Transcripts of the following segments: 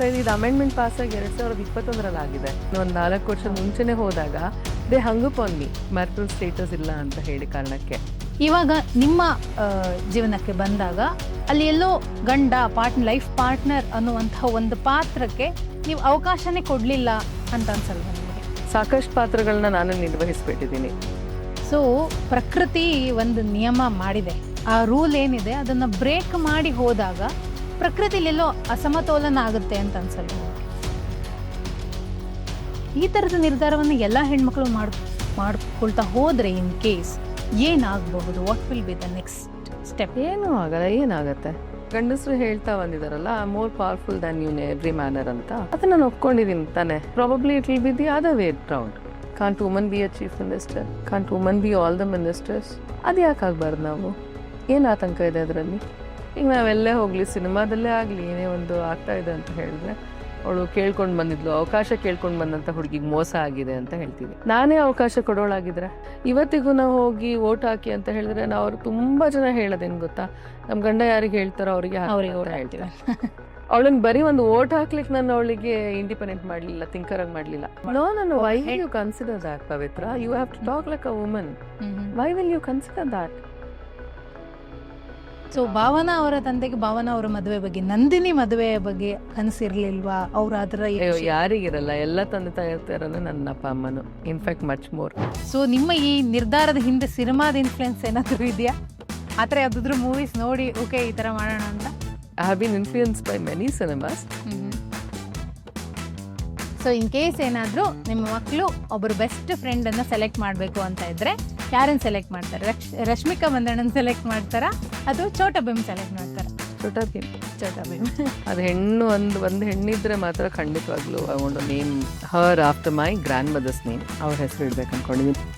ಇದು amendment pass ಆಗಿ 2021 ಆಗಿದೆ. ಒಂದು 4 ವರ್ಷದ ಮುಂಚೆನೆ ಹೋದಾಗ they hung up on me marital status ಇಲ್ಲ ಅಂತ ಹೇಳಿ ಕಾರಣಕ್ಕೆ. ಇವಾಗ ನಿಮ್ಮ ಜೀವನಕ್ಕೆ ಬಂದಾಗ ಅಲ್ಲಿ ಎಲ್ಲೋ ಗಂಡ ಲೈಫ್ ಪಾರ್ಟ್ನರ್ ಅನ್ನುವಂತಹ ಒಂದು ಪಾತ್ರಕ್ಕೆ ನೀವು ಅವಕಾಶನೇ ಕೊಡ್ಲಿಲ್ಲ ಅಂತ ಅನ್ಸಲ್ವ ನಿಮಗೆ? ಸಾಕಷ್ಟು ಪಾತ್ರಗಳನ್ನ ನಾನು ನಿರ್ವಹಿಸ್ಬಿಟ್ಟಿದ್ದೀನಿ. ಸೊ ಪ್ರಕೃತಿ ಒಂದು ನಿಯಮ ಮಾಡಿದೆ, ಆ ರೂಲ್ ಏನಿದೆ ಅದನ್ನ ಬ್ರೇಕ್ ಮಾಡಿ ಹೋದಾಗ ಪ್ರಕೃತಿಲೆಲ್ಲೋ ಅಸಮತೋಲನ ಆಗುತ್ತೆ ಅಂತ ಅನ್ಸಲ್ವ? ಈ ತರದ ನಿರ್ಧಾರವನ್ನು ಎಲ್ಲಾ ಹೆಣ್ಮಕ್ಳು ಮಾಡ್ಕೊಳ್ತಾ ಹೋದ್ರೆ ಇನ್ ಕೇಸ್ ಏನಾಗಬಹುದು? What will be the next step? ಏನೂ ಆಗಲ್ಲ. ಏನಾಗತ್ತೆ? ಗಂಡಸರು ಹೇಳ್ತಾ ಬಂದಿದಾರಲ್ಲ, more powerful than you every manner ಅಂತ. ಅದನ್ನ ನಾನು ಒಪ್ಕೊಂಡಿದ್ದೀನಿ ತಾನೆ. Probably it will be the other way round. Can't woman be a chief minister? Can't woman be all the ministers? ಅದು ಯಾಕೆ ಆಗ್ಬಾರ್ದು? ನಾವು ಏನು ಆತಂಕ ಇದೆ ಅದರಲ್ಲಿ? ಈಗ ನಾವೆಲ್ಲೇ ಹೋಗ್ಲಿ, ಸಿನಿಮಾದಲ್ಲೇ ಆಗಲಿ, ಏನೇ ಒಂದು ಆಗ್ತಾ ಇದೆ ಅಂತ ಹೇಳಿದ್ರೆ ಅವಳು ಕೇಳ್ಕೊಂಡು ಬಂದಿದ್ಲು, ಅವಕಾಶ ಕೇಳ್ಕೊಂಡು ಬಂದಂಥ ಹುಡುಗಿಗೆ ಮೋಸ ಆಗಿದೆ ಅಂತ ಹೇಳ್ತೀವಿ. ನಾನೇ ಅವಕಾಶ ಕೊಡೋಳಾಗಿದ್ರೆ ಇವತ್ತಿಗೂ ನಾವು ಹೋಗಿ ಓಟ್ ಹಾಕಿ ಅಂತ ಹೇಳಿದ್ರೆ ನಾವು ಅವ್ರು ತುಂಬ ಜನ ಹೇಳೋದೇನು ಗೊತ್ತಾ, ನಮ್ಮ ಗಂಡ ಯಾರಿಗೆ ಹೇಳ್ತಾರೋ ಅವರಿಗೆ ಹೇಳ್ತೀವಿ. ಅವಳನ್ನ ಬರೀ ಒಂದು ಓಟ್ ಹಾಕ್ಲಿಕ್ಕೆ ನಾನು ಅವಳಿಗೆ ಇಂಡಿಪೆಂಡೆಂಟ್ ಮಾಡಲಿಲ್ಲ, ಥಿಂಕರ್ ಆಗಿ ಮಾಡಲಿಲ್ಲ. ನಾನು why will you consider that Pavithra? You have to talk like a woman. Why will you consider that? So Bhavana ಅವರ ತಂದೆಗೆ ಭಾವನಾ ಅವರ ಮದುವೆ ಬಗ್ಗೆ, ನಂದಿನಿ ಮದುವೆಯ ಬಗ್ಗೆ ಕನಸಿರ್ಲಿಲ್ವಾ? ಅವ್ರ ಅದರ ಯಾರಿಗಿರಲ್ಲ, ಎಲ್ಲ ತಂದೆ ತಾಯಿ ಇರ್ತಾರಲ್ಲ, ನನ್ನ ಅಪ್ಪ ಅಮ್ಮನು, ಇನ್ಫ್ಯಾಕ್ಟ್ ಮಚ್ ಮೋರ್. ಸೊ ನಿಮ್ಮ ಈ ನಿರ್ಧಾರದ ಹಿಂದೆ ಸಿನಿಮಾದ ಇನ್ಫ್ಲುಯೆನ್ಸ್ ಏನಾದರೂ ಇದೆಯಾ? ಆ ಥರ ಯಾವುದಾದ್ರೂ ಮೂವೀಸ್ ನೋಡಿ ಓಕೆ ಈ ಥರ ಮಾಡೋಣ ಅಂತ? I have bean influenced by many cinemas. So in case ಏನಾದರೂ ನಿಮ್ಮ ಮಕ್ಕಳು ಒಬ್ಬರು ಬೆಸ್ಟ್ ಫ್ರೆಂಡನ್ನು ಸೆಲೆಕ್ಟ್ ಮಾಡಬೇಕು ಅಂತ ಇದ್ರೆ ಯಾರನ್ನು ಸೆಲೆಕ್ಟ್ ಮಾಡ್ತಾರೆ? ರಶ್ಮಿಕಾ ಮಂದಣ್ಣನ ಸೆಲೆಕ್ಟ್ ಮಾಡ್ತಾರಾ ಅಥವಾ ಛೋಟಾ ಭೀಮ್ ಸೆಲೆಕ್ಟ್ ಮಾಡ್ತಾರಾ? ಛೋಟಾ ಭೀಮ್. ಛೋಟಾ ಭೀಮ್. ಅದು ಹೆಣ್ಣು ಒಂದು ಹೆಣ್ಣಿದ್ರೆ ಮಾತ್ರ ಖಂಡಿತವಾಗ್ಲೂ I want to name her after my grandmother's name. ಅವ್ರ ಹೆಸರು ಇಡ್ಬೇಕು ಅನ್ಕೊಂಡಿದ್ದೀನಿ.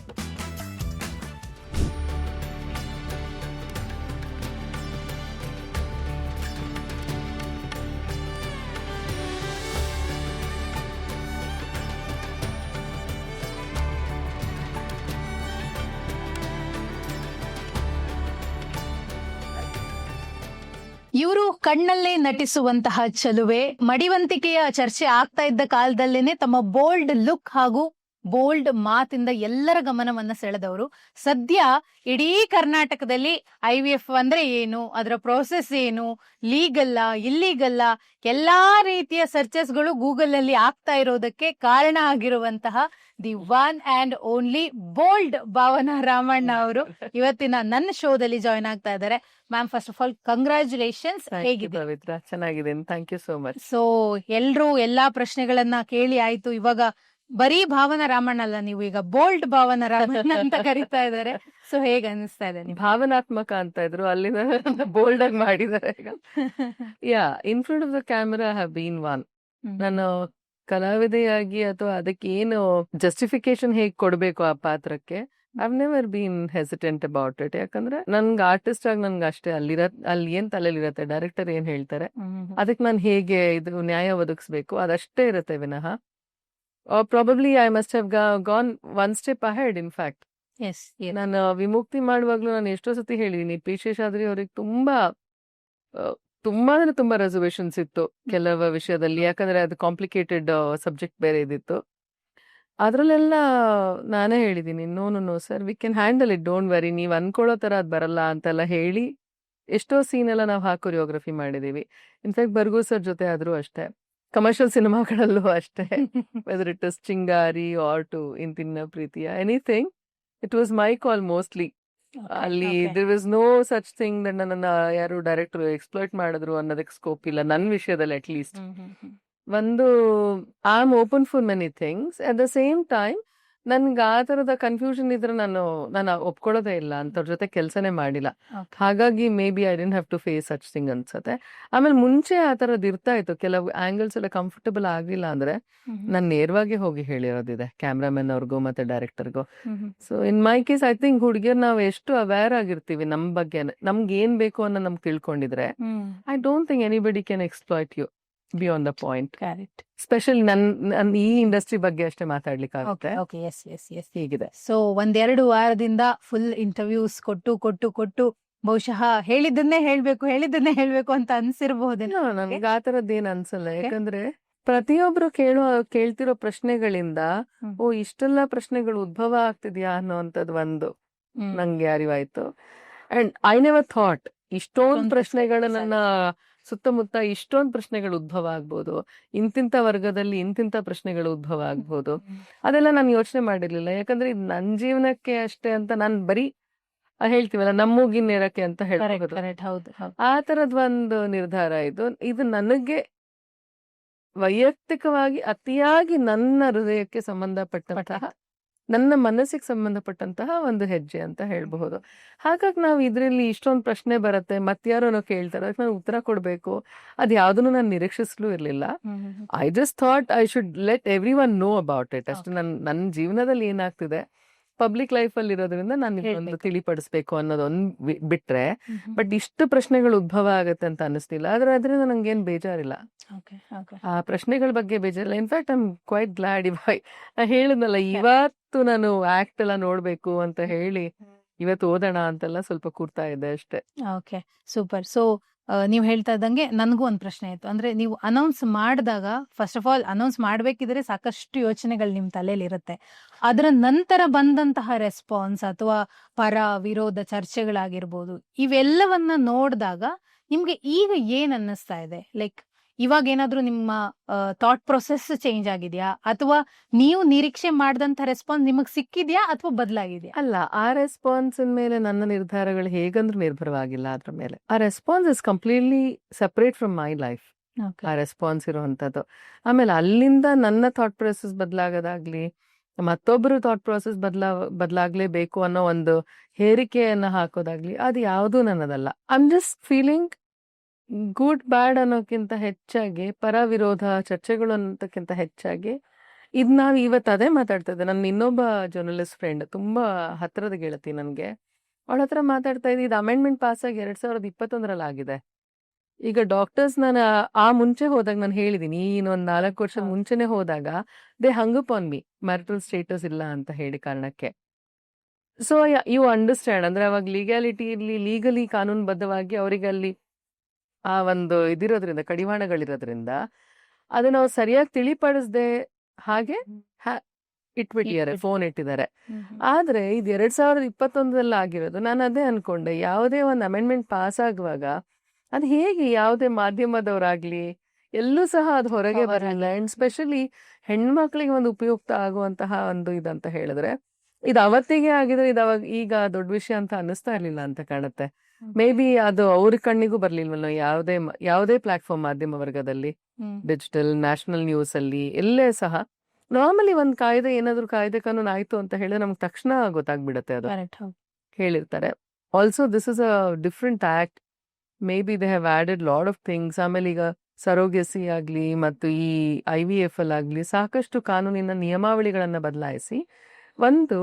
ಇವರು ಕಣ್ಣಲ್ಲೇ ನಟಿಸುವಂತಹ ಚಲುವೆ, ಮಡಿವಂತಿಕೆಯ ಚರ್ಚೆ ಆಗ್ತಾ ಇದ್ದ ಕಾಲದಲ್ಲೇನೆ ತಮ್ಮ ಬೋಲ್ಡ್ ಲುಕ್ ಹಾಗೂ ಬೋಲ್ಡ್ ಮಾತಿಂದ ಎಲ್ಲರ ಗಮನವನ್ನ ಸೆಳೆದವರು. ಸದ್ಯ ಇಡೀ ಕರ್ನಾಟಕದಲ್ಲಿ IVF ಅಂದ್ರೆ ಏನು, ಅದರ ಪ್ರೋಸೆಸ್ ಏನು, ಲೀಗಲ್ಲ ಇಲ್ಲೀಗಲ್ಲ, ಎಲ್ಲಾ ರೀತಿಯ ಸರ್ಚಸ್ಗಳು ಗೂಗಲ್ ನಲ್ಲಿ ಆಗ್ತಾ ಇರೋದಕ್ಕೆ ಕಾರಣ ಆಗಿರುವಂತಹ the one and only bold Bhavana Ramanna ಅವರು ಇವತ್ತಿನ ನನ್ನ ಶೋದಲ್ಲಿ ಜಾಯ್ನ್ ಆಗ್ತಾ ಇದ್ದಾರೆ. Ma'am, first of all congratulations. ಹೇಗಿದೆ? ಪವಿತ್ರ, ಚೆನ್ನಾಗಿದೆ. Thank you so much. So ಎಲ್ರು ಎಲ್ಲಾ ಪ್ರಶ್ನೆಗಳನ್ನ ಕೇಳಿ ಆಯ್ತು. ಇವಾಗ ಬರೀ ಭಾವನಾ ರಾಮಣ್ಣ ಅಲ್ಲ, ನೀವು ಈಗ ಬೋಲ್ಡ್ ಭಾವನಾ ರಾಮಣ್ಣ ಅಂತ ಕರೀತಾ ಇದ್ದಾರೆ. ಸೊ ಹೇಗ ಅನಿಸ್ತಾ ಇದೆ? ಭಾವನಾತ್ಮಕ ಅಂತ ಇದ್ರು, ಅಲ್ಲಿಂದ ಬೋಲ್ಡ್ ಆಗಿ ಮಾಡಿದ್ದಾರೆ ಈಗ. Yeah, in front of the camera have been one. ನಾನು ಕಲಾವಿದೆಯಾಗಿ ಅಥವಾ ಅದಕ್ಕೆ ಏನು ಜಸ್ಟಿಫಿಕೇಶನ್ ಹೇಗ್ ಕೊಡ್ಬೇಕು ಆ ಪಾತ್ರಕ್ಕೆ, I've never bean hesitant about it. ಯಾಕಂದ್ರೆ ನನ್ಗೆ ಆರ್ಟಿಸ್ಟ್ ಆಗಿ ನನ್ಗೆ ಅಷ್ಟೇ ಅಲ್ಲಿ ಏನ್ ತಲೆಲಿರತ್ತೆ, ಡೈರೆಕ್ಟರ್ ಏನ್ ಹೇಳ್ತಾರೆ ಅದಕ್ಕೆ ನಾನು ಹೇಗೆ ಇದು ನ್ಯಾಯ ಒದಗಿಸ್ಬೇಕು ಅದಷ್ಟೇ ಇರುತ್ತೆ ವಿನಃ probably I must have gone one step ahead. In fact ನಾನು ವಿಮುಕ್ತಿ ಮಾಡುವಾಗ್ಲೂ ನಾನು ಎಷ್ಟೋ ಸತಿ ಹೇಳಿದೀನಿ, ಪಿ ಶೇಷಾದ್ರಿ ಅವ್ರಿಗೆ ತುಂಬಾ ಅಂದ್ರೆ ತುಂಬಾ ರೆಸರ್ವೇಶನ್ಸ್ ಇತ್ತು ಕೆಲವು ವಿಷಯದಲ್ಲಿ. ಯಾಕಂದ್ರೆ ಅದು ಕಾಂಪ್ಲಿಕೇಟೆಡ್ ಸಬ್ಜೆಕ್ಟ್ ಬೇರೆ ಇದ್ದಿತ್ತು. ಅದ್ರಲ್ಲೆಲ್ಲ ನಾನೇ ಹೇಳಿದೀನಿ, no sir, we can handle it, don't worry, ನೀವ್ ಅನ್ಕೊಳ್ಳೋ ತರ ಅದ್ ಬರಲ್ಲ ಅಂತೆಲ್ಲ ಹೇಳಿ ಎಷ್ಟೋ ಸೀನ್ ಎಲ್ಲ ನಾವು ಕೊರಿಯೋಗ್ರಫಿ ಮಾಡಿದೀವಿ. ಇನ್ಫ್ಯಾಕ್ಟ್ ಬರ್ಗು ಸರ್ ಜೊತೆ ಆದ್ರೂ ಅಷ್ಟೇ, ಕಮರ್ಷಿಯಲ್ ಸಿನಿಮಾಗಳಲ್ಲೂ ಅಷ್ಟೇ, whether it is Chingari or to ಇಂತಿನ್ನ ಪ್ರೀತಿಯ anything, it was my call mostly. ಅಲ್ಲಿ there was no such thing that ನನ್ನ ಯಾರು ಡೈರೆಕ್ಟರ್ ಎಕ್ಸ್ಪ್ಲೋಯ್ಟ್ ಮಾಡಿದ್ರು ಅನ್ನೋದಕ್ಕೆ ಸ್ಕೋಪ್ ಇಲ್ಲ ನನ್ನ ವಿಷಯದಲ್ಲಿ. ಅಟ್ ಲೀಸ್ಟ್ ಒಂದು I am open for many things. At the same time ನನ್ಗೆ ಆ ತರದ ಕನ್ಫ್ಯೂಷನ್ ಇದ್ರೆ ನಾನು ಒಪ್ಕೊಳ್ಳೋದೇ ಇಲ್ಲ, ಅಂತವ್ರ ಜೊತೆ ಕೆಲಸನೇ ಮಾಡಿಲ್ಲ. ಹಾಗಾಗಿ maybe I didn't have to face such thing ಅನ್ಸತ್ತೆ. ಆಮೇಲೆ ಮುಂಚೆ ಆ ತರದ್ ಇರ್ತಾ ಇತ್ತು, ಕೆಲವು ಆಂಗಲ್ಸ್ ಎಲ್ಲ ಕಂಫರ್ಟಬಲ್ ಆಗಿಲ್ಲ ಅಂದ್ರೆ ನಾನು ನೇರವಾಗಿ ಹೋಗಿ ಹೇಳಿರೋದಿದೆ ಕ್ಯಾಮ್ರಾಮನ್ ಅವ್ರಿಗೂ ಮತ್ತೆ ಡೈರೆಕ್ಟರ್ಗೂ. So in my case I think ಹುಡುಗಿಯರ್ ನಾವು ಎಷ್ಟು ಅವೇರ್ ಆಗಿರ್ತೀವಿ ನಮ್ ಬಗ್ಗೆ, ನಮ್ಗೆ ಏನ್ ಬೇಕು ಅನ್ನೋ ನಮ್ಗೆ ತಿಳ್ಕೊಂಡಿದ್ರೆ, I don't think anybody can exploit you beyond the point. Specially ನನ್ ಈ ಇಂಡಸ್ಟ್ರಿ ಬಗ್ಗೆ ಅಷ್ಟೇ ಮಾತಾಡ್ಲಿಕ್ಕಾಗುತ್ತೆ. ಹೀಗಿದೆ. ಸೊ 1-2 ವಾರದಿಂದ ಫುಲ್ ಇಂಟರ್ವ್ಯೂಸ್ ಕೊಟ್ಟು ಬಹುಶಃ ಹೇಳಿದ್ದನ್ನೇ ಹೇಳ್ಬೇಕು ಅಂತ ಅನ್ಸಿರ್ಬಹುದೇನೋ. ನನಗೆ ಆ ತರದ್ದೇನ್ ಅನ್ಸಲ್ಲ. Okay. ಯಾಕಂದ್ರೆ ಪ್ರತಿಯೊಬ್ರು ಕೇಳ್ತಿರೋ ಪ್ರಶ್ನೆಗಳಿಂದ ಹ್ಮ್. ಓ ಇಷ್ಟೆಲ್ಲ ಪ್ರಶ್ನೆಗಳು ಉದ್ಭವ ಆಗ್ತಿದ್ಯಾ ಅನ್ನೋಂಥದ್ದು ಒಂದು ಹ್ಮ್. ನಂಗೆ ಅರಿವಾಯ್ತು. ಅಂಡ್ ಐ ನೆವರ್ ಥಾಟ್ ಇಷ್ಟೊಂದು ಇಷ್ಟೊಂದ್ ಪ್ರಶ್ನೆಗಳು perspectives ನನ್ನ ಸುತ್ತಮುತ್ತ ಇಷ್ಟೊಂದು ಪ್ರಶ್ನೆಗಳು ಉದ್ಭವ ಆಗ್ಬೋದು, ಇಂತಿಂತ ವರ್ಗದಲ್ಲಿ ಇಂತಿಂತ ಪ್ರಶ್ನೆಗಳು ಉದ್ಭವ ಆಗ್ಬೋದು, ಅದೆಲ್ಲ ನಾನು ಯೋಚನೆ ಮಾಡಿರ್ಲಿಲ್ಲ. ಯಾಕಂದ್ರೆ ಇದು ನನ್ನ ಜೀವನಕ್ಕೆ ಅಷ್ಟೇ ಅಂತ ನಾನು ಬರೀ ಹೇಳ್ತೀವಲ್ಲ ನಮ್ಮೂಗಿನೇರಕ್ಕೆ ಅಂತ ಕರೆಕ್ಟ್ ಹೇಳ್ಬೋದು. ಕರೆಕ್ಟ್ ಹೌದು ಹೌದು. ಆ ತರದ್ ಒಂದು ನಿರ್ಧಾರ ಇದು ನನಗೆ ವೈಯಕ್ತಿಕವಾಗಿ ಅತಿಯಾಗಿ ನನ್ನ ಹೃದಯಕ್ಕೆ ಸಂಬಂಧಪಟ್ಟಂತಹ, ನನ್ನ ಮನಸ್ಸಿಗೆ ಸಂಬಂಧಪಟ್ಟಂತಹ ಒಂದು ಹೆಜ್ಜೆ ಅಂತ ಹೇಳ್ಬಹುದು. ಹಾಗಾಗಿ ನಾವು ಇದ್ರಲ್ಲಿ ಇಷ್ಟೊಂದು ಪ್ರಶ್ನೆ ಬರುತ್ತೆ, ಮತ್ಯಾರೋ ಕೇಳ್ತಾರೆ, ಅದಕ್ಕೆ ನಾನು ಉತ್ತರ ಕೊಡ್ಬೇಕು, ಅದ್ ಯಾವ್ದನ್ನು ನಾನು ನಿರೀಕ್ಷಿಸ್ಲೂ ಇರ್ಲಿಲ್ಲ. I just thought I should let every one no about it ಅಷ್ಟೇ. ನನ್ನ ಜೀವನದಲ್ಲಿ ಏನಾಗ್ತಿದೆ ಪಬ್ಲಿಕ್ ಲೈಫ್ ಅಲ್ಲಿ ಇರೋದ್ರಿಂದ ನಾನು ಇದೊಂದು ಹೇಳ್ಬೇಕು. ತಿಳಿಪಡಿಸ್ಬೇಕು ಅನ್ನೋದೊಂದು ಬಿಟ್ರೆ, ಬಟ್ ಇಷ್ಟು ಪ್ರಶ್ನೆಗಳು ಉದ್ಭವ ಆಗತ್ತೆ ಅಂತ ಅನಿಸ್ತಿಲ್ಲ. ಆದ್ರೆ ಅದರಿಂದ ನಂಗೇನ್ ಬೇಜಾರಿಲ್ಲ, ಆ ಪ್ರಶ್ನೆಗಳ ಬಗ್ಗೆ ಬೇಜಾರಿಲ್ಲ. In fact I am quite glad. ಹೇಳಿದ್ನಲ್ಲ ಇವತ್ತು ನಾನು ಆಕ್ಟ್ ಎಲ್ಲ ನೋಡ್ಬೇಕು ಅಂತ ಹೇಳಿ ಇವತ್ತು ಓದೋಣ ಅಂತೆಲ್ಲ ಸ್ವಲ್ಪ ಕೂರ್ತಾ ಇದ್ದೆ ಅಷ್ಟೇ. Okay super. ಸೊ ನೀವು ಹೇಳ್ತಾ ಇದ್ದಂಗೆ ನನಗೂ ಒಂದು ಪ್ರಶ್ನೆ ಆಯ್ತು. ಅಂದ್ರೆ ನೀವು ಅನೌನ್ಸ್ ಮಾಡಿದಾಗ ಫಸ್ಟ್ ಆಫ್ ಆಲ್ ಅನೌನ್ಸ್ ಮಾಡ್ಬೇಕಿದ್ರೆ ಸಾಕಷ್ಟು ಯೋಚನೆಗಳು ನಿಮ್ ತಲೆಯಲ್ಲಿ ಇರುತ್ತೆ. ಅದರ ನಂತರ ಬಂದಂತಹ ರೆಸ್ಪಾನ್ಸ್ ಅಥವಾ ಪರ ವಿರೋಧ ಚರ್ಚೆಗಳಾಗಿರ್ಬೋದು, ಇವೆಲ್ಲವನ್ನ ನೋಡಿದಾಗ ನಿಮ್ಗೆ ಈಗ ಏನ್ ಅನ್ನಿಸ್ತಾ ಇದೆ? ಲೈಕ್ ಇವಾಗ ಏನಾದ್ರೂ ನಿಮ್ಮ ಥಾಟ್ ಪ್ರೊಸೆಸ್ ಚೇಂಜ್ ಆಗಿದ್ಯಾ, ಅಥವಾ ನೀವು ನಿರೀಕ್ಷೆ ಮಾಡಿದಂತ ರೆಸ್ಪಾನ್ಸ್ ನಿಮಗ್ ಸಿಕ್ಕಿದ್ಯಾ ಅಥವಾ ಬದಲಾಗಿದ್ಯಾ? ಅಲ್ಲ, ಆ ರೆಸ್ಪಾನ್ಸ್ ಮೇಲೆ ನನ್ನ ನಿರ್ಧಾರಗಳು ಹೇಗಂದ್ರೂ ನಿರ್ಭರವಾಗಿಲ್ಲ. ಅದ್ರ ಮೇಲೆ ಆ response is completely separate from my life. ಆ ರೆಸ್ಪಾನ್ಸ್ ಇರುವಂತದ್ದು, ಆಮೇಲೆ ಅಲ್ಲಿಂದ ನನ್ನ ಥಾಟ್ ಪ್ರೊಸೆಸ್ ಬದಲಾಗೋದಾಗ್ಲಿ, ಮತ್ತೊಬ್ಬರು ಥಾಟ್ ಪ್ರೊಸೆಸ್ ಬದಲಾಗ್ಲೇಬೇಕು ಅನ್ನೋ ಒಂದು ಹೇರಿಕೆಯನ್ನ ಹಾಕೋದಾಗ್ಲಿ, ಅದು ಯಾವುದೂ ನನ್ನದಲ್ಲ. I am just feeling good bad ಅನ್ನೋಕ್ಕಿಂತ ಹೆಚ್ಚಾಗಿ, ಪರ ವಿರೋಧ ಚರ್ಚೆಗಳು ಅನ್ನೋದಕ್ಕಿಂತ ಹೆಚ್ಚಾಗಿ, ಇದು ನಾವು ಇವತ್ತು ಅದೇ ಮಾತಾಡ್ತಾ ಇದ್ದೆ. ನನ್ನ ಇನ್ನೊಬ್ಬ ಜರ್ನಲಿಸ್ಟ್ ಫ್ರೆಂಡ್, ತುಂಬಾ ಹತ್ತಿರದ ಗೆಳತಿ ನನ್ಗೆ, ಅವಳ ಹತ್ರ ಮಾತಾಡ್ತಾ ಇದ್ದೆ, ಇದು ಅಮೆಂಡ್ಮೆಂಟ್ ಪಾಸ್ ಆಗಿ 2021 ಆಗಿದೆ. ಈಗ ಡಾಕ್ಟರ್ಸ್ ನಾನು ಆ ಮುಂಚೆ ಹೋದಾಗ ನಾನು ಹೇಳಿದೀನಿ, ಇನ್ನೊಂದ್ 4 ವರ್ಷದ ಮುಂಚೆನೆ ಹೋದಾಗ they hang up on me, marital status ಇಲ್ಲ ಅಂತ ಹೇಳಿ ಕಾರಣಕ್ಕೆ. ಸೊ ಯು ಅಂಡರ್ಸ್ಟ್ಯಾಂಡ್, ಅಂದ್ರೆ ಅವಾಗ ಲೀಗಲಿ ಕಾನೂನುಬದ್ಧವಾಗಿ ಅವರಿಗೆ ಅಲ್ಲಿ ಆ ಒಂದು ಇದಿರೋದ್ರಿಂದ, ಕಡಿವಾಣಗಳಿರೋದ್ರಿಂದ ಅದನ್ನ ನಾವು ಸರಿಯಾಗಿ ತಿಳಿಪಡಿಸದೆ ಹಾಗೆ ಇಟ್ಬಿಟ್ಟಿದ್ದಾರೆ, ಫೋನ್ ಇಟ್ಟಿದ್ದಾರೆ. ಆದ್ರೆ ಇದು 2021 ಆಗಿರೋದು. ನಾನು ಅದೇ ಅನ್ಕೊಂಡೆ, ಯಾವುದೇ ಒಂದು ಅಮೆಂಡ್ಮೆಂಟ್ ಪಾಸ್ ಆಗುವಾಗ ಅದು ಹೇಗೆ ಯಾವುದೇ ಮಾಧ್ಯಮದವರಾಗ್ಲಿ ಎಲ್ಲೂ ಸಹ ಅದು ಹೊರಗೆ ಬರಲಿಲ್ಲ. ಅಂಡ್ ಸ್ಪೆಷಲಿ ಹೆಣ್ಮಕ್ಳಿಗೆ ಒಂದು ಉಪಯುಕ್ತ ಆಗುವಂತಹ ಒಂದು ಇದಂತ ಹೇಳಿದ್ರೆ, ಇದು ಅವತ್ತಿಗೆ ಆಗಿದ್ರೆ ಇದು ಅವಾಗ ಈಗ ದೊಡ್ಡ ವಿಷಯ ಅಂತ ಅನ್ನಿಸ್ತಾ ಇರ್ಲಿಲ್ಲ ಅಂತ ಕಾಣುತ್ತೆ. ಮೇ ಬಿ ಅದು ಅವ್ರ ಕಣ್ಣಿಗೂ ಬರ್ಲಿಲ್ವಲ್ಲ ಯಾವುದೇ ಪ್ಲಾಟ್ಫಾರ್ಮ್ ಮಾಧ್ಯಮ ವರ್ಗದಲ್ಲಿ, ಡಿಜಿಟಲ್, ನ್ಯಾಷನಲ್ ನ್ಯೂಸ್ ಅಲ್ಲಿ ಎಲ್ಲೇ ಸಹ ನಾರ್ಮಲಿ ಒಂದ್ ಕಾಯ್ದೆ ಏನಾದ್ರು ಕಾಯ್ದೆ ಕಾನೂನು ಆಯ್ತು ಅಂತ ಹೇಳಿದ್ರೆ ನಮ್ಗೆ ತಕ್ಷಣ ಗೊತ್ತಾಗ್ಬಿಡತ್ತೆ, ಅದು ಹೇಳಿರ್ತಾರೆ. Also this is a different act, may be they have added lot of things. ಆಮೇಲೆ ಈಗ ಸರೋಗೆಸಿ ಆಗ್ಲಿ ಮತ್ತು ಈ IVF ಆಗ್ಲಿ ಸಾಕಷ್ಟು ಕಾನೂನಿನ ನಿಯಮಾವಳಿಗಳನ್ನ ಬದಲಾಯಿಸಿ ಒಂದು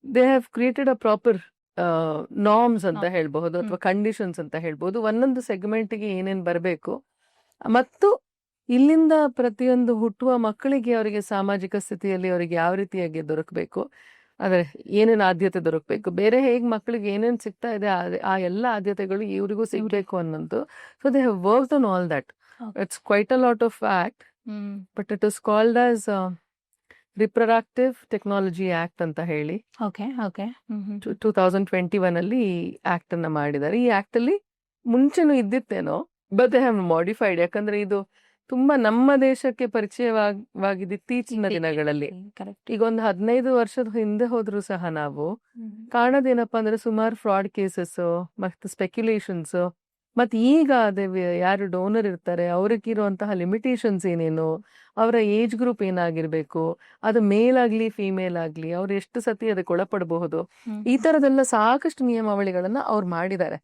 they have created a proper norms ಅಂತ ಹೇಳ್ಬಹುದು, ಅಥವಾ ಕಂಡೀಷನ್ಸ್ ಅಂತ ಹೇಳ್ಬಹುದು, ಒಂದೊಂದು ಸೆಗ್ಮೆಂಟ್ಗೆ ಏನೇನ್ ಬರಬೇಕು, ಮತ್ತು ಇಲ್ಲಿಂದ ಪ್ರತಿಯೊಂದು ಹುಟ್ಟುವ ಮಕ್ಕಳಿಗೆ ಅವರಿಗೆ ಸಾಮಾಜಿಕ ಸ್ಥಿತಿಯಲ್ಲಿ ಅವರಿಗೆ ಯಾವ ರೀತಿಯಾಗಿ ದೊರಕಬೇಕು, ಆದ್ರೆ ಏನೇನ್ ಆದ್ಯತೆ ದೊರಕಬೇಕು, ಬೇರೆ ಹೇಗ್ ಮಕ್ಕಳಿಗೆ ಏನೇನ್ ಸಿಗ್ತಾ ಇದೆ ಆ ಎಲ್ಲ ಆದ್ಯತೆಗಳು ಇವರಿಗೂ ಸಿಗ್ಬೇಕು ಅನ್ನೋದು. So they have worked on all that. It's quite a lot of act, but it is called as reproductive technology act ಅಂತ ಹೇಳಿ 2021 ಅಲ್ಲಿ ಈ ಆಕ್ಟ್ ಅನ್ನ ಮಾಡಿದ್ದಾರೆ. ಈ ಆಕ್ಟ್ ಅಲ್ಲಿ ಮುಂಚೆನೂ ಇದ್ದಿತ್ತೇನೋ, ಬಟ್ ದೇ ಹ್ಯಾವ್ ಮಾಡಿಫೈಡ್. ಯಾಕಂದ್ರೆ ಇದು ತುಂಬಾ ನಮ್ಮ ದೇಶಕ್ಕೆ ಪರಿಚಯವಾಗಿದ್ದು ಇತ್ತೀಚಿನ ದಿನಗಳಲ್ಲಿ. ಈಗ ಒಂದು 15 ವರ್ಷದ ಹಿಂದೆ ಹೋದ್ರು ಸಹ ನಾವು ಕಾಣೋದೇನಪ್ಪಾ ಅಂದ್ರೆ ಸುಮಾರು ಫ್ರಾಡ್ ಕೇಸಸ್ ಮತ್ತು ಸ್ಪೆಕ್ಯುಲೇಷನ್ಸ್, ಮತ್ತೆ ಈಗ ಅದೇ ಯಾರು ಡೋನರ್ ಇರ್ತಾರೆ ಅವ್ರಿಗಿರುವಂತಹ ಲಿಮಿಟೇಷನ್ಸ್ ಏನೇನು, ಅವರ ಏಜ್ ಗ್ರೂಪ್ ಏನಾಗಿರ್ಬೇಕು, ಅದು ಮೇಲ್ ಆಗ್ಲಿ ಫಿಮೇಲ್ ಆಗ್ಲಿ, ಅವ್ರು ಎಷ್ಟು ಸತಿ ಅದಕ್ಕೆ ಒಳಪಡಬಹುದು, ಈ ತರದೆಲ್ಲ ಸಾಕಷ್ಟು ನಿಯಮಾವಳಿಗಳನ್ನ ಅವ್ರು ಮಾಡಿದ್ದಾರೆ.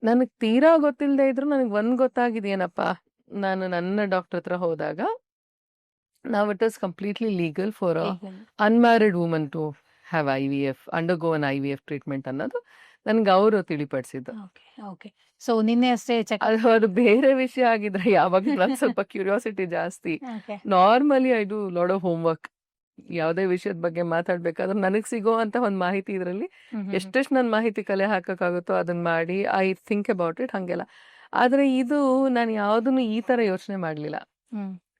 ನನಗ್ ತೀರಾ ಗೊತ್ತಿಲ್ಲದೆ ಇದ್ರು ನನಗೆ ಒಂದ್ ಗೊತ್ತಾಗಿದೆಯೇನಪ್ಪಾ, ನಾನು ನನ್ನ ಡಾಕ್ಟರ್ ಹತ್ರ ಹೋದಾಗ, ನಾವು it is completely legal for unmarried woman to have undergo an IVF treatment ಅನ್ನೋದು ನನ್ಗೆ ಅವರು ತಿಳಿಪಡಿಸಿದ್ದು. ಸೊ ನಿನ್ನೆ ಅಷ್ಟೇ ಅದು ಬೇರೆ ವಿಷಯ ಆಗಿದ್ರೆ ಯಾವಾಗ ಸ್ವಲ್ಪ ಕ್ಯೂರಿಯಾಸಿಟಿ ಜಾಸ್ತಿ. Normally I do lot of home work ಯಾವುದೇ ವಿಷಯದ ಬಗ್ಗೆ ಮಾತಾಡ್ಬೇಕಾದ್ರೆ ನನಗೆ ಸಿಗೋ ಅಂತ ಒಂದು ಮಾಹಿತಿ ಇದರಲ್ಲಿ ಎಷ್ಟೆಷ್ಟು ನನ್ನ ಮಾಹಿತಿ ಕಲೆ ಹಾಕಕ್ಕಾಗುತ್ತೋ ಅದನ್ನ ಮಾಡಿ ಐ ಥಿಂಕ್ ಅಬೌಟ್ ಇಟ್ ಹಂಗೆಲ್ಲ. ಆದ್ರೆ ಇದು ನಾನು ಯಾವುದನ್ನು ಈ ತರ ಯೋಚನೆ ಮಾಡ್ಲಿಲ್ಲ.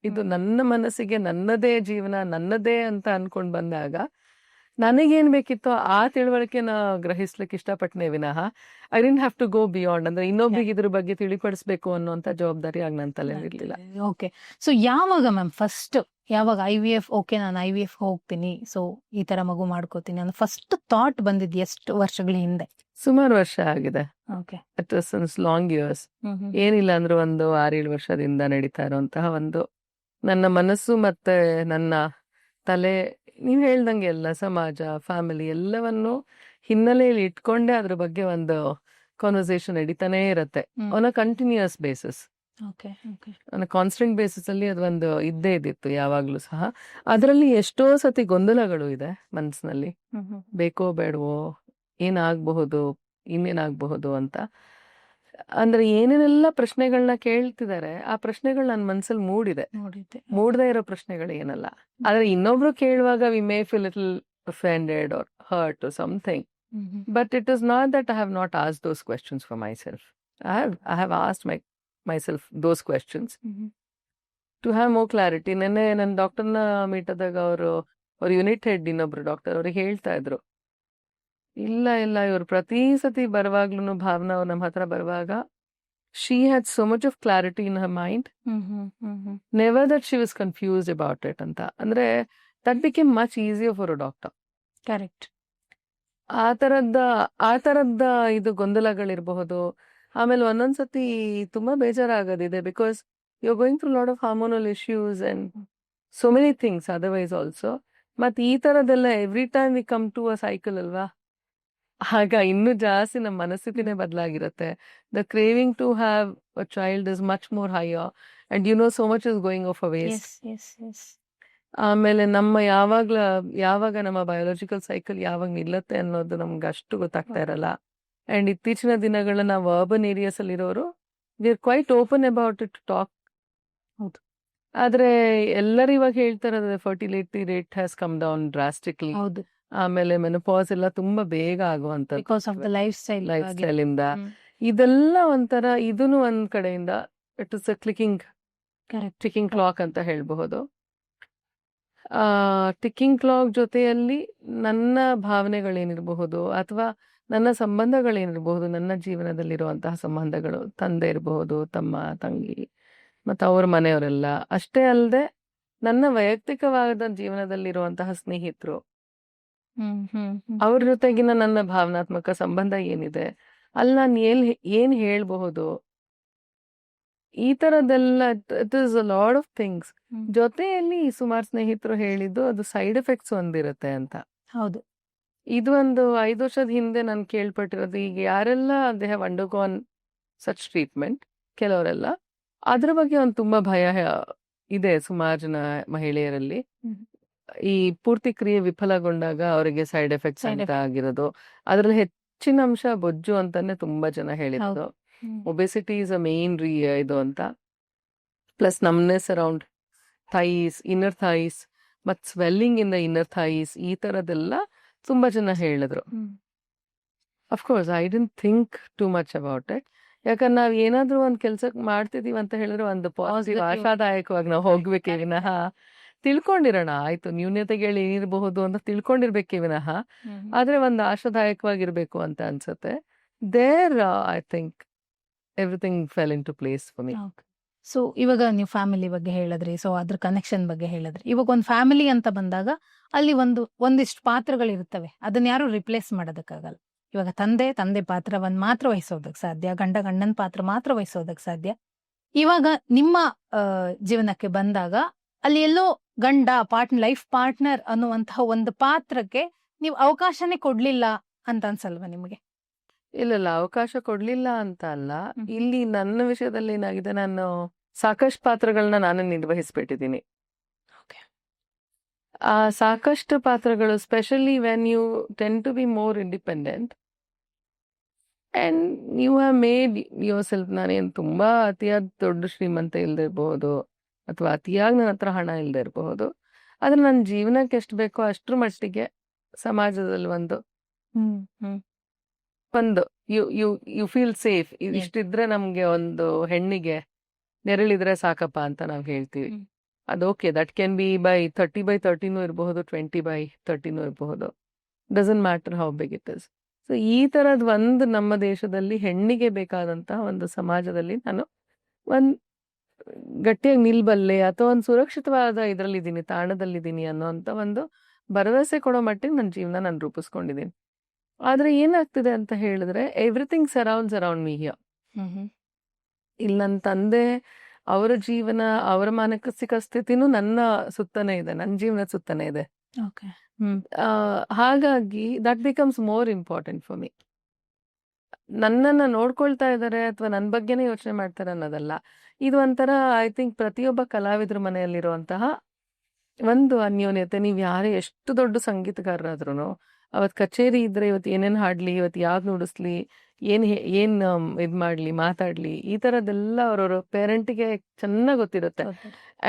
ಇದು ನನ್ನ ಮನಸ್ಸಿಗೆ ನನ್ನದೇ ಜೀವನ ನನ್ನದೇ ಅಂತ ಅನ್ಕೊಂಡ್ ಬಂದಾಗ ನನಗೇನ್ ಬೇಕಿತ್ತೋ ಆ ತಿಳುವಳಿಕೆನ ಗ್ರಹಿಸ್ಲಿಕ್ಕೆ ಇಷ್ಟಪಟ್ಟನೆ ವಿನಃ I didn't have to go beyond, ಅಂದ್ರೆ ಇನ್ನೊಬ್ರಿಗೆ ಇದ್ರ ಬಗ್ಗೆ ತಿಳಿಪಡಿಸ್ಬೇಕು ಅನ್ನೋಂತ ಜವಾಬ್ದಾರಿ ಆಗ ನನ್ನ ತಲೆ ಇರ್ಲಿಲ್ಲ. ಓಕೆ. ಸೊ ಯಾವಾಗ ಮ್ಯಾಮ್ ಫಸ್ಟ್ ಯಾವಾಗ IVF ಓಕೆ ನಾನು IVF ಹೋಗ್ತೀನಿ, ಸೊ ಈ ತರ ಮಗು ಮಾಡ್ಕೋತೀನಿ ಅನ್ನೋ ಫಸ್ಟ್ ಥಾಟ್ ಬಂದಿದ್ ಎಷ್ಟು ವರ್ಷಗಳ ಹಿಂದೆ? ಸುಮಾರು ವರ್ಷ ಆಗಿದೆ. Okay. It was since long years. ಏನಿಲ್ಲ ಅಂದ್ರೆ ಒಂದು 6-7 ವರ್ಷದಿಂದ ನಡೀತಾ ಇರುವಂತಹ ಒಂದು ನನ್ನ ಮನಸ್ಸು ಮತ್ತೆ ನನ್ನ ತಲೆ, ನೀವ್ ಹೇಳ್ದಂಗೆ ಎಲ್ಲ ಸಮಾಜ, ಫ್ಯಾಮಿಲಿ ಎಲ್ಲವನ್ನು ಹಿನ್ನೆಲೆಯಲ್ಲಿ ಇಟ್ಕೊಂಡೆ ಅದ್ರ ಬಗ್ಗೆ ಒಂದು ಕಾನ್ವರ್ಸೇಷನ್ ನಡೀತಾನೆ ಇರತ್ತೆ on a continuous basis, on a constant basis ಅಲ್ಲಿ ಅದೊಂದು ಇದ್ದೇ ಇದ್ದಿತ್ತು ಯಾವಾಗ್ಲೂ ಸಹ. ಅದರಲ್ಲಿ ಎಷ್ಟೋ ಸತಿ ಗೊಂದಲಗಳು ಇದೆ ಮನಸ್ಸಿನಲ್ಲಿ, ಬೇಕೋ ಬೇಡವೋ, ಏನಾಗಬಹುದು, ಇನ್ನೇನಾಗಬಹುದು ಅಂತ. ಅಂದ್ರೆ ಏನೇನೆಲ್ಲ ಪ್ರಶ್ನೆಗಳನ್ನ ಕೇಳ್ತಿದ್ದಾರೆ ಆ ಪ್ರಶ್ನೆಗಳು ನನ್ನ ಮನ್ಸಲ್ಲಿ ಮೂಡದೇ ಇರೋ ಪ್ರಶ್ನೆಗಳು ಏನಲ್ಲ. ಆದ್ರೆ ಇನ್ನೊಬ್ರು ಕೇಳುವಾಗ we may feel little offended or hurt or something, but it is not that I have not asked those questions for myself. I have asked myself those questions to have more clarity. ನೆನ್ನೆ ನನ್ನ ಡಾಕ್ಟರ್ನ meet ಆದಾಗ ಅವ್ರ unit head ಇನ್ನೊಬ್ರು doctor ಅವ್ರಿಗೆ ಹೇಳ್ತಾ ಇದ್ರು, ಇಲ್ಲ ಇವ್ರು ಪ್ರತಿ ಸತಿ ಬರುವಾಗ್ಲೂ ಭಾವನಾ ಅವ್ರು ನಮ್ಮ ಹತ್ರ ಬರುವಾಗ she had so much of clarity in her mind, never that she was confused about it ಅಂತ. ಅಂದ್ರೆ that became much easier for a doctor. Correct. ಆ ತರದ್ದ ಇದು ಗೊಂದಲಗಳಿರಬಹುದು. ಆಮೇಲೆ ಒಂದೊಂದ್ಸತಿ ತುಂಬಾ ಬೇಜಾರಾಗೋದಿದೆ because you are going through lot of hormonal issues and so many things otherwise also. ಮತ್ತೆ ಈ ತರದೆಲ್ಲ every time we come to a cycle ಅಲ್ವಾ, ಆಗ ಇನ್ನೂ ಜಾಸ್ತಿ ನಮ್ಮ ಮನಸ್ಥಿತಿನೇ ಬದಲಾಗಿರುತ್ತೆ. The craving to have a child is much more higher and you know so much is going of a waste. ಆಮೇಲೆ ಯಾವಾಗ ನಮ್ಮ ಬಯೋಲಾಜಿಕಲ್ ಸೈಕಲ್ ಯಾವಾಗ ನಿಲ್ಲತ್ತೆ ಅನ್ನೋದು ನಮ್ಗೆ ಅಷ್ಟು ಗೊತ್ತಾಗ್ತಾ ಇರಲ್ಲ. ಅಂಡ್ ಇತ್ತೀಚಿನ ದಿನಗಳ ನಾವು ಅರ್ಬನ್ ಏರಿಯಾಸ್ ಅಲ್ಲಿ ಇರೋರು we are quite open about it to talk. ಹೌದು. ಆದ್ರೆ ಎಲ್ಲರೂ ಇವಾಗ ಹೇಳ್ತಾರೆ fertility rate has come down drastically. ಹೌದು. ಆಮೇಲೆ ಮೆನೋಪಾಸ್ ಎಲ್ಲ ತುಂಬಾ ಬೇಗ ಆಗುವಂತ because of the lifestyle ಇಂದ ಇದೆಲ್ಲ ಒಂಥರ ಇದನ್ನು ಒಂದ್ ಕಡೆಯಿಂದ it is a ticking clock ಅಂತ ಹೇಳ್ಬಹುದು. ಟಿಕ್ಕಿಂಗ್ ಕ್ಲಾಕ್ ಜೊತೆಯಲ್ಲಿ ನನ್ನ ಭಾವನೆಗಳೇನಿರಬಹುದು ಅಥವಾ ನನ್ನ ಸಂಬಂಧಗಳೇನಿರಬಹುದು, ನನ್ನ ಜೀವನದಲ್ಲಿರುವಂತಹ ಸಂಬಂಧಗಳು, ತಂದೆ ಇರಬಹುದು, ತಮ್ಮ, ತಂಗಿ ಮತ್ತು ಅವ್ರ ಮನೆಯವರೆಲ್ಲ ಅಷ್ಟೇ ಅಲ್ಲದೆ ನನ್ನ ವೈಯಕ್ತಿಕವಾದ ಜೀವನದಲ್ಲಿರುವಂತಹ ಸ್ನೇಹಿತರು, ಅವ್ರ ಜೊತೆಗಿನ ನನ್ನ ಭಾವನಾತ್ಮಕ ಸಂಬಂಧ ಏನಿದೆ, ಅಲ್ಲಿ ನಾನು ಏನ್ ಹೇಳ್ಬಹುದು, ಈ ತರದೆಲ್ಲ it is a lot of things. ಜೊತೆಯಲ್ಲಿ ಸುಮಾರು ಸ್ನೇಹಿತರು ಹೇಳಿದ್ದು ಅದು ಸೈಡ್ ಎಫೆಕ್ಟ್ಸ್ ಒಂದಿರುತ್ತೆ ಅಂತ. ಹೌದು. ಇದು ಒಂದು 5 ವರ್ಷದ ಹಿಂದೆ ನಾನು ಕೇಳ್ಪಟ್ಟಿರೋದು. ಈಗ ಯಾರೆಲ್ಲ they have undergone such treatment, ಕೆಲವರೆಲ್ಲ ಅದ್ರ ಬಗ್ಗೆ ಒಂದು ತುಂಬಾ ಭಯ ಇದೆ ಸುಮಾರು ಜನ ಮಹಿಳೆಯರಲ್ಲಿ. ಈ ಪೂರ್ತಿ ಕ್ರಿಯೆ ವಿಫಲಗೊಂಡಾಗ ಅವರಿಗೆ ಸೈಡ್ ಎಫೆಕ್ಟ್ಸ್ ಅಂತ ಆಗಿರೋದು. ಅದ್ರಲ್ಲಿ ಹೆಚ್ಚಿನ ಅಂಶ ಬೊಜ್ಜು ಅಂತಾನೆ ತುಂಬಾ ಜನ ಹೇಳಿದ್ರು. ಒಬೆಸಿಟಿ ಇಸ್ ಅ ಮೇನ್ ಇದು ಅಂತ. Plus numbness around thighs, inner thighs ಮತ್ swelling in the inner thighs, ಈ ತರದೆಲ್ಲ ತುಂಬಾ ಜನ ಹೇಳಿದ್ರು. Of course I didn't think too much about it. ಯಾಕಂದ್ರೆ ನಾವ್ ಏನಾದ್ರೂ ಒಂದ್ ಕೆಲ್ಸಕ್ ಮಾಡ್ತಿದೀವಿ ಅಂತ ಹೇಳಿದ್ರೆ ಒಂದು ಪಾಸಿಟಿವ್ ಆಶಾದಾಯಕವಾಗಿ ನಾವು ಹೋಗ್ಬೇಕೇ ವಿನಃ ತಿಳ್ಕೊಂಡಿರೋಣ, ಆಯ್ತು ನ್ಯೂನ್ಯತೆಗಳು ಏನಿರಬಹುದು ಅಂತ ತಿಳ್ಕೊಂಡಿರ್ಬೇಕೇ ವಿನಃ ಆದ್ರೆ ಒಂದು ಆಶಾದಾಯಕವಾಗಿರ್ಬೇಕು ಅಂತ ಅನ್ಸುತ್ತೆ. There I think everything fell into place for me. So ಇವಾಗ ನೀವು ಫ್ಯಾಮಿಲಿ ಬಗ್ಗೆ ಹೇಳಿದ್ರಿ, ಸೊ ಅದ್ರ ಕನೆಕ್ಷನ್ ಬಗ್ಗೆ ಹೇಳಿದ್ರಿ. ಇವಾಗ ಒಂದು ಫ್ಯಾಮಿಲಿ ಅಂತ ಬಂದಾಗ ಅಲ್ಲಿ ಒಂದಿಷ್ಟು ಪಾತ್ರಗಳಿರ್ತವೆ, ಅದನ್ನ ಯಾರು ರಿಪ್ಲೇಸ್ ಮಾಡೋದಕ್ಕಾಗಲ್ಲ. ಇವಾಗ ತಂದೆ ಪಾತ್ರವನ್ನು ಮಾತ್ರ ವಹಿಸೋದಕ್ಕೆ ಸಾಧ್ಯ, ಗಂಡನ ಪಾತ್ರ ಮಾತ್ರ ವಹಿಸೋದಕ್ಕೆ ಸಾಧ್ಯ. ಇವಾಗ ನಿಮ್ಮ ಜೀವನಕ್ಕೆ ಬಂದಾಗ ಅಲ್ಲಿ ಎಲ್ಲೋ ಗಂಡ ಲೈಫ್ ಪಾರ್ಟ್ನರ್ ಅನ್ನುವಂತಹ ಒಂದು ಪಾತ್ರಕ್ಕೆ ನೀವು ಅವಕಾಶನೇ ಕೊಡ್ಲಿಲ್ಲ ಅಂತ ಅನ್ಸಲ್ವಾ ನಿಮಗೆ? ಇಲ್ಲ, ಅವಕಾಶ ಕೊಡ್ಲಿಲ್ಲ ಅಂತ ಅಲ್ಲ. ಇಲ್ಲಿ ನನ್ನ ವಿಷಯದಲ್ಲಿ ಏನಾಗಿದೆ, ನಾನು ಸಾಕಷ್ಟು ಪಾತ್ರಗಳನ್ನ ನಾನು ನಿರ್ವಹಿಸ್ಬಿಟ್ಟಿದ್ದೀನಿ. ಆ ಸಾಕಷ್ಟು ಪಾತ್ರಗಳು, specially when you tend to be more independent and you have made yourself. ನಾನೇನು ತುಂಬಾ ಅತಿಯಾದ ದೊಡ್ಡ ಶ್ರೀಮಂತ ಇಲ್ದಿರಬಹುದು ಅಥವಾ ಅತಿಯಾಗಿ ನನ್ನ ಹತ್ರ ಹಣ ಇಲ್ದೇ ಇರಬಹುದು. ಆದ್ರೆ ನನ್ನ ಜೀವನಕ್ಕೆ ಎಷ್ಟು ಬೇಕೋ ಅಷ್ಟ್ರ ಮಟ್ಟಿಗೆ ಸಮಾಜದಲ್ಲಿ ಒಂದು ಒಂದು you you you feel safe. ಇಷ್ಟಿದ್ರೆ ನಮ್ಗೆ ಒಂದು ಹೆಣ್ಣಿಗೆ ನೆರಳಿದ್ರೆ ಸಾಕಪ್ಪ ಅಂತ ನಾವು ಹೇಳ್ತೀವಿ. ಅದು okay, that can be by 30/30 ಇರಬಹುದು, 20/30 ಇರಬಹುದು, doesn't matter how big it is. So ಈ ತರದ್ ಒಂದು ನಮ್ಮ ದೇಶದಲ್ಲಿ ಹೆಣ್ಣಿಗೆ ಬೇಕಾದಂತಹ ಒಂದು ಸಮಾಜದಲ್ಲಿ ನಾನು ಒಂದ್ ಗಟ್ಟಿಯಾಗಿ ನಿಲ್ಬಲ್ಲೆ ಅಥವಾ ಒಂದು ಸುರಕ್ಷಿತವಾದ ಇದ್ರಲ್ಲಿದ್ದೀನಿ, ತಾಣದಲ್ಲಿದ್ದೀನಿ ಅನ್ನೋಂಥ ಒಂದು ಭರವಸೆ ಕೊಡೋ ಮಟ್ಟಿಗೆ ನನ್ನ ಜೀವನ ನಾನು ರೂಪಿಸ್ಕೊಂಡಿದ್ದೀನಿ. ಆದ್ರೆ ಏನಾಗ್ತಿದೆ ಅಂತ ಹೇಳಿದ್ರೆ everything surrounds around me here. ಇಲ್ಲಿ ನನ್ನ ತಂದೆ ಅವರ ಜೀವನ, ಅವರ ಮಾನಸಿಕ ಸ್ಥಿತಿನೂ ನನ್ನ ಸುತ್ತನೇ ಇದೆ, ನನ್ನ ಜೀವನದ ಸುತ್ತನೇ ಇದೆ. ಹಾಗಾಗಿ that becomes more important for me. ನನ್ನನ್ನ ನೋಡ್ಕೊಳ್ತಾ ಇದ್ದಾರೆ ಅಥವಾ ನನ್ನ ಬಗ್ಗೆನೇ ಯೋಚನೆ ಮಾಡ್ತಾರೆ ಅನ್ನೋದಲ್ಲ. ಇದು ಒಂಥರ ಐ ಥಿಂಕ್ ಪ್ರತಿಯೊಬ್ಬ ಕಲಾವಿದ್ರ ಮನೆಯಲ್ಲಿರುವಂತಹ ಒಂದು ಅನ್ಯೋನ್ಯತೆ. ನೀವು ಯಾರೇ ಎಷ್ಟು ದೊಡ್ಡ ಸಂಗೀತಗಾರರಾದ್ರೂ ಅವತ್ತು ಕಚೇರಿ ಇದ್ರೆ ಇವತ್ತು ಏನೇನು ಹಾಡ್ಲಿ, ಇವತ್ತು ಯಾವ್ದು ನುಡಿಸ್ಲಿ, ಏನ್ ಇದ್ ಮಾಡ್ಲಿ, ಮಾತಾಡ್ಲಿ, ಈ ತರದೆಲ್ಲ ಅವ್ರವ್ರ ಪೇರೆಂಟಿಗೆ ಚೆನ್ನಾಗಿ ಗೊತ್ತಿರುತ್ತೆ.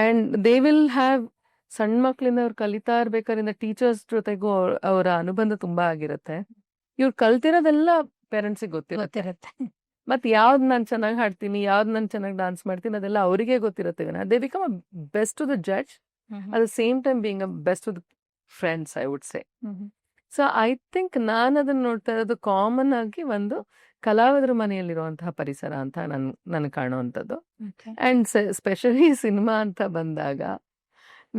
ಅಂಡ್ ದೇ ವಿಲ್ ಹ್ಯಾವ್ ಸಣ್ಣ ಮಕ್ಳಿಂದ ಅವ್ರು ಕಲಿತಾ ಇರ್ಬೇಕಾದ್ರಿಂದ ಟೀಚರ್ಸ್ ಜೊತೆಗೂ ಅವರ ಅನುಬಂಧ ತುಂಬಾ ಆಗಿರುತ್ತೆ. ಇವ್ರು ಕಲ್ತಿರೋದೆಲ್ಲ ಪೇರೆಂಟ್ಸಿಗೆ ಗೊತ್ತಿರುತ್ತೆ. ಮತ್ತೆ ಯಾವ್ದು ನಾನು ಚೆನ್ನಾಗಿ ಹಾಡ್ತೀನಿ, ಯಾವ್ದು ನಾನು ಚೆನ್ನಾಗಿ ಡಾನ್ಸ್ ಮಾಡ್ತೀನಿ, ಅದೆಲ್ಲ ಅವರಿಗೆ ಗೊತ್ತಿರುತ್ತೆ. They become a best to the judge at the same time being a best to the friends, I would say. So I think ನಾನು ಅದನ್ನ ನೋಡ್ತಾ ಇರೋದು ಕಾಮನ್ ಆಗಿ ಒಂದು ಕಲಾವಿದರ ಮನೆಯಲ್ಲಿರುವಂತಹ ಪರಿಸರ ಅಂತ ನನ್ ಕಾಣುವಂಥದ್ದು. ಅಂಡ್ ಸ್ಪೆಷಲಿ ಸಿನಿಮಾ ಅಂತ ಬಂದಾಗ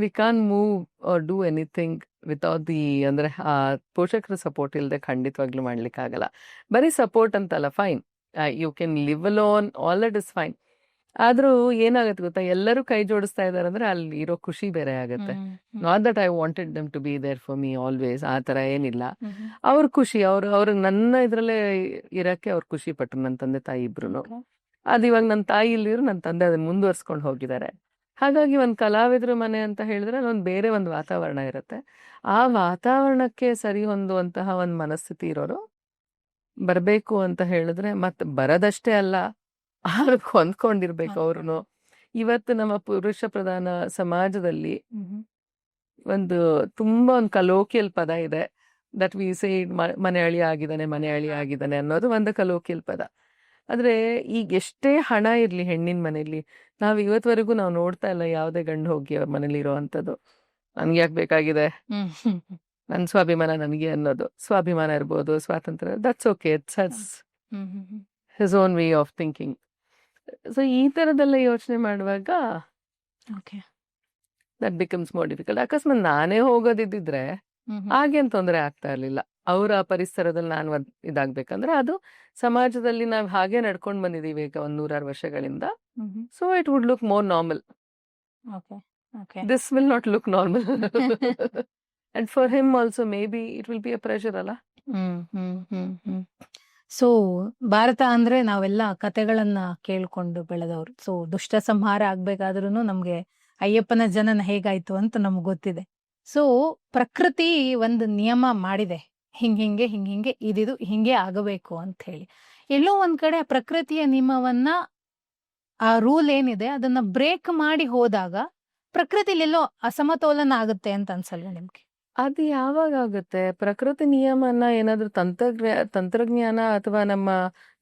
we can move or do anything without the, ಅಂದ್ರೆ ಆ ಪೋಷಕರ ಸಪೋರ್ಟ್ ಇಲ್ಲದೆ ಖಂಡಿತವಾಗ್ಲೂ ಮಾಡ್ಲಿಕ್ಕಾಗಲ್ಲ. ಬರೀ ಸಪೋರ್ಟ್ ಅಂತಲ್ಲ, fine, you can live alone, all that is fine. ಆದ್ರೂ ಏನಾಗತ್ತೆ ಗೊತ್ತಾ, ಎಲ್ಲರೂ ಕೈ ಜೋಡಿಸ್ತಾ ಇದಾರೆ ಅಂದ್ರೆ ಅಲ್ಲಿ ಇರೋ ಖುಷಿ ಬೇರೆ ಆಗುತ್ತೆ. Not that I wanted them to be there for me always, ಆ ತರ ಏನಿಲ್ಲ. ಅವ್ರ ಖುಷಿ, ಅವ್ರಿಗೆ ನನ್ನ ಇದ್ರಲ್ಲೇ ಇರಕ್ಕೆ ಅವ್ರು ಖುಷಿ ಪಟ್ರು, ನನ್ನ ತಂದೆ ತಾಯಿ ಇಬ್ರು. ಅದು ಇವಾಗ ನನ್ನ ತಾಯಿ ಇಲ್ಲಿರು, ನನ್ನ ತಂದೆ ಅದನ್ನ ಮುಂದುವರ್ಸ್ಕೊಂಡು ಹೋಗಿದ್ದಾರೆ. ಹಾಗಾಗಿ ಒಂದು ಕಲಾವಿದ್ರ ಮನೆ ಅಂತ ಹೇಳಿದ್ರೆ ಅಲ್ಲೊಂದು ಬೇರೆ ಒಂದು ವಾತಾವರಣ ಇರುತ್ತೆ. ಆ ವಾತಾವರಣಕ್ಕೆ ಸರಿ ಹೊಂದುವಂತಹ ಒಂದು ಮನಸ್ಥಿತಿ ಇರೋರು ಬರ್ಬೇಕು ಅಂತ ಹೇಳಿದ್ರೆ, ಮತ್ತೆ ಬರೋದಷ್ಟೇ ಅಲ್ಲ, ಅದಕ್ಕೆ ಹೊಂದ್ಕೊಂಡಿರ್ಬೇಕು ಅವ್ರು. ಇವತ್ತು ನಮ್ಮ ಪುರುಷ ಪ್ರಧಾನ ಸಮಾಜದಲ್ಲಿ ಒಂದು ತುಂಬಾ ಒಂದು ಕಲೋಕಿಯಲ್ ಪದ ಇದೆ, ದಟ್ ವಿ ಸೇ ಮನೆ ಅಳಿ ಆಗಿದ್ದಾನೆ ಅನ್ನೋದು ಒಂದು ಕಲೋಕಿಯಲ್ ಪದ. ಆದ್ರೆ ಈಗ ಎಷ್ಟೇ ಹಣ ಇರ್ಲಿ ಹೆಣ್ಣಿನ ಮನೆಯಲ್ಲಿ, ನಾವ್ ಇವತ್ವರೆಗೂ ನಾವು ನೋಡ್ತಾ ಇಲ್ಲ ಯಾವುದೇ ಗಂಡು ಹೋಗಿ ಅವ್ರ ಮನೇಲಿ ಇರೋ ಅಂಥದ್ದು. ನನ್ಗೆ ಯಾಕೆ ಬೇಕಾಗಿದೆ, ನನ್ನ ಸ್ವಾಭಿಮಾನ ನನಗೆ ಅನ್ನೋದು. ಸ್ವಾಭಿಮಾನ ಇರ್ಬೋದು, ಸ್ವಾತಂತ್ರ್ಯ, that's okay, it's his own way of thinking. So ಈ ತರದೆಲ್ಲ ಯೋಚನೆ ಮಾಡುವಾಗ ದಟ್ ಬಿಕಮ್ಸ್ ಮೋರ್ ಡಿಫಿಕಲ್ಟ್. ಅಕಸ್ಮಾತ್ ನಾನೇ ಹೋಗೋದಿದ್ರೆ ಹಾಗೇನ್ ತೊಂದರೆ ಆಗ್ತಾ ಇರ್ಲಿಲ್ಲ. ಅವರ ಪರಿಸರದಲ್ಲಿ ನಾನು ಇದಾಗ್ಬೇಕಂದ್ರೆ ಅದು ಸಮಾಜದಲ್ಲಿ ನಾವು ಹಾಗೆ ನಡ್ಕೊಂಡು ಬಂದಿದೀವಿ ಈಗ 100 ವರ್ಷಗಳಿಂದ. So it would look more normal. This will not look normal. And for him also may be it will be a pressure ಅಲ್ಲ. ಸೊ ಭಾರತ ಅಂದ್ರೆ ನಾವೆಲ್ಲ ಕತೆಗಳನ್ನ ಕೇಳ್ಕೊಂಡು ಬೆಳೆದವ್ರು. ಸೊ ದುಷ್ಟ ಸಂಹಾರ ಆಗ್ಬೇಕಾದ್ರೂ ನಮ್ಗೆ ಅಯ್ಯಪ್ಪನ ಜನನ ಹೇಗಾಯ್ತು ಅಂತ ನಮ್ಗೆ ಗೊತ್ತಿದೆ. ಸೊ ಪ್ರಕೃತಿ ಒಂದು ನಿಯಮ ಮಾಡಿದೆ, ಹಿಂಗೆ ಇದಿದು ಹಿಂಗೆ ಆಗಬೇಕು ಅಂತ ಹೇಳಿ. ಎಲ್ಲೋ ಒಂದ್ ಕಡೆ ಆ ಪ್ರಕೃತಿಯ ನಿಯಮವನ್ನ, ಆ ರೂಲ್ ಏನಿದೆ ಅದನ್ನ ಬ್ರೇಕ್ ಮಾಡಿ ಹೋದಾಗ ಪ್ರಕೃತಿಲಿ ಎಲ್ಲೋ ಅಸಮತೋಲನ ಆಗುತ್ತೆ ಅಂತ ಅನ್ಸಲ್ವ ನಿಮ್ಗೆ? ಅದು ಯಾವಾಗ ಆಗುತ್ತೆ? ಪ್ರಕೃತಿ ನಿಯಮನ ಏನಾದ್ರೂ ತಂತ್ರಜ್ಞಾನ ಅಥವಾ ನಮ್ಮ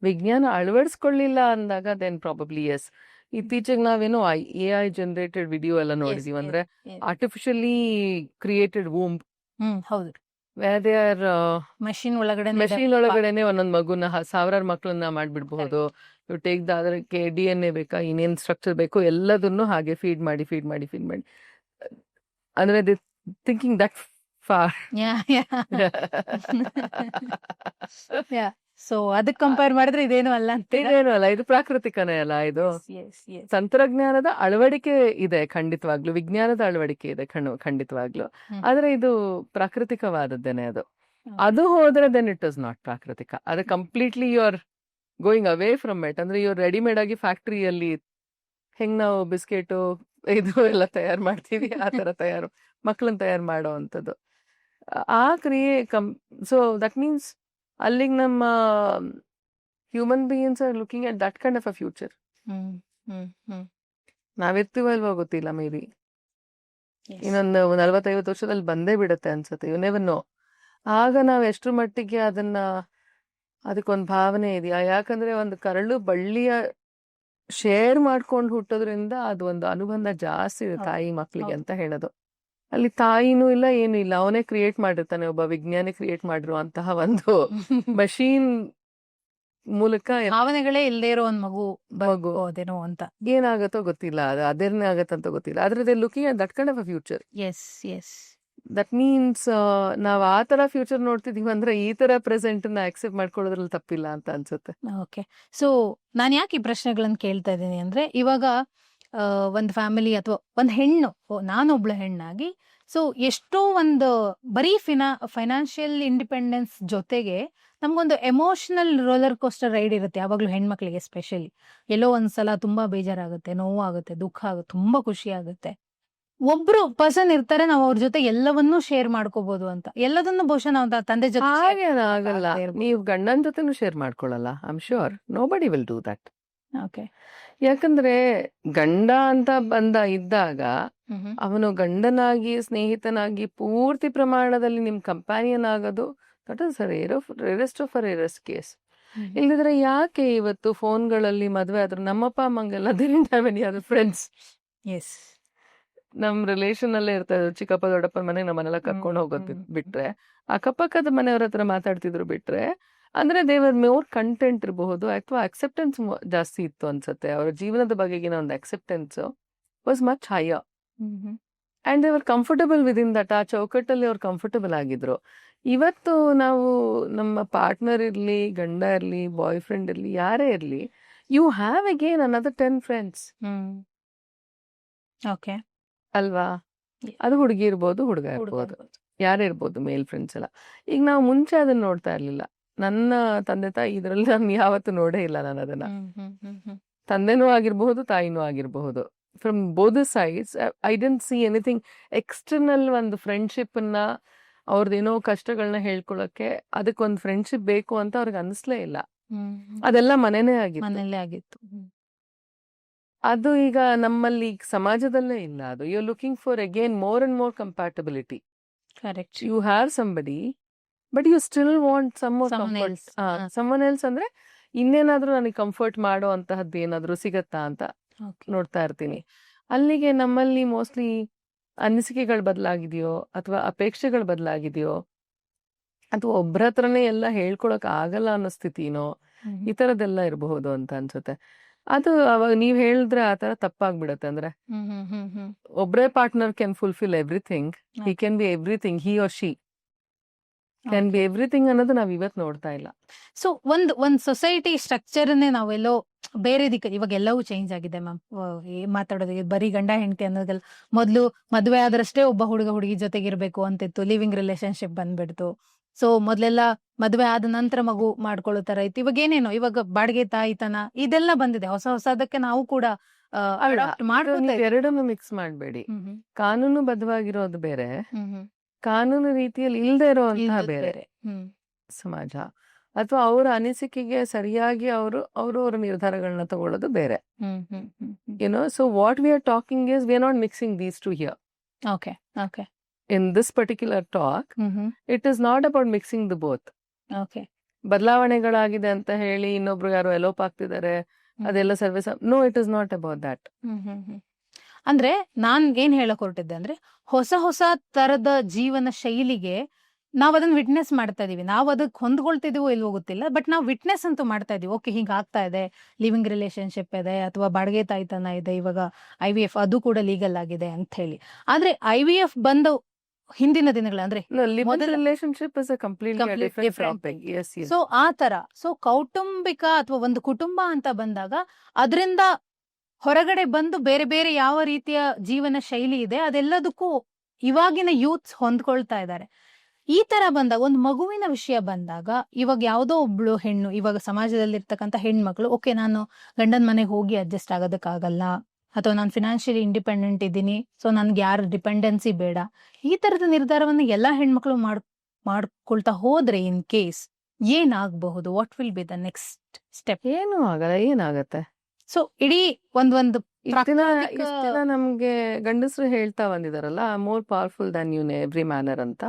ವಿಜ್ಞಾನ ಅಳವಡಿಸ್ಕೊಳ್ಳಿಲ್ಲ ಅಂದಾಗ ದೆನ್ ಪ್ರಾಬಬ್ಲಿ ಎಸ್. ಇತ್ತೀಚೆಗೆ ನಾವೇನೋ AI ಜನರೇಟೆಡ್ ವಿಡಿಯೋ ಎಲ್ಲ ನೋಡಿದೀವಿ, ಅಂದ್ರೆ ಆರ್ಟಿಫಿಷಿಯಲಿ ಕ್ರಿಯೇಟೆಡ್ ವೂಮ್. ಹೌದು, ವೇರ್ ದೇ ಆರ್ ಮಷಿನ್ ಒಳಗಡೆನೆ ಒಂದೊಂದ್ ಮಗುನ 1000 ಮಕ್ಕಳನ್ನ ಮಾಡ್ಬಿಡ್ಬಹುದು. ಯು ಟೇಕ್ ಅದಕ್ಕೆ DNA ಬೇಕಾ, ಇನ್ನೇನ್ ಸ್ಟ್ರಕ್ಚರ್ ಬೇಕು, ಎಲ್ಲದನ್ನು ಹಾಗೆ ಫೀಡ್ ಮಾಡಿ ಅಂದ್ರೆ the thinking that for. So ಅದಕ್ಕೆ ಕಂಪೇರ್ ಮಾಡಿದ್ರೆ ಇದೇನು ಅಲ್ಲ ಅಂತ. ಇದೇನು ಅಲ್ಲ, ಇದು ಪ್ರಾಕೃತಿಕನೇ ಅಲ್ಲ. ಇದು ತಂತ್ರಜ್ಞಾನದ ಅಳವಡಿಕೆ ಇದೆ ಖಂಡಿತವಾಗ್ಲು, ವಿಜ್ಞಾನದ ಅಳವಡಿಕೆ ಇದೆ ಖಂಡಿತವಾಗ್ಲು. ಆದ್ರೆ ಇದು ಪ್ರಾಕೃತಿಕವಾದದ್ದೇನೆ. ಅದು ಹೋದ್ರೆ ದೆನ್ ಇಟ್ ಇಸ್ ನಾಟ್ ಪ್ರಾಕೃತಿಕ. ಅದು completely you are going away from it. ಅಂದ್ರೆ ಇವ್ರು ರೆಡಿಮೇಡ್ ಆಗಿ ಫ್ಯಾಕ್ಟ್ರಿಯಲ್ಲಿ ಹೆಂಗ್ ನಾವು ಬಿಸ್ಕೆಟು ಇದು ಎಲ್ಲ ತಯಾರು ಮಾಡ್ತೀವಿ, ಆ ತರ ಮಕ್ಕಳನ್ನ ತಯಾರು ಮಾಡೋ ಅಂಥದ್ದು ಆ ಕ್ರಿಯೆ ಸೊ ದಟ್ ಮೀನ್ಸ್ ಅಲ್ಲಿಗೆ ನಮ್ಮ human beings are looking at that kind of a future. ನಾವಿರ್ತೀವಲ್ವಾ ಗೊತ್ತಿಲ್ಲ, ಮೇ ಬಿ. ಇನ್ನೊಂದು 40-50 ವರ್ಷದಲ್ಲಿ ಬಂದೇ ಬಿಡುತ್ತೆ ಅನ್ಸುತ್ತೆ, ಯು ನೆವರ್ ನೋ. ಆಗ ನಾವ್ ಎಷ್ಟ್ರ ಮಟ್ಟಿಗೆ ಅದಕ್ಕೊಂದು ಭಾವನೆ ಇದೆಯಾ? ಯಾಕಂದ್ರೆ ಒಂದು ಕರಳು ಬಳ್ಳಿಯ ಶೇರ್ ಮಾಡ್ಕೊಂಡು ಹುಟ್ಟೋದ್ರಿಂದ ಅದು ಒಂದು ಅನುಬಂಧ ಜಾಸ್ತಿ ಇದೆ ಹೌದು. ತಾಯಿ ಮಕ್ಳಿಗೆ ಹೌದು. ಅಂತ ಹೇಳೋದು. ಅಲ್ಲಿ ತಾಯಿನೂ ಇಲ್ಲ ಏನೂ ಇಲ್ಲ, ಅವನೇ ಕ್ರಿಯೇಟ್ ಮಾಡಿರ್ತಾನೆ, ಒಬ್ಬ ವಿಜ್ಞಾನಿ ಕ್ರಿಯೇಟ್ ಮಾಡಿರುವಂತಹ ಒಂದು ಮಷೀನ್ ಮೂಲಕ ಭಾವನೆಗಳೇ ಇಲ್ಲದೆ ಇರೋ ಒಂದ್ ಮಗು ಮಗು ಬರ್ಬೋದೇನೋ ಅಂತ. ಏನಾಗತ್ತೋ ಗೊತ್ತಿಲ್ಲ, ಅದು ಅದೇನೇ ಆಗತ್ತಂತ ಗೊತ್ತಿಲ್ಲ. ಆದ್ರೆ looking at that kind of a future. Yes yes that means ನಾವ್ ಆ ತರ ಫ್ಯೂಚರ್ ನೋಡ್ತಿದೀವಿ ಅಂದ್ರೆ ಈ ತರ ಪ್ರೆಸೆಂಟ್ ನ ಆಕ್ಸೆಪ್ಟ್ ಮಾಡ್ಕೊಳ್ಳೋದ್ರಲ್ಲಿ ತಪ್ಪಿಲ್ಲ ಅಂತ ಅನ್ಸುತ್ತೆ. ಓಕೆ. ಸೊ ನಾನು ಯಾಕೆ ಈ ಪ್ರಶ್ನೆಗಳನ್ನ ಕೇಳ್ತಾ ಇದ್ದೀನಿ ಅಂದ್ರೆ, ಇವಾಗ ಒಂದು ಫ್ಯಾಮಿಲಿ ಅಥವಾ ಒಂದು ಹೆಣ್ಣು, ನಾನೊಬ್ಳು ಹೆಣ್ಣಾಗಿ, ಸೊ ಎಷ್ಟೋ ಒಂದು ಬರೀ ಫೈನಾನ್ಷಿಯಲ್ ಇಂಡಿಪೆಂಡೆನ್ಸ್ ಜೊತೆಗೆ ನಮ್ಗೊಂದು ಎಮೋಷನಲ್ ರೋಲರ್ ಕೋಸ್ಟರ್ ರೈಡ್ ಇರುತ್ತೆ ಯಾವಾಗ್ಲೂ ಹೆಣ್ಮಕ್ಳಿಗೆ. ಸ್ಪೆಷಲಿ ಎಲ್ಲೋ ಒಂದ್ಸಲ ತುಂಬಾ ಬೇಜಾರಾಗುತ್ತೆ, ನೋವಾಗುತ್ತೆ, ದುಃಖ ಆಗುತ್ತೆ, ತುಂಬಾ ಖುಷಿ ಆಗುತ್ತೆ. ಒಬ್ರು ಪರ್ಸನ್ ಇರ್ತಾರೆ, ನಾವು ಅವ್ರ ಜೊತೆ ಎಲ್ಲವನ್ನೂ ಶೇರ್ ಮಾಡ್ಕೋಬಹುದು ಅಂತ. ಎಲ್ಲದನ್ನು ಬಹುಶಃ ನಾವು ತಂದೆ ಜೊತೆ share ಹಾಗೇನ ಆಗಲ್ಲ, ಮಾಡ್ತಾ ಇರ್ಬೋದು. ನೀವು ಗಂಡನ ಜೊತೆನೂ ಶೇರ್ ಮಾಡ್ಕೊಳ್ಳಲ್ಲ. I am sure nobody will do that. Okay. ಯಾಕಂದ್ರೆ ಗಂಡ ಅಂತ ಇದ್ದಾಗ ಅವನು ಗಂಡನಾಗಿ, ಸ್ನೇಹಿತನಾಗಿ, ಪೂರ್ತಿ ಪ್ರಮಾಣದಲ್ಲಿ ನಿಮ್ ಕಂಪ್ಯಾನಿಯನ್ ಆಗೋದು that is rarest of rarest case. ಇಲ್ಲದಿದ್ರೆ ಯಾಕೆ ಇವತ್ತು ಫೋನ್ಗಳಲ್ಲಿ ಮದ್ವೆ ಆದ್ರು ನಮ್ಮಪ್ಪ ಅಮ್ಮಂಗೆಲ್ಲ ಫ್ರೆಂಡ್ಸ್ ಎಸ್. ನಮ್ ರಿಲೇಷನ್ ಅಲ್ಲೇ ಇರ್ತಾರೆ. ಚಿಕ್ಕಪ್ಪ ದೊಡ್ಡಪ್ಪನ ಮನೆಗೆ ನಮ್ಮನ್ನೆಲ್ಲ ಕರ್ಕೊಂಡು ಹೋಗೋದು ಬಿಟ್ರೆ, ಅಕ್ಕಪಕ್ಕದ ಮನೆಯವ್ರ ಹತ್ರ ಮಾತಾಡ್ತಿದ್ರು ಬಿಟ್ರೆ, ಅಂದ್ರೆ ದೇವರ್ ಮೋರ್ ಕಂಟೆಂಟ್ ಇರಬಹುದು ಅಥವಾ ಅಕ್ಸೆಪ್ಟೆನ್ಸ್ ಜಾಸ್ತಿ ಇತ್ತು ಅನ್ಸುತ್ತೆ. ಅವರ ಜೀವನದ ಬಗೆಗಿನ ಒಂದು acceptance was much higher and ದೇವರ್ ಕಂಫರ್ಟಬಲ್ ವಿತ್ ಇನ್ ದಟ್. ಆ ಚೌಕಟ್ಟಲ್ಲಿ ಅವ್ರು ಕಂಫರ್ಟಬಲ್ ಆಗಿದ್ರು. ಇವತ್ತು ನಾವು ನಮ್ಮ ಪಾರ್ಟ್ನರ್ ಇರ್ಲಿ, ಗಂಡ ಇರ್ಲಿ, ಬಾಯ್ ಫ್ರೆಂಡ್ ಇರ್ಲಿ, ಯಾರೇ ಇರ್ಲಿ, you have again another 10 friends okay. ಅಲ್ವಾ? ಅದು ಹುಡುಗಿ ಇರ್ಬೋದು, ಹುಡುಗ ಇರ್ಬೋದು, ಯಾರೇ ಇರ್ಬೋದು, ಮೇಲ್ ಫ್ರೆಂಡ್ಸ್ ಎಲ್ಲ. ಈಗ ನಾವು ಮುಂಚೆ ಅದನ್ನ ನೋಡ್ತಾ ಇರ್ಲಿಲ್ಲ. ನನ್ನ ತಂದೆ ತಾಯಿ ಇದ್ರಲ್ಲಿ ನಾನು ಯಾವತ್ತೂ ನೋಡೇ ಇಲ್ಲ. ನಾನು ಅದನ್ನ ತಂದೆನೂ ಆಗಿರಬಹುದು, ತಾಯಿನೂ ಆಗಿರಬಹುದು. From both sides I dent C anything external. ಒಂದು ಫ್ರೆಂಡ್ಶಿಪ್ ಅನ್ನ, ಅವ್ರದ್ದೇನೋ ಕಷ್ಟಗಳನ್ನ ಹೇಳ್ಕೊಳಕ್ಕೆ ಅದಕ್ಕೊಂದು ಫ್ರೆಂಡ್ಶಿಪ್ ಬೇಕು ಅಂತ ಅವ್ರಿಗೆ ಅನಿಸ್ಲೇ ಇಲ್ಲ. ಅದೆಲ್ಲ ಮನೆನೇ ಆಗಿತ್ತು. ಮನೆಯಲ್ಲೇ ಆಗಿತ್ತು. ಅದು ಈಗ ನಮ್ಮಲ್ಲಿ ಸಮಾಜದಲ್ಲೇ ಇಲ್ಲ. ಅದು you are looking for again more and more compatibility. Correct. You have somebody but you still want some more Someone comfort. else. Someone else ಅಂದ್ರೆ ಇನ್ನೇನಾದ್ರೂ ನನಗೆ ಕಂಫರ್ಟ್ ಮಾಡೋ ಅಂತಹದ್ದು ಏನಾದ್ರೂ ಸಿಗತ್ತಾ ಅಂತ ನೋಡ್ತಾ ಇರ್ತೀನಿ. ಅಲ್ಲಿಗೆ ನಮ್ಮಲ್ಲಿ ಮೋಸ್ಟ್ಲಿ ಅನಿಸಿಕೆಗಳು ಬದಲಾಗಿದೆಯೋ ಅಥವಾ ಅಪೇಕ್ಷೆಗಳು ಬದಲಾಗಿದೆಯೋ ಅಥವಾ ಒಬ್ರ ಹತ್ರನೇ ಎಲ್ಲ ಹೇಳ್ಕೊಳಕ್ ಆಗಲ್ಲ ಅನ್ನೋ ಸ್ಥಿತಿನೋ, ಈ ತರದೆಲ್ಲ ಇರಬಹುದು ಅಂತ ಅನ್ಸುತ್ತೆ. ಅದು ಅವಾಗ ನೀವ್ ಹೇಳಿದ್ರೆ ಆ ತರ ತಪ್ಪಾಗ್ಬಿಡತ್ತೆ. ಅಂದ್ರೆ ಒಬ್ರೇ partner can fulfil everything. He can be everything, he or she can be everything ಅನ್ನೋದು ನಾವ್ ಇವತ್ ನೋಡ್ತಾ ಇಲ್ಲ. ಸೊ ಒಂದ್ ಸೊಸೈಟಿ ಸ್ಟ್ರಕ್ಚರ್ನೇ ನಾವೆಲ್ಲೋ ಬೇರೆ ದಿಕ್ಕ, ಇವಾಗ ಎಲ್ಲವೂ ಚೇಂಜ್ ಆಗಿದೆ ಮ್ಯಾಮ್. ಮಾತಾಡೋದು ಬರೀ ಗಂಡ ಹೆಂಡತಿ ಅನ್ನೋದೆಲ್ಲ, ಮೊದ್ಲು ಮದ್ವೆ ಆದ್ರಷ್ಟೇ ಒಬ್ಬ ಹುಡುಗ ಹುಡುಗಿ ಜೊತೆಗಿರ್ಬೇಕು ಅಂತಿತ್ತು, ಲಿವಿಂಗ್ ರಿಲೇಶನ್ಶಿಪ್ ಬಂದ್ಬಿಡ್ತು. ಸೊ ಮೊದ್ಲೆಲ್ಲ ಮದ್ವೆ ಆದ ನಂತರ ಮಗು ಮಾಡ್ಕೊಳ್ಳೋ ತರ ಇತ್ತು. ಇವಾಗ ಏನೇನೋ, ಇವಾಗ ಬಾಡಿಗೆ ತಾಯಿತನ ಇದೆಲ್ಲ ಬಂದಿದೆ. ಹೊಸದಕ್ಕೆ ನಾವು ಕೂಡ ಎರಡನ್ನು ಮಿಕ್ಸ್ ಮಾಡ್ಬೇಡಿ. ಕಾನೂನು ಬದ್ಧವಾಗಿರೋದು ಬೇರೆ, ಕಾನೂನು ರೀತಿಯಲ್ಲಿ ಇಲ್ದೇ ಇರೋಂತಹ ಬೇರೆ ಸಮಾಜ, ಅಥವಾ ಅವರ ಅನಿಸಿಕೆಗೆ ಸರಿಯಾಗಿ ಅವ್ರ ನಿರ್ಧಾರಗಳನ್ನ ತಗೊಳ್ಳೋದು ಬೇರೆ. YONO, so what we are talking is we are not mixing these two here. Okay okay. In this particular talk, it is not about mixing the both. Okay. ಬದಲಾವಣೆಗಳಾಗಿದೆ ಅಂತ ಹೇಳಿ ಇನ್ನೊಬ್ರು ಯಾರೋ ಎಲೋಪ್ ಆಗ್ತಿದ್ದಾರೆ, ಅದೆಲ್ಲ service. No, it is not about that. ಅಂದ್ರೆ ನಾನ್ ಏನ್ ಹೇಳಕ್ ಹೊರಟಿದ್ದೆ ಅಂದ್ರೆ, ಹೊಸ ತರದ ಜೀವನ ಶೈಲಿಗೆ ನಾವ್ ಅದನ್ನ ವಿಟ್ನೆಸ್ ಮಾಡ್ತಾ ಇದೀವಿ. ನಾವ್ ಅದಕ್ಕೆ ಹೊಂದ್ಕೊಳ್ತಿದೀವೋ ಇಲ್ವೋ ಗೊತ್ತಿಲ್ಲ, ಬಟ್ ನಾವ್ ವಿಟ್ನೆಸ್ ಅಂತೂ ಮಾಡ್ತಾ ಇದೀವಿ. ಓಕೆ, ಹಿಂಗ ಆಗ್ತಾ ಇದೆ, ಲಿವಿಂಗ್ ರಿಲೇಶನ್ಶಿಪ್ ಇದೆ, ಅಥವಾ ಬಾಡಿಗೆ ತಾಯ್ತನ ಇದೆ, ಇವಾಗ IVF ಅದು ಕೂಡ ಲೀಗಲ್ ಆಗಿದೆ ಅಂತ ಹೇಳಿ. ಆದ್ರೆ IVF ಬಂದ ಹಿಂದಿನ ದಿನಗಳ ಅಂದ್ರೆ relationship is a completely different topic. So ಆ ತರ, ಸೊ ಕೌಟುಂಬಿಕ ಅಥವಾ ಒಂದು ಕುಟುಂಬ ಅಂತ ಬಂದಾಗ ಅದರಿಂದ ಹೊರಗಡೆ ಬಂದು ಬೇರೆ ಬೇರೆ ಯಾವ ರೀತಿಯ ಜೀವನ ಶೈಲಿ ಇದೆ ಅದೆಲ್ಲದಕ್ಕೂ ಇವಾಗಿನ ಯೂತ್ಸ್ ಹೊಂದ್ಕೊಳ್ತಾ ಇದ್ದಾರೆ. ಈ ತರ ಬಂದಾಗ, ಒಂದು ಮಗುವಿನ ವಿಷಯ ಬಂದಾಗ, ಇವಾಗ ಯಾವುದೋ ಒಬ್ಳು ಹೆಣ್ಣು, ಇವಾಗ ಸಮಾಜದಲ್ಲಿ ಇರ್ತಕ್ಕಂಥ ಹೆಣ್ಮಕ್ಳು, ಓಕೆ ನಾನು ಗಂಡನ ಮನೆಗೆ ಹೋಗಿ ಅಡ್ಜಸ್ಟ್ ಆಗೋದಕ್ಕಾಗಲ್ಲ, ಅಥವಾ ನಾನು ಫಿನಾನ್ಷಿಯಲಿ ಇಂಡಿಪೆಂಡೆಂಟ್ ಇದ್ದೀನಿ, ಸೊ ನನ್ಗೆ ಯಾರ ಡಿಪೆಂಡೆನ್ಸಿ ಬೇಡ, ಈ ತರದ ನಿರ್ಧಾರವನ್ನು ಎಲ್ಲಾ ಹೆಣ್ಮಕ್ಳು ಮಾಡ್ಕೊಳ್ತಾ ಹೋದ್ರೆ ಇನ್ ಕೇಸ್ ಏನಾಗಬಹುದು? What will be the next step? ಏನು ಆಗಲ್ಲ, ಏನಾಗತ್ತೆ? ಸೊ ಇಡೀ ಒಂದು ಇಷ್ಟಿನ ನಮ್ಗೆ ಗಂಡಸರು ಹೇಳ್ತಾ ಬಂದಿದಾರಲ್ಲ, more powerful than you every manner ಅಂತ.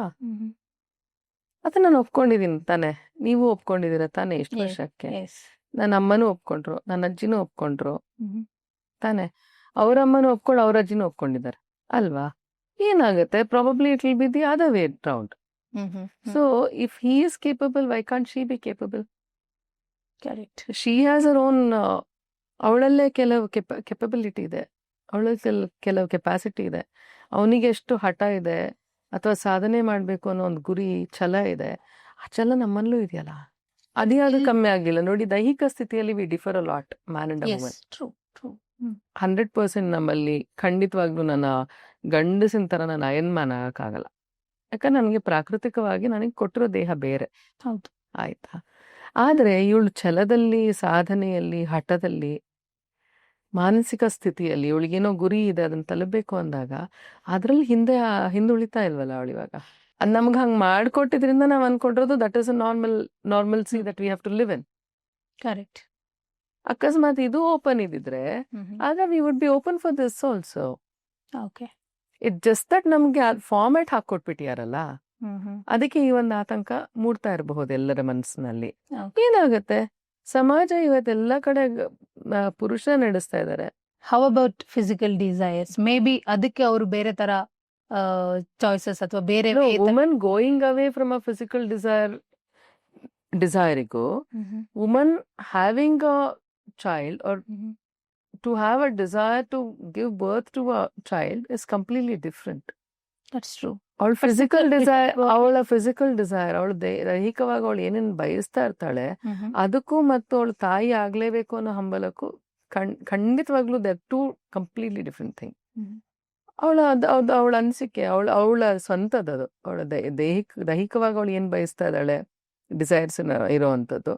ಅದನ್ನ ನಾನು ಒಪ್ಕೊಂಡಿದೀನಿ ತಾನೆ, ನೀವು ಒಪ್ಕೊಂಡಿದೀರ ತಾನೆ ಇಷ್ಟು Yes, ವರ್ಷಕ್ಕೆ. yes. ನನ್ನ ಅಮ್ಮನೂ ಒಪ್ಕೊಂಡ್ರು, ನನ್ನ ಅಜ್ಜಿನೂ ಒಪ್ಕೊಂಡ್ರು ತಾನೆ, ಅವ್ರ ಅಮ್ಮನೂ ಒಪ್ಕೊಂಡು ಅವ್ರ ಅಜ್ಜಿನೂ ಒಪ್ಕೊಂಡಿದ್ದಾರೆ ಅಲ್ವಾ. ಏನಾಗುತ್ತೆ, probably it will be the other way round. So if he is capable, why can't she be capable? Correct. She has her own, ಅವಳಲ್ಲೇ ಕೆಲವು ಕೆಪಬಿಲಿಟಿ ಇದೆ, ಅವಳಲ್ಲಿ ಕೆಲವು ಕೆಪಾಸಿಟಿ ಇದೆ, ಅವನಿಗೆ ಎಷ್ಟು ಹಠ ಇದೆ ಅಥವಾ ಸಾಧನೆ ಮಾಡ್ಬೇಕು ಅನ್ನೋ ಒಂದು ಗುರಿ, ಛಲ ಇದೆ. ಆ ಛಲ ನಮ್ಮಲ್ಲೂ ಇದೆಯಲ್ಲ, ಅದೇ ಅದು ಕಮ್ಮಿ ಆಗಿಲ್ಲ ನೋಡಿ. ದೈಹಿಕ ಸ್ಥಿತಿಯಲ್ಲಿ we differ a lot, man and woman. 100% ನಮ್ಮಲ್ಲಿ ಖಂಡಿತವಾಗ್ಲೂ ನನ್ನ ಗಂಡಸಿನ ತರ ನಾನು ಅಯನ್ ಮ್ಯಾನ್ ಆಗಕ್ಕಾಗಲ್ಲ. ಯಾಕಂದ್ರೆ ನನಗೆ ಪ್ರಾಕೃತಿಕವಾಗಿ ನನಗೆ ಕೊಟ್ಟಿರೋ ದೇಹ ಬೇರೆ. ಹೌದು. ಆಯ್ತಾ. ಆದ್ರೆ ಇವಳು ಛಲದಲ್ಲಿ, ಸಾಧನೆಯಲ್ಲಿ, ಹಠದಲ್ಲಿ, ಮಾನಸಿಕ ಸ್ಥಿತಿಯಲ್ಲಿ ಇವಳಿಗೇನೋ ಗುರಿ ಇದೆ, ಅದನ್ನ ತಲುಪಬೇಕು ಅಂದಾಗ ಅದ್ರಲ್ಲಿ ಹಿಂದುಳಿತಾ ಇಲ್ವಲ್ಲ ಅವಳು ಇವಾಗ. ಅದ್ ನಮ್ಗೆ ಹಂಗ್ ಮಾಡ್ಕೊಟ್ಟಿದ್ರಿಂದ ನಾವ್ ಅನ್ಕೊಂಡಿರೋದು that is a normalcy that we have to live in. Correct. ಅಕಸ್ಮಾತ್ ಇದು ಓಪನ್ ಇದ್ದಿದ್ರೆ ಆಗ we would be open for this also. Okay. It just that ನಮ್ಗೆ ಫಾರ್ಮ್ಯಾಟ್ ಹಾಕೊಟ್ಬಿಟ್ಟಿಯಾರಲ್ಲ, ಅದಕ್ಕೆ ಈ ಒಂದು ಆತಂಕ ಮೂಡ್ತಾ ಇರಬಹುದು ಎಲ್ಲರ ಮನಸ್ಸಿನಲ್ಲಿ. ಏನಾಗುತ್ತೆ, ಸಮಾಜ ಇವತ್ತೆಲ್ಲ ಕಡೆ ಪುರುಷ ನಡೆಸ್ತಾ ಇದ್ದಾರೆ. How about physical desires? Maybe ಅದಕ್ಕೆ ಅವರು ಬೇರೆ ತರ ಚಾಯ್ಸಸ್ ಅಥವಾ ಬೇರೆ woman going away from a physical ಡಿಸೈರಿಗೂ, woman having a child or to have a desire to give birth to a child is completely different. That's true. ಅವಳ physical desire, ಅವಳು ದೈಹಿಕವಾಗಿ ಅವಳು ಏನೇನ್ ಬಯಸ್ತಾ ಇರ್ತಾಳೆ ಅದಕ್ಕೂ ಮತ್ತು ಅವಳು ತಾಯಿ ಆಗ್ಲೇಬೇಕು ಅನ್ನೋ ಹಂಬಲಕ್ಕೂ ಖಂಡಿತವಾಗ್ಲೂ they are two completely different thing. ಅವಳ ಅನಿಸಿಕೆ, ಅವಳ ಸ್ವಂತದ್ದು, ಅವಳ ದೈಹಿಕವಾಗಿ ಅವಳು ಏನ್ ಬಯಸ್ತಾ ಇದ್ದಾಳೆ, desires ಇರೋವಂಥದ್ದು.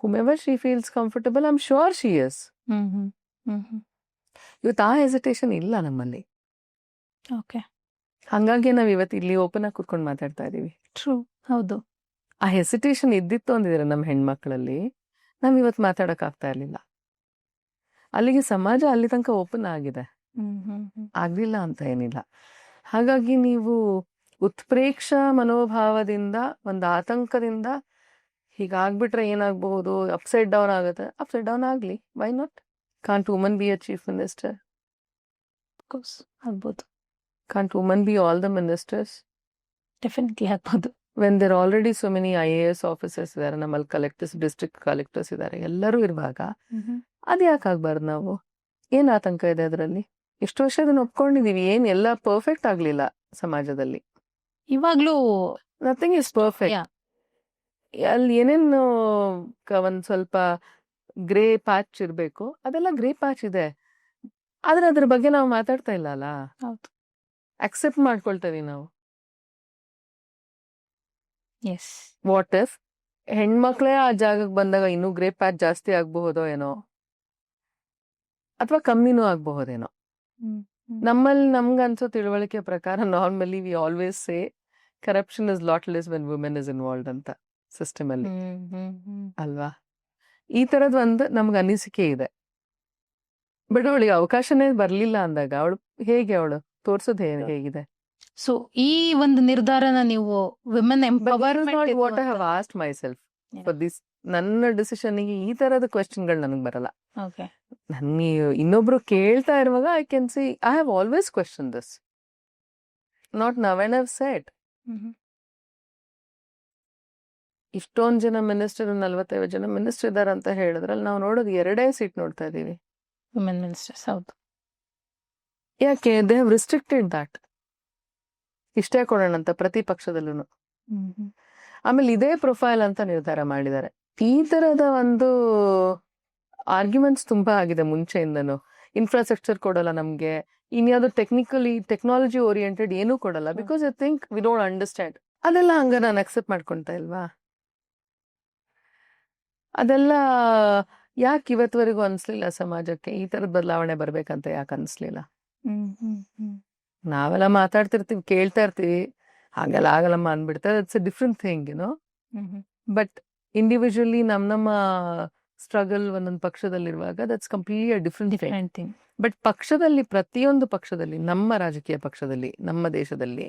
whomever she feels comfortable, I'm sure she is. ಇವತ್ತು ಆ ಹೆಸಿಟೇಷನ್ ಇಲ್ಲ ನಮ್ಮಲ್ಲಿ. ಓಕೆ. ಹಂಗಾಗಿ ನಾವ್ ಇವತ್ತು ಇಲ್ಲಿ ಓಪನ್ ಆಗಿ ಕೂತ್ಕೊಂಡು ಮಾತಾಡ್ತಾ ಇದೀವಿ. ಟ್ರೂ. ಹೌದು. ಆ ಹೆಸಿಟೇಷನ್ ಇದ್ದಿತ್ತು ಅಂದಿದ್ರೆ ನಮ್ಮ ಹೆಣ್ಮಕ್ಳಲ್ಲಿ, ನಾವ್ ಇವತ್ತು ಮಾತಾಡಕ್ ಆಗ್ತಾ ಇರ್ಲಿಲ್ಲ. ಅಲ್ಲಿಗೆ ಸಮಾಜ ಅಲ್ಲಿ ತನಕ ಓಪನ್ ಆಗಿದೆ, ಆಗ್ಲಿಲ್ಲ ಅಂತ ಏನಿಲ್ಲ. ಹಾಗಾಗಿ ನೀವು ಉತ್ಪ್ರೇಕ್ಷ ಮನೋಭಾವದಿಂದ, ಒಂದು ಆತಂಕದಿಂದ ಹೀಗಾಗ್ಬಿಟ್ರೆ ಏನಾಗಬಹುದು, ಅಪ್ಸೈಡ್ ಡೌನ್ ಆಗುತ್ತೆ. ಅಪ್ಸೈಡ್ ಡೌನ್ ಆಗ್ಲಿ, why not? Can't woman be a chief minister? Course ಆಗ್ಬೋದು. Can't woman be all the ministers? Definitely ಆಗ್ಬೋದು. When there already so many IAS officers ಇದ್ದಾರೆ, ನಮ್ಮಲ್ಲಿ ಕಲೆಕ್ಟರ್ಸ್, ಡಿಸ್ಟ್ರಿಕ್ಟ್ ಕಲೆಕ್ಟರ್ಸ್ ಇದ್ದಾರೆ, ಎಲ್ಲರೂ ಇರುವಾಗ ಅದ್ ಯಾಕಾಗ್ಬಾರ್ದು ನಾವು? ಏನ್ ಆತಂಕ ಇದೆ ಅದರಲ್ಲಿ? ಎಷ್ಟು ವರ್ಷ ಅದನ್ನ ಒಪ್ಕೊಂಡಿದೀವಿ. ಏನ್ ಎಲ್ಲ ಪರ್ಫೆಕ್ಟ್ ಆಗ್ಲಿಲ್ಲ ಸಮಾಜದಲ್ಲಿ. ಇವಾಗ್ಲೂ ನಥಿಂಗ್ ಇಸ್ ಪರ್ಫೆಕ್ಟ್. ಅಲ್ಲಿ ಏನೇನು ಒಂದ್ ಸ್ವಲ್ಪ ಗ್ರೇ ಪ್ಯಾಚ್ ಇರ್ಬೇಕು, ಅದೆಲ್ಲ ಗ್ರೇ ಪ್ಯಾಚ್ ಇದೆ. ಆದ್ರೆ ಅದ್ರ ಬಗ್ಗೆ ನಾವು ಮಾತಾಡ್ತಾ ಇಲ್ಲ ಅಲ್ಲ. ಹೌದು. ಅಕ್ಸೆಪ್ಟ್ ಮಾಡ್ಕೊಳ್ತೇವೆ ನಾವು. ಎಸ್. ವಾಟ್ ಇಫ್ ಹೆಣ್ಮಕ್ಳೇ ಆ ಜಾಗಕ್ಕೆ ಬಂದಾಗ ಇನ್ನೂ ಗ್ರೇ ಪ್ಯಾಚ್ ಜಾಸ್ತಿ ಆಗ್ಬಹುದೋ ಏನೋ, ಅಥವಾ ಕಮ್ಮಿನೂ ಆಗ್ಬಹುದೇನೋ. ನಮ್ಮಲ್ಲಿ ನಮ್ಗೆ ಅನ್ಸೋ ತಿಳುವಳಿಕೆ ಪ್ರಕಾರ normally we always say corruption is lot less when women is involved ಅಂತ ಸಿಸ್ಟಮ್ ಅಲ್ಲಿ, ಅಲ್ವಾ? ಈ ತರದ್ ಒಂದು ನಮ್ಗೆ ಅನಿಸಿಕೆ ಇದೆ. ಬಟ್ ಅವಳಿಗೆ ಅವಕಾಶನೇ ಬರ್ಲಿಲ್ಲ ಅಂದಾಗ ಅವಳು ತೋರ್ಸೋದು ಹೇಗಿದೆ? ಸೊ ಈ ಒಂದು ನಿರ್ಧಾರನ ನೀವು women what I have asked my self for this. ನನ್ನ ಡಿಸಿಷನ್ಗೆ ಈ ತರದ ಕ್ವೆಶ್ಚನ್ಗಳು ನನಗೆ ಬರಲ್ಲ. ಇನ್ನೊಬ್ರು ಕೇಳ್ತಾ ಇರುವಾಗ I can see I have always question this, not now and I've said. ಇಷ್ಟೊಂದು ಜನ ಮಿನಿಸ್ಟರ್, 45 ಜನ ಮಿನಿಸ್ಟರ್ ಇದಾರೆ ಅಂತ ಹೇಳಿದ್ರಲ್ಲಿ ನಾವು ನೋಡೋದು 2 ಸೀಟ್ ನೋಡ್ತಾ ಇದೀವಿ ವುಮೆನ್ ಮಿನಿಸ್ಟರ್ಸ್. ಹೌದು. ಯಾಕೆ? ದೇ ಹ್ಯಾವ್ ರಿಸ್ಟ್ರಿಕ್ಟೆಡ್ ದಾಟ್. ಇಷ್ಟೇ ಕೊಡೋಣ ಅಂತ ಪ್ರತಿ ಪಕ್ಷದಲ್ಲೂ. ಆಮೇಲೆ ಇದೇ ಪ್ರೊಫೈಲ್ ಅಂತ ನಿರ್ಧಾರ ಮಾಡಿದ್ದಾರೆ. ಈ ತರದ ಒಂದು ಆರ್ಗ್ಯುಮೆಂಟ್ಸ್ ತುಂಬಾ ಆಗಿದೆ ಮುಂಚೆಯಿಂದನು. ಇನ್ಫ್ರಾಸ್ಟ್ರಕ್ಚರ್ ಕೊಡಲ್ಲ ನಮ್ಗೆ, ಇನ್ಯಾವುದು ಟೆಕ್ನಾಲಜಿ ಓರಿಯೆಂಟೆಡ್ ಏನೂ ಕೊಡಲ್ಲ, because I think we don't understand. ಅದೆಲ್ಲ ಹಂಗ ನಾನು ಅಕ್ಸೆಪ್ಟ್ ಮಾಡ್ಕೊಂತ ಇಲ್ವಾ? ಅದೆಲ್ಲ ಯಾಕೆ ಇವತ್ವರೆಗೂ ಅನ್ಸ್ಲಿಲ್ಲ ಸಮಾಜಕ್ಕೆ ಈ ತರದ ಬದಲಾವಣೆ ಬರ್ಬೇಕಂತ ಯಾಕೆ ಅನ್ಸ್ಲಿಲ್ಲ? ನಾವೆಲ್ಲ ಮಾತಾಡ್ತಿರ್ತೀವಿ, ಕೇಳ್ತಾ ಇರ್ತೀವಿ, ಹಾಗೆಲ್ಲ ಆಗಲ್ಲಮ್ಮ ಅಂದ್ಬಿಡ್ತಾರೆ. It's a different thing, you know. But individually ನಮ್ಮ ಸ್ಟ್ರಗಲ್ ಒಂದೊಂದು ಪಕ್ಷದಲ್ಲಿರುವಾಗ that's completely different thing. But ಪಕ್ಷದಲ್ಲಿ, ಪ್ರತಿಯೊಂದು ಪಕ್ಷದಲ್ಲಿ, ನಮ್ಮ ರಾಜಕೀಯ ಪಕ್ಷದಲ್ಲಿ, ನಮ್ಮ ದೇಶದಲ್ಲಿ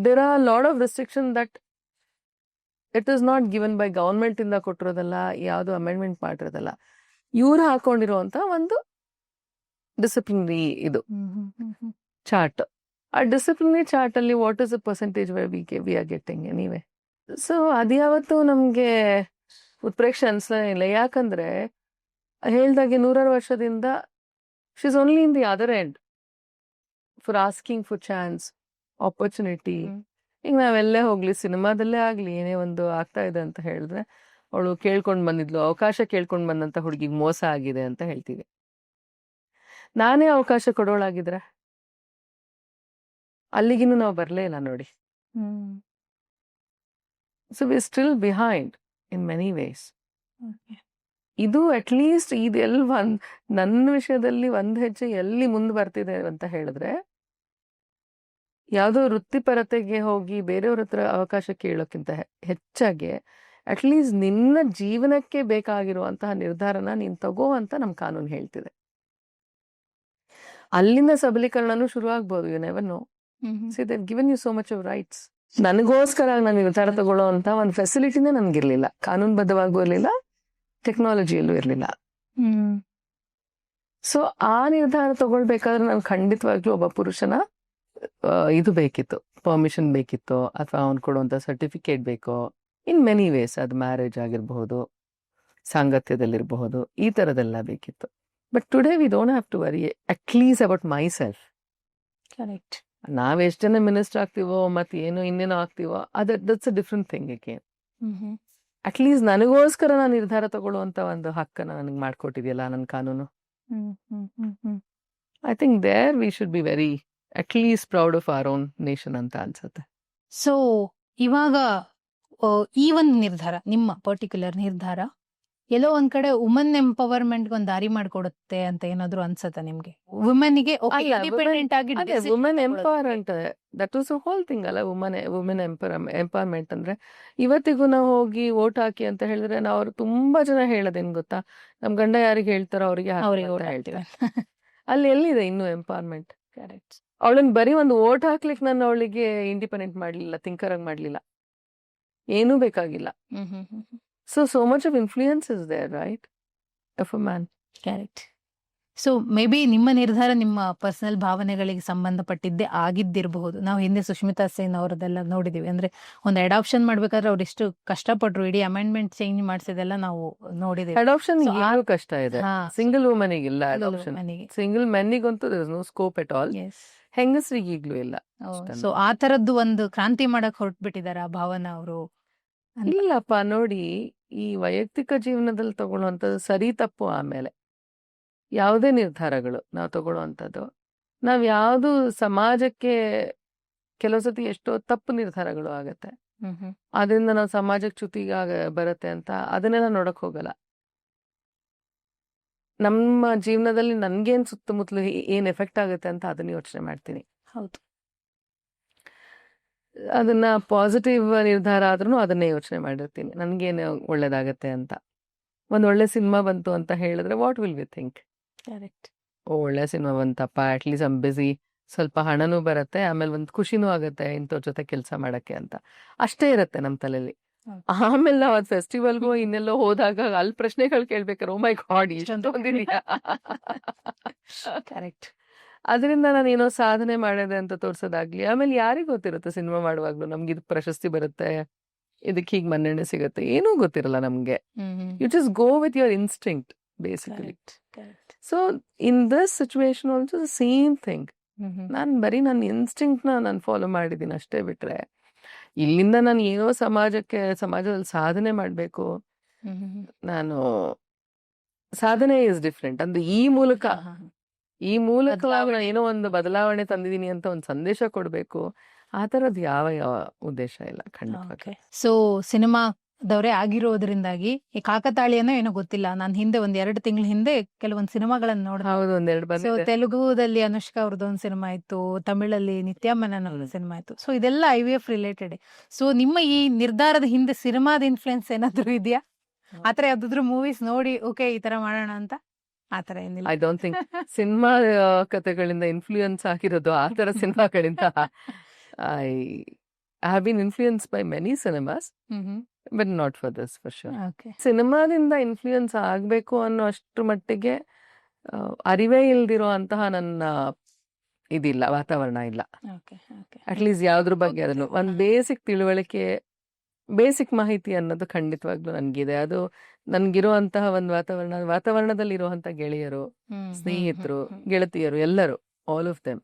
there are lot of restriction that it is not given by government ಇಂದ ಕೊಟ್ಟಿರೋದಲ್ಲ, ಯಾವುದು ಅಮೆಂಡ್ಮೆಂಟ್ ಮಾಡಿರೋದಲ್ಲ, ಇವ್ರು ಹಾಕೊಂಡಿರುವಂತ ಒಂದು ಡಿಸಿಪ್ಲಿನರಿ ಇದು ಚಾರ್ಟ್. ಆ ಡಿಸಿಪ್ಲಿನರಿ ಚಾರ್ಟ್ ಅಲ್ಲಿ what is the percentage we are getting anyway. So ಅದ್ಯಾವತ್ತು ನಮ್ಗೆ ಉತ್ಪ್ರೇಕ್ಷೆ ಅನ್ಸಲೇ ಇಲ್ಲ. ಯಾಕಂದ್ರೆ ಹೇಳ್ದಾಗೆ 100 ವರ್ಷದಿಂದ she is only in the other end for asking for chance, opportunity. ಈಗ ನಾವೆಲ್ಲೇ ಹೋಗ್ಲಿ, ಸಿನಿಮಾದಲ್ಲೇ ಆಗ್ಲಿ, ಏನೇ ಒಂದು ಆಗ್ತಾ ಇದೆ ಅಂತ ಹೇಳಿದ್ರೆ ಅವಳು ಕೇಳ್ಕೊಂಡ್ ಬಂದಿದ್ಲು, ಅವಕಾಶ ಕೇಳ್ಕೊಂಡ್ ಬಂದಂತ ಹುಡುಗಿಗೆ ಮೋಸ ಆಗಿದೆ ಅಂತ ಹೇಳ್ತೀವಿ. ನಾನೇ ಅವಕಾಶ ಕೊಡೋಳಾಗಿದ್ರೆ ಅಲ್ಲಿಗಿನ್ನೂ ನಾವು ಬರ್ಲೇ ಇಲ್ಲ ನೋಡಿ. So we still behind in many ways. ಇದು ಅಟ್ ಲೀಸ್ಟ್ ಇದೆಲ್ಲ ನನ್ನ ವಿಷಯದಲ್ಲಿ ಒಂದ್ ಹೆಜ್ಜೆ ಎಲ್ಲಿ ಮುಂದೆ ಬರ್ತಿದೆ ಅಂತ ಹೇಳಿದ್ರೆ, ಯಾವುದೋ ವೃತ್ತಿಪರತೆಗೆ ಹೋಗಿ ಬೇರೆಯವ್ರ ಹತ್ರ ಅವಕಾಶ ಕೇಳೋಕ್ಕಿಂತ ಹೆಚ್ಚಾಗಿ ಅಟ್ಲೀಸ್ಟ್ ನಿನ್ನ ಜೀವನಕ್ಕೆ ಬೇಕಾಗಿರುವಂತಹ ನಿರ್ಧಾರನ ನೀನ್ ತಗೋ ಅಂತ ನಮ್ ಕಾನೂನು ಹೇಳ್ತಿದೆ. ಅಲ್ಲಿಂದ ಸಬಲೀಕರಣನೂ ಶುರು ಆಗ್ಬೋದು. You never know. See they given you so much of rights. ನನಗೋಸ್ಕರ ನಾನು ನಿರ್ಧಾರ ತಗೊಳ್ಳೋ ಅಂತ ಒಂದು ಫೆಸಿಲಿಟಿನೇ ನನ್ಗಿರ್ಲಿಲ್ಲ, ಕಾನೂನುಬದ್ಧವಾಗೂ ಇರ್ಲಿಲ್ಲ, ಟೆಕ್ನಾಲಜಿಯಲ್ಲೂ ಇರ್ಲಿಲ್ಲ. ಸೊ ಆ ನಿರ್ಧಾರ ತಗೊಳ್ಬೇಕಾದ್ರೆ ನಾನು ಖಂಡಿತವಾಗ್ಲೂ ಒಬ್ಬ ಪುರುಷನ ಇದು ಬೇಕಿತ್ತು, ಪರ್ಮಿಷನ್ ಬೇಕಿತ್ತು, ಅಥವಾ ಅವ್ನು ಕೊಡುವಂತ ಸರ್ಟಿಫಿಕೇಟ್ ಬೇಕೋ. ಇನ್ ಮೆನಿ ವೇಸ್, ಅದು ಮ್ಯಾರೇಜ್ ಆಗಿರಬಹುದು, ಸಾಂಗತ್ಯದಲ್ಲಿರಬಹುದು, ಈ ತರದೆಲ್ಲ ಬೇಕಿತ್ತು. But today we don't have to worry at least about myself. Correct. ನಾವ್ ಎಷ್ಟ್ ಜನ ಮಿನಿಸ್ಟರ್ ಆಗ್ತೀವೋ ಮತ್ತೆ ಏನೋ ಇನ್ನೇನೋ ಆಗ್ತೀವೋ, that's a different thing. Again at least ನನಗೋಸ್ಕರ ನಾನು ನಿರ್ಧಾರ ತಗೊಳ್ಳುವಂತ ಒಂದು ಹಕ್ಕನ್ನ ನನಗೆ ಮಾಡ್ಕೊಟ್ಟಿದೆಯಲ್ಲ ನನ್ನ ಕಾನೂನು. I think there we should be very at least proud of our own nation ಅಂತ ಅನ್ಸುತ್ತೆ. ಸೊ ಇವಾಗ ಈ ಒಂದು ನಿರ್ಧಾರ, ನಿಮ್ಮ ಪರ್ಟಿಕ್ಯುಲರ್ ನಿರ್ಧಾರ ಎಲ್ಲೋ ಒಂದ್ ಕಡೆ ವುಮನ್ ಎಂಪವರ್ಮೆಂಟ್ ಒಂದು ದಾರಿ ಮಾಡ್ಕೊಡುತ್ತೆ ಅಂತ ಏನಾದ್ರು ಅನ್ಸತ್ತ ನಿಮ್ಗೆ? ವುಮೆನ್ಗೆ ಇಂಡಿಪೆಂಡೆಂಟ್ ಆಗಿ women empowerment, that was whole thing ಅಲ್ಲ. ವುಮೆನ್ ಎಂಪವರ್ಮೆಂಟ್ ಅಂದ್ರೆ ಇವತ್ತಿಗೂ ನಾವು ಹೋಗಿ ವೋಟ್ ಹಾಕಿ ಅಂತ ಹೇಳಿದ್ರೆ ನಾವು ಅವ್ರು ತುಂಬಾ ಜನ ಹೇಳೋದೇನ್ ಗೊತ್ತಾ, ನಮ್ ಗಂಡ ಯಾರಿಗೆ ಹೇಳ್ತಾರೋ ಅವ್ರಿಗೆ ಹೇಳ್ತೀವಿ. ಅಲ್ಲಿ ಎಲ್ಲಿದೆ ಇನ್ನು ಎಂಪವರ್ಮೆಂಟ್? ಕರೆಕ್ಟ್. ಅವಳನ್ನ ಬರೀ ಒಂದು ವೋಟ್ ಹಾಕ್ಲಿಕ್ಕೆ ನಾನು ಅವಳಿಗೆ ಇಂಡಿಪೆಂಡೆಂಟ್ ಮಾಡ್ಲಿಲ್ಲ, ಥಿಂಕರ್ ಆಗಿ ಮಾಡ್ಲಿಲ್ಲ, ಏನೂ ಬೇಕಾಗಿಲ್ಲ. So much of influence is there, right, of a man. Correct. So may be ನಿಮ್ಮ ನಿರ್ಧಾರ ನಿಮ್ಮ ಪರ್ಸನಲ್ ಭಾವನೆಗಳಿಗೆ ಸಂಬಂಧಪಟ್ಟಿದ್ದೇ ಆಗಿದ್ದಿರಬಹುದು. ನಾವು ಹಿಂದೆ ಸುಷ್ಮಿತಾ ಸೇನ್ ಅವರದೆಲ್ಲ ನೋಡಿದೀವಿ. ಅಂದ್ರೆ ಒಂದು ಅಡಾಪ್ಷನ್ ಮಾಡ್ಬೇಕಾದ್ರೆ ಅವ್ರು ಎಷ್ಟು ಕಷ್ಟಪಟ್ರು, ಇಡೀ ಅಮೆಂಡ್ಮೆಂಟ್ ಚೇಂಜ್ ಮಾಡಿಸಿದೆಲ್ಲ ನಾವು ನೋಡಿದೀವಿ. ಅಡಾಪ್ಷನ್ ಯಾರು ಕಷ್ಟ ಇದೆ, ಸಿಂಗಲ್ ವುಮನಿಗೆ ಇಲ್ಲ ಅಡಾಪ್ಷನ್. ಸಿಂಗಲ್ ಮೆನ್ನಿಗಂತೂ there is no scope at all. ಹೆಂಗಸರಿಗೆ ಈಗ್ಲೂ ಇಲ್ಲ. ಸೊ ಆ ತರದ್ದು ಒಂದು ಕ್ರಾಂತಿ ಮಾಡಕ್ ಹೊರಟ್ಬಿಟ್ಟಿದಾರ ಭಾವನಾ ಅವರು? ಇಲ್ಲಪ್ಪ, ನೋಡಿ, ಈ ವೈಯಕ್ತಿಕ ಜೀವನದಲ್ಲಿ ತಗೊಳ್ಳುವಂಥದ್ದು ಸರಿ ತಪ್ಪು ಆಮೇಲೆ ಯಾವುದೇ ನಿರ್ಧಾರಗಳು ನಾವು ತಗೊಳ್ಳುವಂಥದ್ದು, ನಾವ್ ಯಾವ್ದು ಸಮಾಜಕ್ಕೆ ಕೆಲವು ಸತಿ ಎಷ್ಟೋ ತಪ್ಪು ನಿರ್ಧಾರಗಳು ಆಗತ್ತೆ, ಅದರಿಂದ ನಾವು ಸಮಾಜಕ್ಕೆ ಚ್ಯುತಿಗೆ ಬರುತ್ತೆ ಅಂತ ಅದನ್ನೆಲ್ಲ ನೋಡಕ್ ಹೋಗಲ್ಲ. ನಮ್ಮ ಜೀವನದಲ್ಲಿ ನನ್ಗೇನ್ ಸುತ್ತಮುತ್ತಲು ಏನ್ ಎಫೆಕ್ಟ್ ಆಗುತ್ತೆ ಅಂತ ಅದನ್ನ ಯೋಚನೆ ಮಾಡ್ತೀನಿ. ಹೌದು. ಅದನ್ನ ಪಾಸಿಟಿವ್ ನಿರ್ಧಾರ ಆದ್ರೂ ಅದನ್ನೇ ಯೋಚನೆ ಮಾಡಿರ್ತೀನಿ, ನನ್ಗೇನು ಒಳ್ಳೇದಾಗತ್ತೆ ಅಂತ. ಒಂದ್ ಒಳ್ಳೆ ಸಿನಿಮಾ ಬಂತು ಅಂತ ಹೇಳಿದ್ರೆ what will we think? Correct. ಒಳ್ಳೆ ಸಿನಿಮಾ ಬಂತಪ್ಪ, ಅಟ್ಲೀಸ್ಟ್ ಐಮ್ ಬಿಸಿ, ಸ್ವಲ್ಪ ಹಣನೂ ಬರುತ್ತೆ, ಆಮೇಲೆ ಒಂದ್ ಖುಷಿನೂ ಆಗತ್ತೆ ಇಂಥವ್ರ ಜೊತೆ ಕೆಲಸ ಮಾಡಕ್ಕೆ ಅಂತ ಅಷ್ಟೇ ಇರತ್ತೆ ನಮ್ ತಲೆಯಲ್ಲಿ. ಆಮೇಲೆ ನಾವ್ ಅದ್ ಫೆಸ್ಟಿವಲ್ಗೋ ಇನ್ನೆಲ್ಲೋ ಹೋದಾಗ ಅಲ್ಲಿ ಪ್ರಶ್ನೆಗಳು ಕೇಳ್ಬೇಕಾರೆ, ಓ ಮೈ ಗಾಡ್ ಇಷ್ಟೊಂದಿದೆಯಾ? ಕರೆಕ್ಟ್. ಅದರಿಂದ ನಾನು ಏನೋ ಸಾಧನೆ ಮಾಡಿದೆ ಅಂತ ತೋರ್ಸೋದಾಗ್ಲಿ, ಆಮೇಲೆ ಯಾರಿಗ್ ಗೊತ್ತಿರುತ್ತೆ ಸಿನಿಮಾ ಮಾಡುವಾಗ್ಲೂ ನಮ್ಗೆ ಇದು ಪ್ರಶಸ್ತಿ ಬರುತ್ತೆ, ಇದಕ್ಕೆ ಹೀಗ್ ಮನ್ನಣೆ ಸಿಗುತ್ತೆ, ಏನೂ ಗೊತ್ತಿರಲ್ಲ ನಮ್ಗೆ. You just go with your instinct basically. So in this situation also the same thing. ನಾನು ಬರೀ ನನ್ನ ಇನ್ಸ್ಟಿಂಕ್ಟ್ ನಾನು ಫಾಲೋ ಮಾಡಿದ್ದೀನಿ ಅಷ್ಟೇ ಬಿಟ್ರೆ, ಇಲ್ಲಿಂದ ನಾನು ಏನೋ ಸಮಾಜದಲ್ಲಿ ಸಾಧನೆ ಮಾಡ್ಬೇಕು, ನಾನು ಸಾಧನೆ ಇಸ್ ಡಿಫ್ರೆಂಟ್. ಅಂದ್ರೆ ಈ ಮೂಲಕ ನಾನು ಏನೋ ಒಂದು ಬದಲಾವಣೆ ತಂದಿದ್ದೀನಿ ಅಂತ ಒಂದು ಸಂದೇಶ ಕೊಡ್ಬೇಕು, ಆ ತರದ್ ಯಾವ ಉದ್ದೇಶ ಇಲ್ಲ ಖಂಡಿತವಾಗಿ. ಸೊ ಸಿನಿಮಾದವರೇ ಆಗಿರೋದ್ರಿಂದಾಗಿ ಈ ಕಾಕತಾಳೀಯನೋ ಏನೋ ಗೊತ್ತಿಲ್ಲ, ನಾನು ಹಿಂದೆ 2 ತಿಂಗಳ ಹಿಂದೆ ಕೆಲವೊಂದು ಸಿನಿಮಾಗಳನ್ನ ನೋಡಿದೆ. ಹೌದು, ಒಂದೆರಡು ಬಂದಿದೆ. ತೆಲುಗುದಲ್ಲಿ ಅನುಷ್ಕಾ ಅವ್ರದ್ದು ಒಂದು ಸಿನಿಮಾ ಇತ್ತು, ತಮಿಳಲ್ಲಿ ನಿತ್ಯಾ ಮೆನನ್ ಅವ್ರ ಸಿನಿಮಾ ಇತ್ತು. ಸೊ ಇದೆಲ್ಲ IVF ರಿಲೇಟೆಡ್. ಸೊ ನಿಮ್ಮ ಈ ನಿರ್ಧಾರದ ಹಿಂದೆ ಸಿನಿಮಾದ ಇನ್ಫ್ಲುಯೆನ್ಸ್ ಏನಾದ್ರು ಇದೆಯಾ? ಆತರ ಯಾವ್ದಾದ್ರು ಮೂವೀಸ್ ನೋಡಿ ಓಕೆ ಈ ತರ ಮಾಡೋಣ ಅಂತ? ಆತರ ಏನಿಲ್ಲ. ಐ ಡೋಂಟ್ ಥಿಂಕ್ ಸಿನಿಮಾ ಕಥೆಗಳಿಂದ ಇನ್ಫ್ಲೂಯೆನ್ಸ್ ಆಗಿರೋದು ಆ ತರ ಸಿನಿಮಾಗಳಿಂದ. I have been influence by many cinemas, but not for this for sure. Okay. ಸಿನಿಮಾದಿಂದ ಇನ್ಫ್ಲೂಯೆನ್ಸ್ ಆಗಬೇಕು ಅನ್ನೋ ಅಷ್ಟ್ರ ಮಟ್ಟಿಗೆ ಅರಿವೇ ಇಲ್ದಿರೋ ಅಂತಹ ನನ್ನ ಇದಿಲ್ಲ, ವಾತಾವರಣ ಇಲ್ಲ. ಓಕೆ. ಓಕೆ. ಅಟ್ಲೀಸ್ಟ್ ಯಾವ್ದ್ರ ಬಗ್ಗೆ ಅದನ್ನು ಒಂದು ಬೇಸಿಕ್ ತಿಳುವಳಿಕೆ, ಬೇಸಿಕ್ ಮಾಹಿತಿ ಅನ್ನೋದು ಖಂಡಿತವಾಗ್ಲೂ ನನ್ಗಿದೆ. ಅದು ನನ್ಗಿರುವಂತಹ ಒಂದು ವಾತಾವರಣದಲ್ಲಿ ಇರುವಂತ ಗೆಳೆಯರು, ಸ್ನೇಹಿತರು, ಗೆಳತಿಯರು ಎಲ್ಲರೂ, ಆಲ್ ಆಫ್ ದೆಮ್.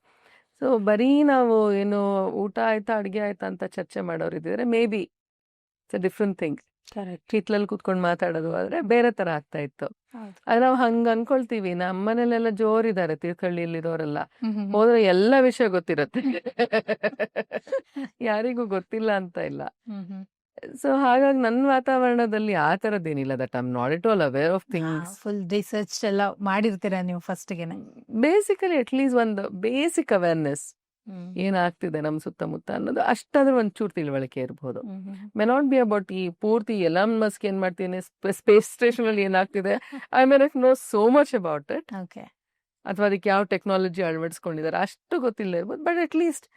ಸೊ ಬರೀ ನಾವು ಏನು ಊಟ ಆಯ್ತಾ ಅಡ್ಗೆ ಆಯ್ತಾ ಅಂತ ಚರ್ಚೆ ಮಾಡೋರಿದ್ರೆ maybe it's a different thing. Correct. ಹಿತ್ಲಲ್ಲಿ ಕೂತ್ಕೊಂಡು ಮಾತಾಡೋದು ಆದ್ರೆ ಬೇರೆ ತರ ಆಗ್ತಾ ಇತ್ತು. ಆದ್ರೆ ನಾವು ಹಂಗ ಅನ್ಕೊಳ್ತೀವಿ. ನಮ್ಮ ಮನೇಲೆಲ್ಲ ಜೋರಿದ್ದಾರೆ ತೀರ್ಥಹಳ್ಳಿಯಲ್ಲಿರೋರೆಲ್ಲ, ಹೋದ್ರೆ ಎಲ್ಲ ವಿಷಯ ಗೊತ್ತಿರತ್ತೆ. ಯಾರಿಗೂ ಗೊತ್ತಿಲ್ಲ ಅಂತ ಇಲ್ಲ. ಸೊ ಹಾಗಾಗಿ ನನ್ನ ವಾತಾವರಣದಲ್ಲಿ ಆ ತರದ್ದೇನಿಲ್ಲ. That I am not at all aware of things. Full research ಎಲ್ಲ ಮಾಡಿರ್ತೀರಾ ನೀವು ಫಸ್ಟ್ ಗೆನೆ? ಬೇಸಿಕಲಿ ಅಟ್ಲೀಸ್ಟ್ ಒಂದು ಬೇಸಿಕ್ ಅವೇರ್ನೆಸ್ ಏನಾಗ್ತಿದೆ ನಮ್ಮ ಸುತ್ತಮುತ್ತ ಅನ್ನೋದು ಅಷ್ಟಾದ್ರೂ ಒಂಚೂರು ತಿಳುವಳಿಕೆ ಇರಬಹುದು. ಮೇ ನಾಟ್ ಬಿ ಅಬೌಟ್ ಈ ಪೂರ್ತಿ ಎಲಾನ್ ಮಸ್ಕ್ ಏನ್ ಮಾಡ್ತೀನಿ, ಸ್ಪೇಸ್ ಸ್ಟೇಷನ್ ಅಲ್ಲಿ ಏನಾಗ್ತಿದೆ, I may not know so much about it. Okay. ಅಥವಾ ಅದಕ್ಕೆ ಯಾವ ಟೆಕ್ನಾಲಜಿ ಅಳವಡಿಸ್ಕೊಂಡಿದ್ದಾರೆ ಅಷ್ಟು ಗೊತ್ತಿಲ್ಲ ಇರ್ಬೋದು. But at least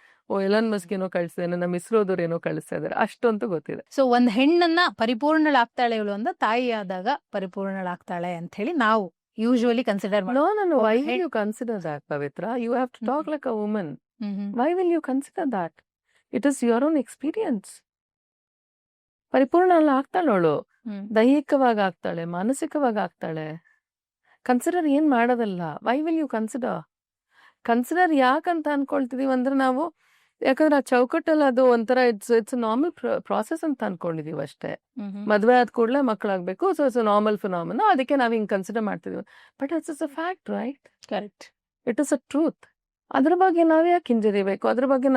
Elon Musk ಏನೋ ಕಳಿಸ್ತಾನೆ, ನಮ್ಮ ಇಸ್ರೋದವ್ರು ಏನೋ ಕಳಿಸ್ತಾ ಇದಾರೆ, ಅಷ್ಟಂತೂ ಗೊತ್ತಿದೆ. ಸೊ ಒಂದ್ ಹೆಣ್ಣನ್ನ ಪರಿಪೂರ್ಣಳಾಗ್ತಾಳೆ ಇವಳು ಅಂತ ತಾಯಿ ಆದಾಗ ಪರಿಪೂರ್ಣಳಾಗ್ತಾಳೆ ಅಂತ ಹೇಳಿ ನಾವು usually consider No, why will you consider that, Pavitra? You have to talk like a woman. Why will you consider that? It is your own experience. ಪರಿಪೂರ್ಣ ಅಲ್ಲ ಆಗ್ತಾಳೆ ಅವಳು, ದೈಹಿಕವಾಗಿ ಆಗ್ತಾಳೆ, ಮಾನಸಿಕವಾಗಿ ಆಗ್ತಾಳೆ. ಕನ್ಸಿಡರ್ ಏನ್ ಮಾಡೋದಲ್ಲ. ವೈ ವಿಲ್ ಯು ಕನ್ಸಿಡರ್ ಯಾಕಂತ ಅನ್ಕೊಳ್ತಿದೀವಿ ಅಂದ್ರೆ ನಾವು, ಯಾಕಂದ್ರೆ ಆ ಚೌಕಟ್ಟಲ್ಲಿ ಅದು ಒಂಥರ ಇಟ್ಸ್ ನಾರ್ಮಲ್ ಪ್ರಾಸೆಸ್ ಅಂತ ಅನ್ಕೊಂಡಿದೀವಿ ಅಷ್ಟೇ. ಮದ್ವೆ ಆದ ಕೂಡಲೇ ಮಕ್ಕಳಾಗ್ಬೇಕು, ಸೊ ಇಟ್ಸ್ ನಾರ್ಮಲ್ ಫಿನಾಮಿನಾ, ಅದಕ್ಕೆ ನಾವ್ ಹಿಂಗ್ ಕನ್ಸಿಡರ್ ಮಾಡ್ತಿದೀವಿ. But it's a fact, right? Correct. It is a truth. ಅದ್ರ ಬಗ್ಗೆ ನಾವ್ ಯಾಕೆ ಹಿಂಜರಿಬೇಕು? ಅದ್ರ ಬಗ್ಗೆ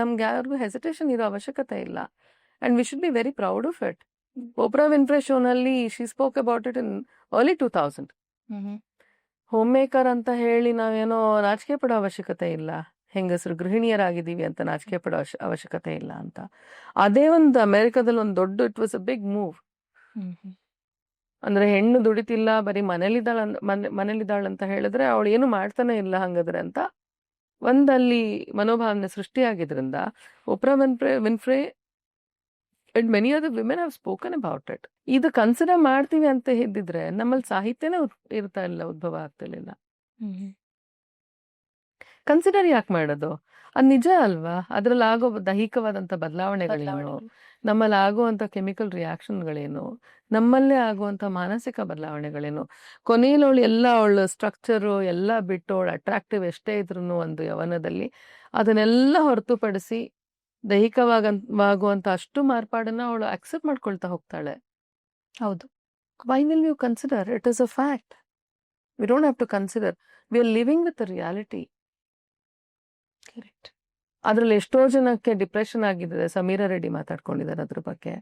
ನಮ್ಗೆ ಯಾರಿಗೂ ಹೆಸಿಟೇಷನ್ ಇರೋ ಅವಶ್ಯಕತೆ ಇಲ್ಲ. And we should be very proud of it. Oprah Winfrey ಶೋನಲ್ಲಿ she spoke about it in early 2000. Homemaker ಅಂತ ಹೇಳಿ ನಾವೇನೋ ನಾಚಿಕೆ ಪಡೋ ಅವಶ್ಯಕತೆ ಇಲ್ಲ. ಹೆಂಗಸರು ಗೃಹಿಣಿಯರಾಗಿದ್ದೀವಿ ಅಂತ ನಾಚಿಕೆ ಪಡೋ ಅವಶ್ಯಕತೆ ಇಲ್ಲ ಅಂತ. ಅದೇ ಒಂದು ಅಮೆರಿಕದಲ್ಲಿ ಒಂದು ದೊಡ್ಡ, it was a big move. ಅಂದ್ರೆ ಹೆಣ್ಣು ದುಡಿತಿಲ್ಲ, ಬರೀ ಮನೇಲಿದ್ದಾಳ ಅಂತ ಹೇಳಿದ್ರೆ ಅವಳು ಏನು ಮಾಡ್ತಾನೆ ಇಲ್ಲ ಹಂಗಾದ್ರೆ ಅಂತ ಒಂದಲ್ಲಿ ಮನೋಭಾವನೆ ಸೃಷ್ಟಿಯಾಗಿದ್ರಿಂದ Oprah Winfrey and many other women have spoken about it. ಇದು ಕನ್ಸಿಡರ್ ಮಾಡ್ತೀವಿ ಅಂತ ಇದ್ದಿದ್ರೆ ನಮ್ಮಲ್ಲಿ ಸಾಹಿತ್ಯನೇ ಇರ್ತಾ ಇಲ್ಲ, ಉದ್ಭವ ಆಗ್ತಿರ್ಲಿಲ್ಲ. ಕನ್ಸಿಡರ್ ಯಾಕೆ ಮಾಡೋದು? ಅದು ನಿಜ ಅಲ್ವಾ? ಅದ್ರಲ್ಲಿ ಆಗೋ ದೈಹಿಕವಾದಂತ ಬದಲಾವಣೆಗಳೇನು, ನಮ್ಮಲ್ಲಿ ಆಗುವಂತ ಕೆಮಿಕಲ್ ರಿಯಾಕ್ಷನ್ಗಳೇನು, ನಮ್ಮಲ್ಲೇ ಆಗುವಂತ ಮಾನಸಿಕ ಬದಲಾವಣೆಗಳೇನು. ಕೊನೆಯಲ್ಲಿ ಅವಳು ಸ್ಟ್ರಕ್ಚರು ಎಲ್ಲ ಬಿಟ್ಟು ಅವಳು ಅಟ್ರಾಕ್ಟಿವ್ ಎಷ್ಟೇ ಇದ್ರು ಒಂದು ಯವನದಲ್ಲಿ ಅದನ್ನೆಲ್ಲ ಹೊರತುಪಡಿಸಿ ದೈಹಿಕವಾಗುವಂತ ಅಷ್ಟು ಮಾರ್ಪಾಡನ್ನ ಅವಳು ಅಕ್ಸೆಪ್ಟ್ ಮಾಡ್ಕೊಳ್ತಾ ಹೋಗ್ತಾಳೆ. ಹೌದು. Why will you consider? It is a fact. We don't have to consider. We are living with a reality. Correct. ಅದ್ರಲ್ಲಿ ಎಷ್ಟೋ ಜನಕ್ಕೆ ಡಿಪ್ರೆಷನ್ ಆಗಿದ್ದಾರೆ. ಸಮೀರಾ ರೆಡ್ಡಿ ಮಾತಾಡ್ಕೊಂಡಿದ್ದಾರೆ ಅದ್ರ ಬಗ್ಗೆ.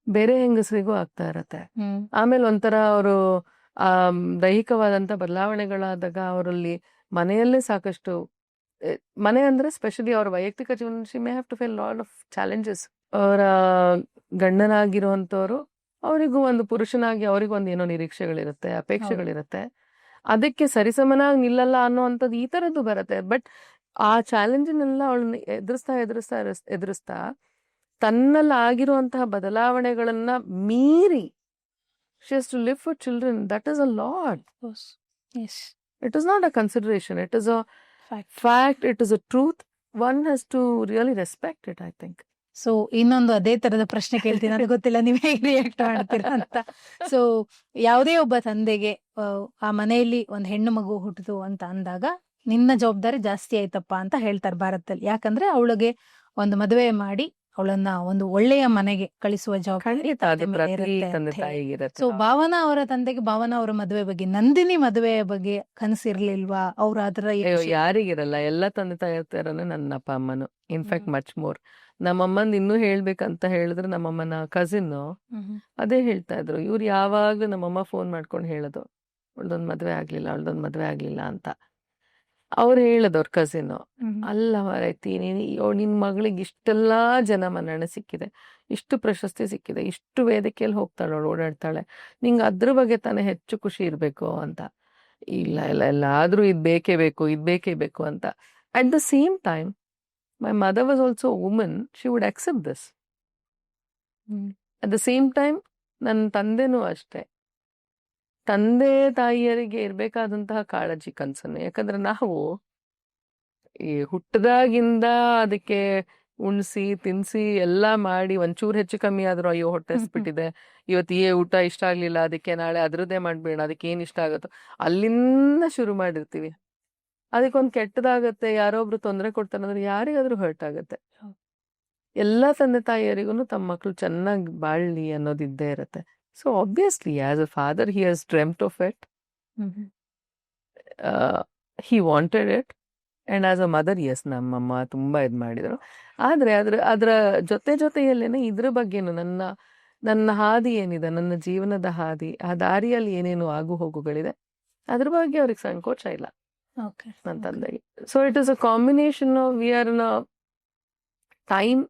ಬೇರೆ ಹೆಂಗಸರಿಗೂ ಆಗ್ತಾ ಇರತ್ತೆ. ಆಮೇಲೆ ಒಂಥರ ಅವರು ದೈಹಿಕವಾದಂತ ಬದಲಾವಣೆಗಳಾದಾಗ ಅವರಲ್ಲಿ ಮನೆಯಲ್ಲೇ ಸಾಕಷ್ಟು, ಮನೆ ಅಂದ್ರೆ ಸ್ಪೆಷಲಿ ಅವ್ರ ವೈಯಕ್ತಿಕ ಜೀವನ, she may have to fail lot of challenges. ಅವರ ಗಂಡನಾಗಿರುವಂತವ್ರು ಅವರಿಗೂ ಒಂದು ಪುರುಷನಾಗಿ ಅವರಿಗೂ ಒಂದು ಏನೋ ನಿರೀಕ್ಷೆಗಳಿರುತ್ತೆ, ಅಪೇಕ್ಷೆಗಳಿರುತ್ತೆ. ಅದಕ್ಕೆ ಸರಿಸಮನಾಗಿ ನಿಲ್ಲಲ್ಲ ಅನ್ನೋವಂಥದ್ದು ಈ ತರದ್ದು ಬರುತ್ತೆ. ಬಟ್ ಆ ಚಾಲೆಂಜಿನೆಲ್ಲ ಅವಳನ್ನ ಎದುರಿಸ್ತಾ ತನ್ನಲ್ಲಿ ಆಗಿರುವಂತಹ ಬದಲಾವಣೆಗಳನ್ನ ಮೀರಿ she has to live for children. That is a lot. Yes. It is not a consideration. It is a fact. It is a truth. One has to really respect it, I think. So ಇನ್ನೊಂದು ಅದೇ ತರದ ಪ್ರಶ್ನೆ ಕೇಳ್ತೀನಿ, ಅದು ಗೊತ್ತಿಲ್ಲ ನೀವ್ ಹೇಗೆ react ಮಾಡ್ತೀರಾ ಅಂತ. ಸೊ ಯಾವುದೇ ಒಬ್ಬ ತಂದೆಗೆ ಆ ಮನೆಯಲ್ಲಿ ಒಂದ್ ಹೆಣ್ಣು ಮಗು ಹುಟ್ಟಿತು ಅಂತ ಅಂದಾಗ ನಿನ್ನ ಜವಾಬ್ದಾರಿ ಜಾಸ್ತಿ ಆಯ್ತಪ್ಪ ಅಂತ ಹೇಳ್ತಾರೆ ಭಾರತದಲ್ಲಿ. ಯಾಕಂದ್ರೆ ಅವಳಿಗೆ ಒಂದು ಮದುವೆ ಮಾಡಿ ಅವಳನ್ನ ಒಂದು ಒಳ್ಳೆಯ ಮನೆಗೆ ಕಳಿಸುವ ಜವಾಬ್ದಾರಿ. ಸೊ ಭಾವನಾ ಅವರ ತಂದೆಗೆ ಭಾವನಾ ಅವರ ಮದುವೆ ಬಗ್ಗೆ, ನಂದಿನಿ ಮದುವೆಯ ಬಗ್ಗೆ ಕನಸಿರ್ಲಿಲ್ವಾ? ಅವ್ರ ಅದರ ಯಾರಿಗಿರಲ್ಲ, ಎಲ್ಲ ತಂದೆ ತಾಯಿ ಇರ್ತಾರನೆ ನನ್ನ ಅಪ್ಪ ಅಮ್ಮನು. In fact much more. ನಮ್ಮಮ್ಮಂದ್ ಇನ್ನೂ ಹೇಳ್ಬೇಕಂತ ಹೇಳಿದ್ರೆ ನಮ್ಮಮ್ಮನ ಕಸಿನ್ ಅದೇ ಹೇಳ್ತಾ ಇದ್ರು. ಇವ್ರು ಯಾವಾಗ್ಲೂ ನಮ್ಮಮ್ಮ ಫೋನ್ ಮಾಡ್ಕೊಂಡು ಹೇಳೋದು, ಅವಳ್ದೊಂದ್ ಮದ್ವೆ ಆಗ್ಲಿಲ್ಲ ಅಂತ. ಅವ್ರು ಹೇಳದವ್ರ ಕಸಿನ್, ಅಲ್ಲ ಮಾರೈತಿ, ನಿನ್ ಮಗಳಿಗೆ ಇಷ್ಟೆಲ್ಲಾ ಜನ ಮನ್ನಣೆ ಸಿಕ್ಕಿದೆ, ಇಷ್ಟು ಪ್ರಶಸ್ತಿ ಸಿಕ್ಕಿದೆ, ಇಷ್ಟು ವೇದಿಕೆಯಲ್ಲಿ ಹೋಗ್ತಾಳೆ, ಓಡಾಡ್ತಾಳೆ, ನಿಂಗೆ ಅದ್ರ ಬಗ್ಗೆ ತಾನೇ ಹೆಚ್ಚು ಖುಷಿ ಇರ್ಬೇಕು ಅಂತ. ಇಲ್ಲ ಇಲ್ಲ ಇಲ್ಲ, ಆದ್ರೂ ಇದ್ ಬೇಕೇ ಬೇಕು, ಇದ್ ಬೇಕೇ ಬೇಕು ಅಂತ. At the same time my mother was also woman, she would accept this. At the same time ನನ್ನ ತಂದೆನೂ ಅಷ್ಟೇ, ತಂದೆ ತಾಯಿಯರಿಗೆ ಇರ್ಬೇಕಾದಂತಹ ಕಾಳಜಿ ಕನ್ಸನ್ನು. ಯಾಕಂದ್ರೆ ನಾವು ಈ ಹುಟ್ಟದಾಗಿಂದ ಅದಕ್ಕೆ ಉಣ್ಸಿ ತಿನ್ಸಿ ಎಲ್ಲ ಮಾಡಿ ಒಂಚೂರು ಹೆಚ್ಚು ಕಮ್ಮಿ ಆದ್ರೂ ಅಯ್ಯೋ ಹೊಟ್ಟೆ ಹಸ್ಬಿಟ್ಟಿದೆ, ಇವತ್ತು ಈ ಊಟ ಇಷ್ಟ ಆಗ್ಲಿಲ್ಲ, ಅದಕ್ಕೆ ನಾಳೆ ಅದ್ರದ್ದೇ ಮಾಡ್ಬೇಡ, ಅದಕ್ಕೆ ಏನ್ ಇಷ್ಟ ಆಗುತ್ತೋ ಅಲ್ಲಿಂದ ಶುರು ಮಾಡಿರ್ತೀವಿ. ಅದಕ್ಕೊಂದು ಕೆಟ್ಟದಾಗತ್ತೆ, ಯಾರೊಬ್ರು ತೊಂದರೆ ಕೊಡ್ತಾರೆ ಅಂದ್ರೆ ಯಾರಿಗಾದ್ರೂ ಹರ್ಟ್ ಆಗತ್ತೆ. ಎಲ್ಲಾ ತಂದೆ ತಾಯಿಯರಿಗೂ ತಮ್ಮ ಮಕ್ಕಳು ಚೆನ್ನಾಗಿ ಬಾಳ್ಲಿ ಅನ್ನೋದಿದ್ದೇ ಇರತ್ತೆ. So obviously as a father he has dreamt of it, he wanted it. And as a mother yes, ನಮ್ಮಮ್ಮ ತುಂಬಾ ಇದ್ ಮಾಡಿದ್ರು. ಆದ್ರೆ ಅದ್ರ ಜೊತೆಯಲ್ಲೇನೆ ಇದ್ರ ಬಗ್ಗೆನು ನನ್ನ ಹಾದಿ ಏನಿದೆ, ನನ್ನ ಜೀವನದ ಹಾದಿ, ಆ ದಾರಿಯಲ್ಲಿ ಏನೇನು ಆಗು ಹೋಗುಗಳಿದೆ ಅದ್ರ ಬಗ್ಗೆ ಅವ್ರಿಗೆ ಸಂಕೋಚ ಇಲ್ಲ ನನ್ನ ತಂದೆಗೆ. So it is a combination of we are in a time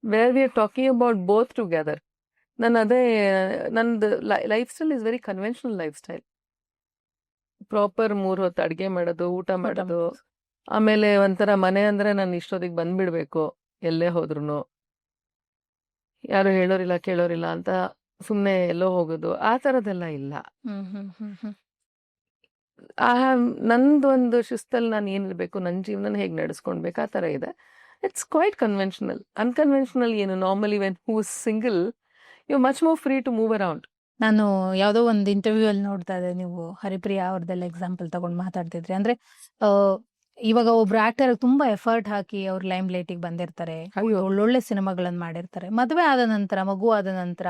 where we are talking about both together. ನಂದು lifestyle is very conventional lifestyle. Proper 3 ಹೊತ್ತು ಅಡ್ಗೆ ಮಾಡೋದು, ಊಟ ಮಾಡೋದು, ಆಮೇಲೆ ಒಂಥರ ಮನೆ ಅಂದ್ರೆ ನಾನು ಇಷ್ಟೊತ್ತಿಗೆ ಬಂದ್ಬಿಡ್ಬೇಕು, ಎಲ್ಲೇ ಹೋದ್ರು ಯಾರು ಹೇಳೋರಿಲ್ಲ ಕೇಳೋರಿಲ್ಲ ಅಂತ ಸುಮ್ನೆ ಎಲ್ಲೋ ಹೋಗೋದು, ಆ ತರದೆಲ್ಲ ಇಲ್ಲ. ನಂದು ಒಂದು ಶಿಸ್ತಲ್ಲಿ ನಾನು ಏನಿರ್ಬೇಕು, ನನ್ನ ಜೀವನ ಹೇಗೆ ನಡೆಸ್ಕೊಂಡ್ಬೇಕು, ಆ ತರ ಇದೆ. It's quite conventional. ಅನ್ಕನ್ವೆನ್ಷನಲ್ ಏನು, normally when who single you much more free to move around. ನಾನು ಯಾವುದೋ ಒಂದು ಇಂಟರ್ವ್ಯೂ ಅಲ್ಲಿ ನೋಡ್ತಾ ಇದ್ದೆ, ನೀವು ಹರಿಪ್ರಿಯಾ ಅವ್ರದ್ದೆಲ್ಲ ಎಕ್ಸಾಂಪಲ್ ತಗೊಂಡು ಮಾತಾಡ್ತಿದ್ರಿ. ಅಂದ್ರೆ ಇವಾಗ ಒಬ್ರು ಆಕ್ಟರ್ ತುಂಬಾ ಎಫರ್ಟ್ ಹಾಕಿ ಅವ್ರ ಲೈಮ್ ಲೈಟಿಗೆ ಬಂದಿರ್ತಾರೆ, ಒಳ್ಳೊಳ್ಳೆ ಸಿನಿಮಾಗಳನ್ನ ಮಾಡಿರ್ತಾರೆ, ಮದುವೆ ಆದ ನಂತರ, ಮಗು ಆದ ನಂತರ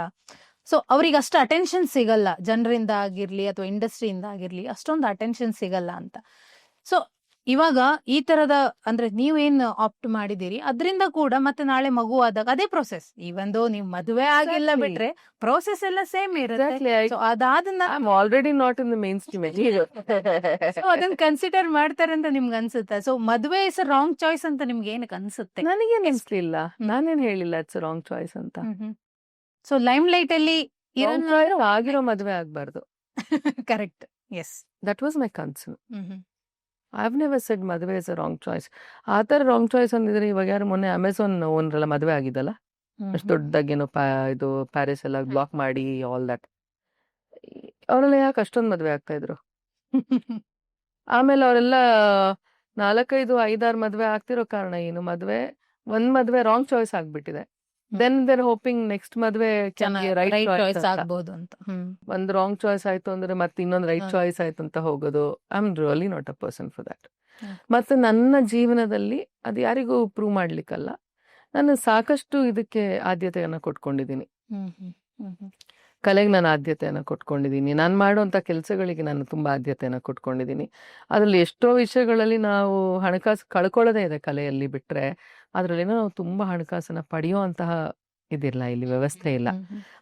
ಸೊ ಅವ್ರಿಗೆ ಅಷ್ಟು ಅಟೆನ್ಷನ್ ಸಿಗಲ್ಲ, ಜನರಿಂದ ಆಗಿರ್ಲಿ ಅಥವಾ ಇಂಡಸ್ಟ್ರಿಯಿಂದ ಆಗಿರ್ಲಿ ಅಷ್ಟೊಂದು ಅಟೆನ್ಷನ್ ಸಿಗಲ್ಲ ಅಂತ. ಸೊ ಇವಾಗ ಈ ತರದ ಅಂದ್ರೆ ನೀವೇನ್ ಆಪ್ಟ್ ಮಾಡಿದಿರಿ, ಅದರಿಂದ ಕೂಡ ಮತ್ತೆ ನಾಳೆ ಮಗು ಆದಾಗ ಅದೇ ಪ್ರೊಸೆಸ್, ಈವನ್ ದೋ ನೀವು ಮದುವೆ ಆಗಿಲ್ಲ ಬಿಟ್ರೆ ಪ್ರೋಸೆಸ್ ಎಲ್ಲ ಸೇಮ್ ಇರುತ್ತೆ. ಅದಾದ already not in the main stream. ಅದನ್ನ ಕನ್ಸಿಡರ್ ಮಾಡ್ತಾರೆ ಅಂತ ನಿಮ್ಗೆ ಅನ್ಸುತ್ತೆ? ಸೊ ಮದುವೆ ಇಸ್ ಅ ರಾಂಗ್ ಚಾಯ್ಸ್ ಅಂತ ನಿಮ್ಗೆ ಏನಕ್ಕೆ ಅನ್ಸುತ್ತೆ? ನನಗೇನ್ ಅನ್ಸ್ಲಿಲ್ಲ, ನಾನೇನ್ ಹೇಳಿಲ್ಲ ಇಟ್ಸ್ ರಾಂಗ್ ಚಾಯ್ಸ್ ಅಂತ. ಸೊ ಲೈಮ್ ಲೈಟ್ ಅಲ್ಲಿ ಆಗಿರೋ ಮದುವೆ ಆಗ್ಬಾರ್ದು. Correct, yes, that was my concern. I've never said ಮದುವೆ ಇಸ್ ಅ ರಾಂಗ್ ಚಾಯ್ಸ್. ಆ ಥರ ರಾಂಗ್ ಚಾಯ್ಸ್ ಅಂದಿದ್ರೆ ಇವಾಗ ಯಾರು ಮೊನ್ನೆ ಅಮೆಝಾನ್ ಓನರೆಲ್ಲ ಮದುವೆ ಆಗಿದ್ದಲ್ಲ, ಅಷ್ಟು ದೊಡ್ಡದಾಗೇನೋ ಇದು ಪ್ಯಾರಿಸ್ ಎಲ್ಲ ಬ್ಲಾಕ್ ಮಾಡಿ ಆಲ್ ದಟ್, ಅವರೆಲ್ಲ ಯಾಕೆ ಅಷ್ಟೊಂದು ಮದುವೆ ಆಗ್ತಾ ಇದ್ರು? ಆಮೇಲೆ ಅವರೆಲ್ಲ 4-5-6 ಮದುವೆ ಆಗ್ತಿರೋ ಕಾರಣ ಏನು? ಒಂದ್ ಮದುವೆ ರಾಂಗ್ ಚಾಯ್ಸ್ ಆಗ್ಬಿಟ್ಟಿದೆ. ದೆನ್ ದೇರ್ ಹೋಪಿಂಗ್ ನೆಕ್ಸ್ಟ್ ಮದುವೆ ರೈಟ್ ಚಾಯ್ಸ್ ಆಗ್ಬೋದು ಅಂತ. ಒಂದ್ ರಾಂಗ್ ಚಾಯ್ಸ್ ಆಯ್ತು ಅಂದ್ರೆ ಮತ್ತೆ ಇನ್ನೊಂದು ರೈಟ್ ಚಾಯ್ಸ್ ಆಯ್ತು ಅಂತ ಹೋಗೋದು. I am really not a person for that. ಮತ್ತೆ ನನ್ನ ಜೀವನದಲ್ಲಿ ಅದು ಯಾರಿಗೂ ಪ್ರೂವ್ ಮಾಡ್ಲಿಕ್ಕಲ್ಲ. ನಾನು ಸಾಕಷ್ಟು ಇದಕ್ಕೆ ಆದ್ಯತೆಯನ್ನ ಕೊಟ್ಕೊಂಡಿದ್ದೀನಿ. ಕಲೆಗೆ ನಾನು ಆದ್ಯತೆಯನ್ನ ಕೊಟ್ಕೊಂಡಿದ್ದೀನಿ. ನಾನು ಮಾಡುವಂತ ಕೆಲಸಗಳಿಗೆ ನಾನು ತುಂಬಾ ಆದ್ಯತೆಯನ್ನ ಕೊಟ್ಕೊಂಡಿದ್ದೀನಿ. ಅದ್ರಲ್ಲಿ ಎಷ್ಟೋ ವಿಷಯಗಳಲ್ಲಿ ನಾವು ಹಣಕಾಸು ಕಳ್ಕೊಳ್ಳೋದೇ ಇದೆ ಕಲೆಯಲ್ಲಿ ಬಿಟ್ರೆ, ಅದ್ರಲ್ಲಿ ನಾವು ತುಂಬಾ ಹಣಕಾಸನ್ನ ಪಡೆಯುವಂತಹ ಇದಿಲ್ಲ, ಇಲ್ಲಿ ವ್ಯವಸ್ಥೆ ಇಲ್ಲ.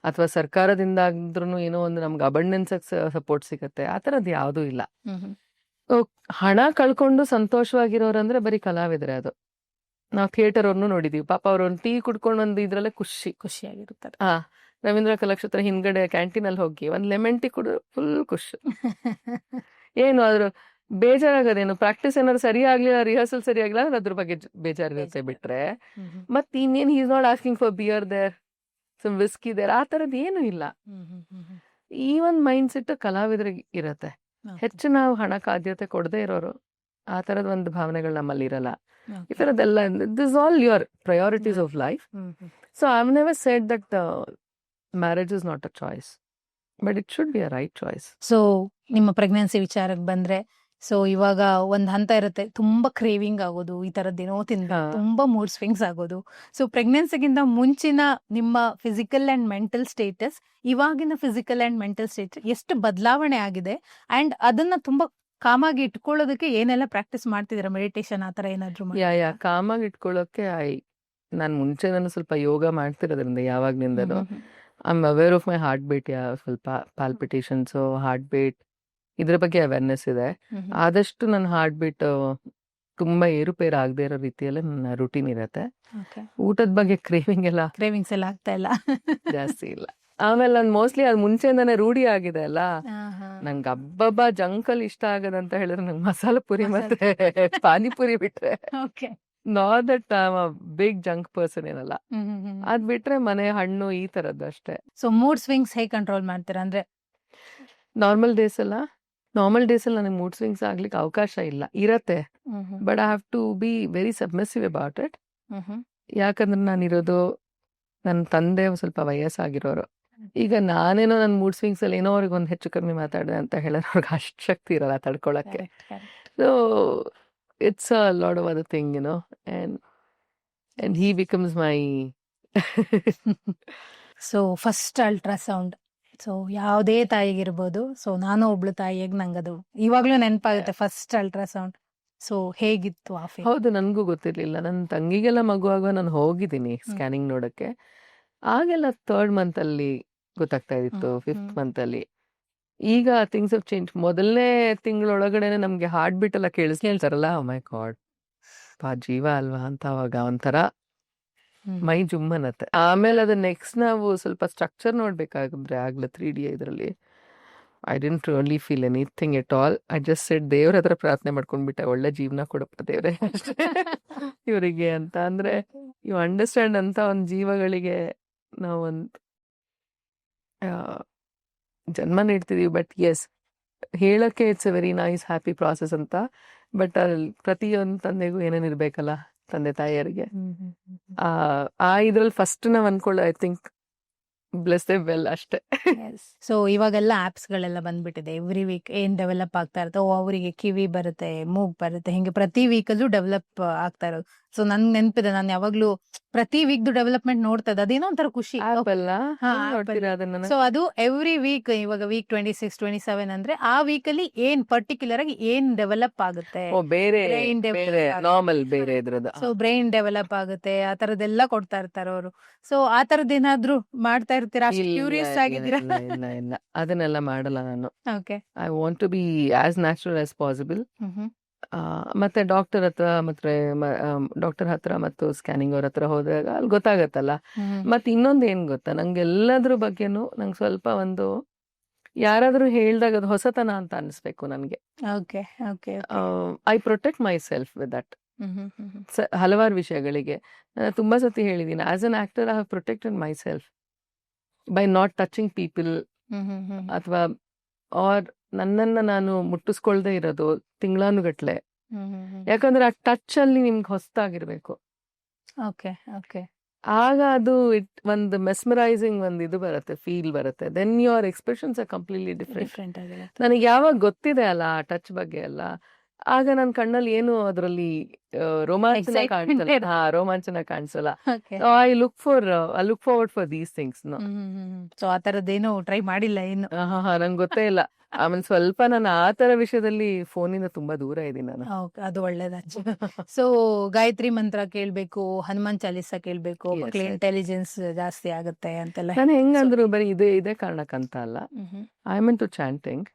ಅಥವಾ ಸರ್ಕಾರದಿಂದ ಆದ್ರೂ ಏನೋ ಒಂದು ನಮ್ಗೆ ಅಬಂಡೆನ್ಸ್ ಸಪೋರ್ಟ್ ಸಿಗತ್ತೆ, ಆ ತರದ್ ಯಾವ್ದೂ ಇಲ್ಲ. ಹಣ ಕಳ್ಕೊಂಡು ಸಂತೋಷವಾಗಿರೋರಂದ್ರೆ ಬರೀ ಕಲಾವಿದ್ರೆ. ಅದು ನಾವು ಥಿಯೇಟರ್ ಅವ್ರನ್ನು ನೋಡಿದೀವಿ, ಪಾಪ ಅವ್ರ ಒಂದು ಟೀ ಕುಡ್ಕೊಂಡು ಒಂದು ಇದ್ರಲ್ಲೇ ಖುಷಿಯಾಗಿರ್ತಾರೆ. ರವೀಂದ್ರ ಕಲಾಕ್ಷೇತ್ರ ಹಿಂದ್ಗಡೆ ಕ್ಯಾಂಟೀನ್ ಅಲ್ಲಿ ಹೋಗಿ ಒಂದ್ ಲೆಮನ್ ಟೀ ಕುಡಿದು ಫುಲ್ ಖುಷಿ. ಏನು ಅದ್ರ ಬೇಜಾರಾಗದೇನು? ಪ್ರಾಕ್ಟೀಸ್ ಏನಾದ್ರು ಸರಿ ಆಗ್ಲಿಲ್ಲ, ರಿಹರ್ಸಲ್ ಸರಿ ಆಗ್ಲಿಲ್ಲ ಅಂದ್ರೆ ಅದ್ರ ಬಗ್ಗೆ ಬೇಜಾರಿರುತ್ತೆ ಬಿಟ್ರೆ ಮತ್ ಇನ್ನೇನ್ is not asking for beer there, some whisky there, ಆ ತರದ್ ಏನು ಇಲ್ಲ. ಈ ಒಂದ್ ಮೈಂಡ್ ಸೆಟ್ ಕಲಾವಿದ್ರಿಗೆ ಇರತ್ತೆ. ಹೆಚ್ಚು ನಾವು ಹಣಕ್ಕೆ ಆದ್ಯತೆ ಕೊಡದೇ ಇರೋರು ಆ ತರದ ಒಂದು ಭಾವನೆಗಳು ನಮ್ಮಲ್ಲಿ ಇರಲ್ಲ. ಈ ತರದೆಲ್ಲ this all your priorities of life. So I have never said that marriage is not a choice, but it should be a right choice. So ನಿಮ್ಮ ಪ್ರೆಗ್ನೆನ್ಸಿ ವಿಚಾರಕ್ಕೆ ಬಂದ್ರೆ, ಸೊ ಇವಾಗ ಒಂದ್ ಹಂತ ಇರುತ್ತೆ, ತುಂಬಾ ಕ್ರೇವಿಂಗ್ ಆಗೋದು, ಈ ತರದ್ದೇನೋ ತಿಂದ ತುಂಬಾ ಮೂಡ್ ಸ್ವಿಂಗ್ಸ್ ಆಗೋದು. ಸೊ ಪ್ರೆಗ್ನೆನ್ಸಿಗಿಂತ ಮುಂಚಿನ ನಿಮ್ಮ ಫಿಸಿಕಲ್ ಅಂಡ್ ಮೆಂಟಲ್ ಸ್ಟೇಟಸ್, ಇವಾಗಿನ ಫಿಸಿಕಲ್ ಅಂಡ್ ಮೆಂಟಲ್ ಸ್ಟೇಟಸ್ ಎಷ್ಟು ಬದಲಾವಣೆ ಆಗಿದೆ? ಅಂಡ್ ಅದನ್ನ ತುಂಬಾ ಕಾಮಾಗಿ ಇಟ್ಕೊಳ್ಳೋದಕ್ಕೆ ಏನೆಲ್ಲ ಪ್ರಾಕ್ಟೀಸ್ ಮಾಡ್ತಿದ್ದೀರಾ? ಮೆಡಿಟೇಷನ್ ಆ ತರ ಏನಾದ್ರು? ಕಾಮಾಗಿ ಇಟ್ಕೊಳ್ಳೋಕೆ ನಾನು ಮುಂಚೆ ನಾನು ಸ್ವಲ್ಪ ಯೋಗ ಮಾಡ್ತಿರೋದ್ರಿಂದ ಯಾವಾಗ್ಲಿಂದನು I am aware of my heartbeat. ಸ್ವಲ್ಪ ಪಾಲ್ಪಿಟೇಷನ್ಸ್, ಹಾರ್ಟ್ ಬೀಟ್ ಇದ್ರ ಬಗ್ಗೆ ಅವೇರ್ನೆಸ್ ಇದೆ. ಆದಷ್ಟು ನನ್ನ ಹಾರ್ಟ್ ಬೀಟ್ ತುಂಬಾ ಏರುಪೇರು ಆಗದೆ ಇರೋ ರೀತಿಯಲ್ಲಿ ನನ್ನ ರುಟೀನ್ ಇರತ್ತೆ. ಊಟದ ಬಗ್ಗೆ ಕ್ರೇವಿಂಗ್ಸ್ ಎಲ್ಲ ಆಗ್ತಾ ಇಲ್ಲ, ಜಾಸ್ತಿ ಇಲ್ಲ. ಆಮೇಲೆ ನನ್ ಮೋಸ್ಟ್ಲಿ ಅದು ಮುಂಚೆಯಿಂದಾನೆ ರೂಢಿ ಆಗಿದೆ ಅಲ್ಲ, ನಂಗೆ ಹಬ್ಬಬ್ಬ ಜಂಕಲ್ ಇಷ್ಟ ಆಗದಂತ ಹೇಳಿದ್ರೆ ನಂಗೆ ಮಸಾಲ ಪುರಿ ಮತ್ತೆ ಪಾನಿಪುರಿ ಬಿಟ್ರೆ, okay. Not that I am a big junk person ಏನಲ್ಲ. ಅದ್ ಬಿಟ್ರೆ ಮನೆ ಹಣ್ಣು ಈ ತರದ್ದು ಅಷ್ಟೇ. ಸೊ ಮೂಡ್ ಸ್ವಿಂಗ್ಸ್ ಹೇಗೆ ಕಂಟ್ರೋಲ್ ಮಾಡ್ತೀರಾ? ಅಂದ್ರೆ ನಾರ್ಮಲ್ ಡೇಸ್ ಅಲ್ಲಿ ನನಗೆ ಮೂಡ್ ಸ್ವಿಂಗ್ಸ್ ಆಗ್ಲಿಕ್ಕೆ ಅವಕಾಶ ಇಲ್ಲ. ಇರತ್ತೆ, but I have to be very submissive about it. ಯಾಕಂದ್ರೆ ನಾನಿರೋದು, ನನ್ನ ತಂದೆ ಒಂದ್ ಸ್ವಲ್ಪ ವಯಸ್ಸಾಗಿರೋರು. ಈಗ ನಾನೇನೋ ನನ್ನ ಮೂಡ್ ಸ್ವಿಂಗ್ಸ್ ಅಲ್ಲಿ ಏನೋ ಅವ್ರಿಗೆ ಒಂದು ಹೆಚ್ಚು ಕಮ್ಮಿ ಮಾತಾಡಿದೆ ಅಂತ ಹೇಳಿದ್ರೆ ಅವ್ರಿಗೆ ಅಷ್ಟು ಶಕ್ತಿ ಇರಲ್ಲ ತಡ್ಕೊಳಕ್ಕೆ. So it's a lot of other thing, and he becomes my so first ultrasound, so ಯಾವುದೇ ತಾಯಿಗಿರ್ಬೋದು, ಸೊ ನಾನು ಒಬ್ಳು ತಾಯಿಯಾಗಿ ನಂಗದು ಇವಾಗ್ಲೂ ನೆನಪಾಗುತ್ತೆ ಫಸ್ಟ್ ಅಲ್ಟ್ರಾಸೌಂಡ್. ಸೊ ಹೇಗಿತ್ತು ಆ ಫೀಲ್? ಹೌದು, ನನಗೂ ಗೊತ್ತಿರ್ಲಿಲ್ಲ. ನನ್ನ ತಂಗಿಗೆಲ್ಲ ಮಗುವಾಗ ನಾನು ಹೋಗಿದ್ದೀನಿ ಸ್ಕ್ಯಾನಿಂಗ್ ನೋಡಕ್ಕೆ. ಆಗೆಲ್ಲ 3rd ಮಂತ್ ಅಲ್ಲಿ ಗೊತ್ತಾಗ್ತಾ ಇತ್ತು, 5th ಮಂತ್ ಅಲ್ಲಿ. ಈಗ ಥಿಂಗ್ಸ್ ಹವ್ ಚೇಂಜ್. ಮೊದಲನೇ ತಿಂಗಳೊಳಗಡೆನೆ ನಮ್ಗೆ ಹಾರ್ಟ್ ಬೀಟ್ ಎಲ್ಲ ಕೇಳ್ತಾರಲ್ಲ, ಮೈ ಗಾಡ್ ಪಾ ಜೀವ ಅಲ್ವಾ ಅಂತ ಅವಾಗ ಒಂಥರ ಮೈ ಜುಮ್ಮನತ್ತೆ. ಆಮೇಲೆ ಅದು ನೆಕ್ಸ್ಟ್ ನಾವು ಸ್ವಲ್ಪ ಸ್ಟ್ರಕ್ಚರ್ ನೋಡ್ಬೇಕಾಗಿದ್ರೆ ಆಗ್ಲೇ 3D ಇದರಲ್ಲಿ I didn't really feel anything at all. I just said ದೇವ್ರ ಹತ್ರ ಪ್ರಾರ್ಥನೆ ಮಾಡ್ಕೊಂಡ್ಬಿಟ್ಟೆ, ಒಳ್ಳೆ ಜೀವನ ಕೊಡಪ್ಪ ದೇವ್ರೆ ಇವರಿಗೆ ಅಂತ. ಅಂದ್ರೆ ಯು ಅಂಡರ್ಸ್ಟ್ಯಾಂಡ್ ಅಂತ ಒಂದು ಜೀವಗಳಿಗೆ ನಾವೊಂದು ಜನ್ಮ ನೀಡ್ತಿದೀವಿ. ಬಟ್ ಎಸ್, ಹೇಳಕ್ಕೆ it's A very nice happy process ಅಂತ. ಬಟ್ ಅಲ್ಲಿ ಪ್ರತಿಯೊಂದು ತಂದೆಗೂ ಏನೇನಿರ್ಬೇಕಲ್ಲ ತಂದೆ ತಾಯಿಯರಿಗೆ, ಆ ಇದ್ರಲ್ಲಿ ಫಸ್ಟ್ ನಾವ್ ಅನ್ಕೊಳ್ಳೋ I think bless them well ಅಷ್ಟೇ. ಸೊ ಇವಾಗೆಲ್ಲ ಆಪ್ಸ್ ಗಳೆಲ್ಲ ಬಂದ್ಬಿಟ್ಟಿದೆ. ಎವ್ರಿ ವೀಕ್ ಏನ್ ಡೆವಲಪ್ ಆಗ್ತಾ ಇರುತ್ತೆ, ಅವರಿಗೆ ಕಿವಿ ಬರುತ್ತೆ, ಮೂಗ್ ಬರುತ್ತೆ, ಹಿಂಗೆ ಪ್ರತಿ ವೀಕಲ್ಲೂ ಡೆವಲಪ್ ಆಗ್ತಾ ಇರೋದು. ಸೊ ನನ್ ನೆನಪಿದೆ, ನಾನು ಯಾವಾಗ್ಲೂ ಪ್ರತಿ ವೀಕ್ದು ಡೆವಲಪ್ಮೆಂಟ್ ನೋಡ್ತಾ ಇದ್ದೆ. ಅದೇನೋ ಒಂಥರ ಖುಷಿ. ಆಪ್ ಅಲ್ಲ, ನೋಡ್ತೀರಾ ಅದನ್ನ? ಸೊ ಅದು ಎವ್ರಿ ವೀಕ್, ಇವಾಗ ವೀಕ್ 26, 27 ಅಂದ್ರೆ ಆ ವೀಕ್ ಅಲ್ಲಿ ಏನ್ ಪರ್ಟಿಕ್ಯುಲರ್ ಆಗಿ ಏನ್ ಡೆವಲಪ್ ಆಗುತ್ತೆ, ಬೇರೆ Brain develop ಬೇರೆ ಆಗುತ್ತೆ. ನಾರ್ಮಲ್ ಬೇರೆ ಇದ್ರದ್ದು. ಸೊ ಬ್ರೈನ್ ಡೆವಲಪ್ ಆಗುತ್ತೆ, ಆ ತರದೆಲ್ಲ ಕೊಡ್ತಾ ಇರ್ತಾರೆ ಅವರು. ಸೊ ಆ ತರದ್ ಏನಾದ್ರು ಮಾಡ್ತಾ ಇರ್ತೀರಾ? ಅಷ್ಟು ಕ್ಯೂರಿಯಸ್ ಆಗಿದ್ದೀರಾ? ಇಲ್ಲ ಅದನ್ನೆಲ್ಲ ಮಾಡಲ್ಲ ನಾನು. Okay. I want to be as natural as possible. ಮತ್ತೆ ಡಾಕ್ಟರ್ ಹತ್ರ ಮತ್ತು ಸ್ಕ್ಯಾನಿಂಗ್ ಅವ್ರ ಹತ್ರ ಹೋದಾಗ ಅಲ್ಲಿ ಗೊತ್ತಾಗತ್ತಲ್ಲ. ಮತ್ತೆ ಇನ್ನೊಂದು ಏನ್ ಗೊತ್ತಾ, ನಂಗೆ ಎಲ್ಲದ್ರ ಬಗ್ಗೆನೂ ನಂಗೆ ಸ್ವಲ್ಪ ಒಂದು ಯಾರಾದ್ರೂ ಹೇಳ್ದಾಗ ಅದು ಹೊಸತನ ಅಂತ ಅನಿಸ್ಬೇಕು ನನ್ಗೆ. Okay okay. I protect my self with that. ಹಲವಾರು ವಿಷಯಗಳಿಗೆ ನಾನು ತುಂಬಾ ಸತಿ ಹೇಳಿದ್ದೀನಿ, as an actor I have protected my self by not touching people, ಅಥವಾ ಆರ್ ನನ್ನನ್ನ ನಾನು ಮುಟ್ಟಿಸ್ಕೊಳ್ದೆ ಇರೋದು ತಿಂಗಳಾನುಗಟ್ಲೆ. ಯಾಕಂದ್ರೆ ಆ ಟಚ್ ಅಲ್ಲಿ ನಿಮ್ಗೆ ಹೊಸದಾಗಿರ್ಬೇಕು. Okay okay. ಆಗ ಅದು ಒಂದು ಮೆಸ್ಮರೈಸಿಂಗ್ ಒಂದು ಇದು ಬರುತ್ತೆ, ಫೀಲ್ ಬರುತ್ತೆ. Then your expressions are completely different. Different ಆಗಿದೆ. ನನಗೆ ಯಾವಾಗ ಗೊತ್ತಿದೆ ಅಲ್ಲ ಆ ಟಚ್ ಬಗ್ಗೆ ಎಲ್ಲ, ಆಗ ನನ್ನ ಕಣ್ಣಲ್ಲಿ ಏನು ಅದರಲ್ಲಿ ರೋಮಾಂಚನ Excitement ಕಾಣಿಸಲ್ಲ. ರೋಮಾಂಚನ ಕಾಣಿಸಲ್ಲ. Okay. I look forward for these things. So ಆ ತರದ್ದೇನು ಟ್ರೈ ಮಾಡಿಲ್ಲ ಇನ್ನು? ನಂಗೆ ಗೊತ್ತೇ ಇಲ್ಲ. ಆಮೇಲೆ ಸ್ವಲ್ಪ ನಾನು ಆ ತರ ವಿಷಯದಲ್ಲಿ ಫೋನಿಂದ ತುಂಬಾ ದೂರ ಇದ್ದೀನಿ ನಾನು. ಓಕೆ, ಅದು ಒಳ್ಳೇದಾச்சு. ಸೊ ಗಾಯತ್ರಿ ಮಂತ್ರ ಕೇಳ್ಬೇಕು, ಹನುಮಾನ್ ಚಾಲೀಸ ಕೇಳ್ಬೇಕು, Yes, ಮಕ್ಳ yes. ಇಂಟೆಲಿಜೆನ್ಸ್ ಜಾಸ್ತಿ ಆಗುತ್ತೆ ಅಂತೆಲ್ಲ. ನಾನು ಹೆಂಗಂದ್ರು ಬರೀ ಇದೇ ಕಾರಣಕ್ಕಂತ ಅಲ್ಲ. I mean to chanting,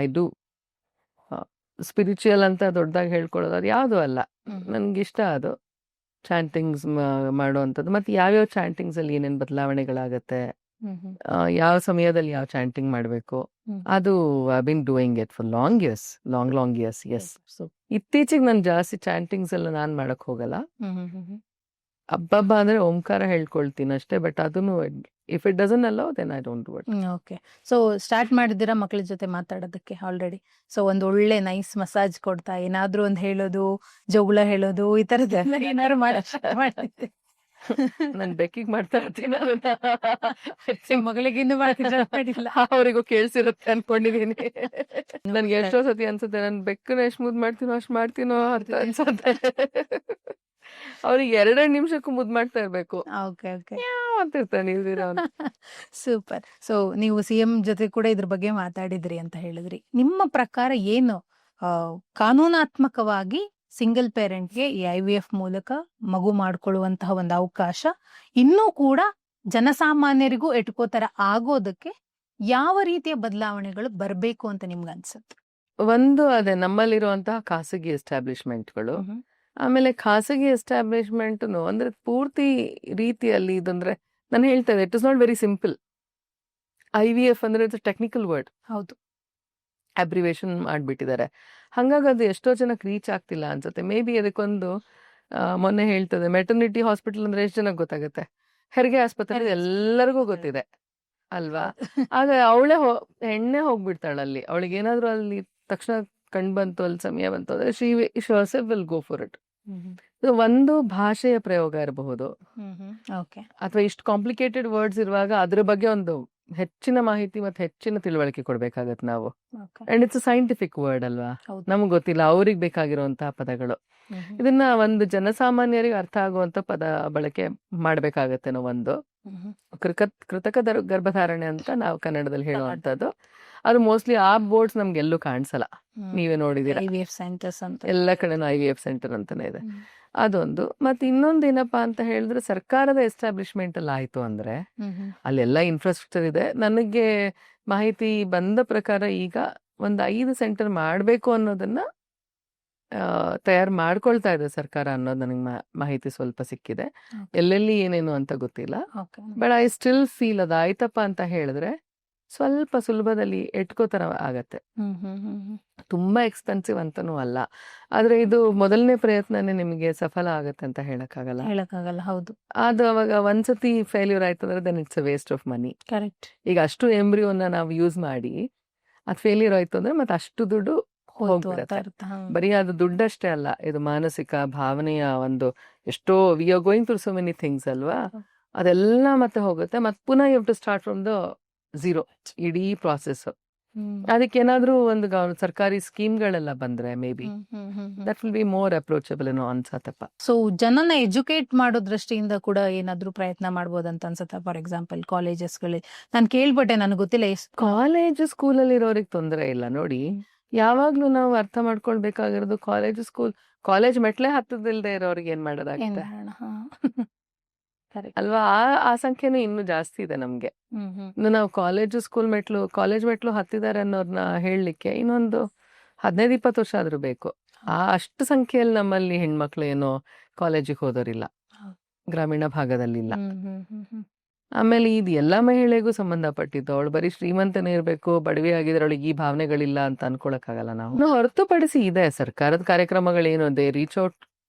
I do. Spiritual ಅಂತ ದೊಡ್ಡದಾಗಿ ಹೇಳ್ಕೊಳ್ಳೋದು ಅದು ಯಾವುದು ಅಲ್ಲ. ನನ್ಗಿಷ್ಟ ಅದು ಚಾಂಟಿಂಗ್ಸ್ ಮಾಡುವಂಥದ್ದು. ಮತ್ತೆ ಯಾವ್ಯಾವ ಚಾಂಟಿಂಗ್ಸ್ ಅಲ್ಲಿ ಏನೇನ್ ಬದಲಾವಣೆಗಳಾಗತ್ತೆ, ಯಾವ ಸಮಯದಲ್ಲಿ ಯಾವ ಚಾಂಟಿಂಗ್ ಮಾಡಬೇಕು, ಅದು I been doing it for long years. Yes. So ಇತ್ತೀಚೆಗೆ ನಾನು ಜಾಸ್ತಿ ಚಾಂಟಿಂಗ್ಸ್ ಎಲ್ಲ ನಾನ್ ಮಾಡಕ್ ಹೋಗಲ್ಲ. ಹಬ್ಬ ಅಂದ್ರೆ ಓಂಕಾರ ಹೇಳ್ಕೊಳ್ತೀನಿ ಅಷ್ಟೇ. ಬಟ್ ಅದನ್ನು if it doesn't allow then I don't do it. Okay. So start ಮಾಡಿದ್ದೀರಾ ಮಕ್ಳ ಜೊತೆ ಮಾತಾಡೋದಕ್ಕೆ ಆಲ್ರೆಡಿ? ಸೊ ಒಂದು ಒಳ್ಳೆ ನೈಸ್ ಮಸಾಜ್ ಕೊಡ್ತಾ ಏನಾದ್ರೂ ಒಂದು ಹೇಳೋದು, ಜೋಗುಳ ಹೇಳೋದು, ಈ ತರದೆಲ್ಲ ಏನಾದ್ರು ಮಾಡಿದ್ದೆ? ನಾನು ಬೆಕ್ಕಿಗೆ ಮಾಡ್ತಾ ಇರ್ತೀನಿ ಮಗಳಿಗೆ ಇನ್ನು ಮಾಡಿಲ್ಲ. ಅವರಿಗೂ ಕೇಳಿಸಿರುತ್ತೆ ಅನ್ಕೊಂಡಿದೀನಿ. ನನ್ಗೆ ಎಷ್ಟೋ ಸತಿ ಅನ್ಸುತ್ತೆ, ನನ್ ಬೆಕ್ಕನ್ನ ಎಷ್ಟು ಮುದ್ದು ಮಾಡ್ತೀನೋ ಅಂತ ಅನ್ಸುತ್ತೆ. ಅವ್ರಿಗೆ 2 ನಿಮಿಷಕ್ಕೂ ಮುದ್ದು ಮಾಡ್ತಾ ಇರ್ಬೇಕು. ಓಕೆ ಓಕೆ ಅಂತ ಇರ್ತಾನೆ ಸೂಪರ್. ಸೊ ನೀವು CM ಜೊತೆ ಕೂಡ ಇದ್ರ ಬಗ್ಗೆ ಮಾತಾಡಿದ್ರಿ ಅಂತ ಹೇಳಿದ್ರಿ. ನಿಮ್ಮ ಪ್ರಕಾರ ಏನು ಕಾನೂನಾತ್ಮಕವಾಗಿ ಸಿಂಗಲ್ ಪೇರೆಂಟ್ಗೆ ಈ IVF ಮೂಲಕ ಮಗು ಮಾಡ್ಕೊಳ್ಳುವಂತಹ ಒಂದು ಅವಕಾಶ ಇನ್ನೂ ಕೂಡ ಜನಸಾಮಾನ್ಯರಿಗೂ ಎಟ್ಕೋತರ ಆಗೋದಕ್ಕೆ ಯಾವ ರೀತಿಯ ಬದಲಾವಣೆಗಳು ಬರಬೇಕು ಅಂತ ನಿಮ್ಗೆ ಅನ್ಸುತ್ತೆ? ಒಂದು ಅದೇ ನಮ್ಮಲ್ಲಿರುವಂತಹ ಖಾಸಗಿ ಎಸ್ಟಾಬ್ಲಿಷ್ಮೆಂಟ್ಗಳು. ಆಮೇಲೆ ಖಾಸಗಿ ಎಸ್ಟಾಬ್ಲಿಷ್ಮೆಂಟ್ ಅಂದ್ರೆ ಪೂರ್ತಿ ರೀತಿಯಲ್ಲಿ ಇದಂದ್ರೆ ನಾನು ಹೇಳ್ತಾ ಇದ್ದೆ, it is not very simple. IVF ಅಂದ್ರೆ ಇದು ಟೆಕ್ನಿಕಲ್ ವರ್ಡ್, ಹೌದು. ಅಬ್ರಿವೇಶನ್ ಮಾಡ್ಬಿಟ್ಟಿದ್ದಾರೆ. ಹಂಗಾಗಿ ಅದು ಎಷ್ಟೋ ಜನಕ್ಕೆ ರೀಚ್ ಆಗ್ತಿಲ್ಲ ಅನ್ಸುತ್ತೆ. ಮೇ ಬಿ ಅದಕ್ಕೊಂದು ಮೊನ್ನೆ ಹೇಳ್ತದೆ, ಮೆಟರ್ನಿಟಿ ಹಾಸ್ಪಿಟಲ್ ಅಂದ್ರೆ ಎಷ್ಟು ಜನಕ್ಕೆ ಗೊತ್ತಾಗುತ್ತೆ, ಹೆರಿಗೆ ಆಸ್ಪತ್ರೆ ಹೆರಿಗೆ ಎಲ್ಲರಿಗೂ ಗೊತ್ತಿದೆ ಅಲ್ವಾ. ಆಗ ಹೆಣ್ಣೆ ಹೋಗ್ಬಿಡ್ತಾಳಲ್ಲಿ, ಅವಳಿಗೆ ಏನಾದ್ರು ಅಲ್ಲಿ ತಕ್ಷಣ ಕಂಡು ಬಂತು, ಅಲ್ಲಿ ಸಮಯ ಬಂತು ಅಂದ್ರೆ she herself will go for it. ಇದು ಒಂದು ಭಾಷೆಯ ಪ್ರಯೋಗ ಇರಬಹುದು, ಓಕೆ. ಅಥವಾ ಇಷ್ಟು ಕಾಂಪ್ಲಿಕೇಟೆಡ್ ವರ್ಡ್ಸ್ ಇರುವಾಗ ಅದ್ರ ಬಗ್ಗೆ ಒಂದು ಹೆಚ್ಚಿನ ಮಾಹಿತಿ ಮತ್ತೆ ಹೆಚ್ಚಿನ ತಿಳುವಳಿಕೆ ಕೊಡ್ಬೇಕಾಗತ್ತೆ ನಾವು. ಅಂಡ್ ಇಟ್ಸ್ ಸೈಂಟಿಫಿಕ್ ವರ್ಡ್ ಅಲ್ವಾ, ಹೌದು. ನಮ್ಗೆ ಗೊತ್ತಿಲ್ಲ, ಅವ್ರಿಗೆ ಬೇಕಾಗಿರುವಂತಹ ಪದಗಳು. ಇದನ್ನ ಒಂದು ಜನಸಾಮಾನ್ಯರಿಗೆ ಅರ್ಥ ಆಗುವಂತ ಪದ ಬಳಕೆ ಮಾಡ್ಬೇಕಾಗತ್ತೆ ನಾವು. ಒಂದು ಕೃತಕ ಗರ್ಭಧಾರಣೆ ಅಂತ ನಾವು ಕನ್ನಡದಲ್ಲಿ ಹೇಳುವಂತದ್ದು, ಅದು ಮೋಸ್ಟ್ಲಿ ಆ ಬೋರ್ಡ್ಸ್ ನಮ್ಗೆ ಎಲ್ಲೂ ಕಾಣಿಸಲ್ಲ, ನೀವೇ ನೋಡಿದೀರಾ, IVF ಸೆಂಟರ್ಸ್ ಅಂತ ಎಲ್ಲ ಕಡೆನೂ IVF ಸೆಂಟರ್ ಅಂತಾನೆ ಇದೆ. ಅದೊಂದು. ಮತ್ತೆ ಇನ್ನೊಂದು ಏನಪ್ಪಾ ಅಂತ ಹೇಳಿದ್ರೆ, ಸರ್ಕಾರದ ಎಸ್ಟಾಬ್ಲಿಷ್ಮೆಂಟ್ ಅಲ್ಲಿ ಆಯ್ತು ಅಂದ್ರೆ ಅಲ್ಲೆಲ್ಲ ಇನ್ಫ್ರಾಸ್ಟ್ರಕ್ಚರ್ ಇದೆ. ನನಗೆ ಮಾಹಿತಿ ಬಂದ ಪ್ರಕಾರ ಈಗ ಒಂದು 5 ಸೆಂಟರ್ ಮಾಡ್ಬೇಕು ಅನ್ನೋದನ್ನ ತಯಾರು ಮಾಡ್ಕೊಳ್ತಾ ಇದೆ ಸರ್ಕಾರ ಅನ್ನೋದು ನನಗೆ ಮಾಹಿತಿ ಸ್ವಲ್ಪ ಸಿಕ್ಕಿದೆ. ಎಲ್ಲೆಲ್ಲಿ ಏನೇನು ಅಂತ ಗೊತ್ತಿಲ್ಲ, ಬಟ್ ಐ ಸ್ಟಿಲ್ ಫೀಲ್ ಅದಾಯ್ತಪ್ಪ ಅಂತ ಹೇಳಿದ್ರೆ ಸ್ವಲ್ಪ ಸುಲಭದಲ್ಲಿ ಎಟ್ಕೋತರ ಆಗತ್ತೆ. ತುಂಬಾ ಎಕ್ಸ್ಪೆನ್ಸಿವ್ ಅಂತನೂ ಅಲ್ಲ, ಆದ್ರೆ ಇದು ಮೊದಲನೇ ಪ್ರಯತ್ನನೇ ನಿಮಗೆ ಸಫಲ ಆಗತ್ತೆ ಅಂತ ಹೇಳಕ್ಕಾಗಲ್ಲ. ಹೌದು. ಅದು ಅವಾಗ ಒಂದ್ಸತಿ ಫೇಲ್ಯೂರ್ ಆಯ್ತು ಅಂದ್ರೆ then it's a waste of money. Correct. ಈಗ ಅಷ್ಟು ಎಂಬ್ರಿಯೋನ ನಾವು ಯೂಸ್ ಮಾಡಿ ಅದು ಫೇಲ್ಯೂರ್ ಆಯ್ತು ಅಂದ್ರೆ ಮತ್ತೆ ಅಷ್ಟು ದುಡ್ಡು ಹೋಗ್ಬಿಡತ್ತೆ. ಬರೀ ಅದು ದುಡ್ಡಷ್ಟೇ ಅಲ್ಲ, ಇದು ಮಾನಸಿಕ ಭಾವನೆಯ ಒಂದು ಎಷ್ಟೋ we are going through so many things ಅಲ್ವಾ, ಅದೆಲ್ಲ ಮತ್ತೆ ಹೋಗುತ್ತೆ. ಮತ್ತೆ ಪುನಃ you have to start from the zero ಇಡೀ ಪ್ರಾಸೆಸ್. ಅದಕ್ಕೆ ಏನಾದ್ರೂ ಒಂದು ಸರ್ಕಾರಿ ಸ್ಕೀಮ್ಗಳೆಲ್ಲ ಬಂದ್ರೆ maybe that will be more approachable ಏನೋ ಅನ್ಸತ್ತಪ್ಪ. ಸೊ ಜನನ ಎಜುಕೇಟ್ ಮಾಡೋ ದೃಷ್ಟಿಯಿಂದ ಕೂಡ ಏನಾದ್ರೂ ಪ್ರಯತ್ನ ಮಾಡ್ಬೋದಂತ ಅನ್ಸತ್ತ. ಫಾರ್ ಎಕ್ಸಾಂಪಲ್ ಕಾಲೇಜಸ್ಗಳಲ್ಲಿ ನಾನು ಕೇಳ್ಪಟ್ಟೆ, ನನಗೆ ಗೊತ್ತಿಲ್ಲ. ಕಾಲೇಜ್ ಸ್ಕೂಲಲ್ಲಿ ಇರೋರಿಗೆ ತೊಂದರೆ ಇಲ್ಲ ನೋಡಿ. ಯಾವಾಗ್ಲೂ ನಾವು ಅರ್ಥ ಮಾಡ್ಕೊಳ್ಬೇಕಾಗಿರೋದು, ಕಾಲೇಜ್ ಮೆಟ್ಲೆ ಹತ್ತದಿಲ್ದೆ ಇರೋರಿಗೆ ಏನ್ ಮಾಡೋದಾಗುತ್ತೆ ಅಲ್ವಾ. ಆ ಸಂಖ್ಯೆನೂ ಇನ್ನೂ ಜಾಸ್ತಿ ಇದೆ ನಮ್ಗೆ. ನಾವು ಕಾಲೇಜ್ ಮೆಟ್ಲು ಹತ್ತಿದ್ದಾರೆ ಅನ್ನೋರ್ನ ಹೇಳಲಿಕ್ಕೆ ಇನ್ನೊಂದು 15-20 ವರ್ಷ ಆದ್ರೂ ಬೇಕು. ಅಷ್ಟು ಸಂಖ್ಯೆಯಲ್ಲಿ ನಮ್ಮಲ್ಲಿ ಹೆಣ್ಮಕ್ಳು ಏನೋ ಕಾಲೇಜಿಗೆ ಹೋದೋರಿಲ್ಲ, ಗ್ರಾಮೀಣ ಭಾಗದಲ್ಲಿಲ್ಲ. ಆಮೇಲೆ ಇದು ಎಲ್ಲ ಮಹಿಳೆಗೂ ಸಂಬಂಧಪಟ್ಟಿದ್ದು. ಅವಳು ಬರೀ ಶ್ರೀಮಂತನೇ ಇರ್ಬೇಕು, ಬಡವಿ ಆಗಿದ್ರೆ ಅವಳಿಗೆ ಈ ಭಾವನೆಗಳಿಲ್ಲ ಅಂತ ಅನ್ಕೊಳಕ್ಕಾಗಲ್ಲ ನಾವು. ಹೊರತುಪಡಿಸಿ ಇದೆ ಸರ್ಕಾರದ ಕಾರ್ಯಕ್ರಮಗಳೇನು, ದೇ ರೀಚ್ ಔಟ್,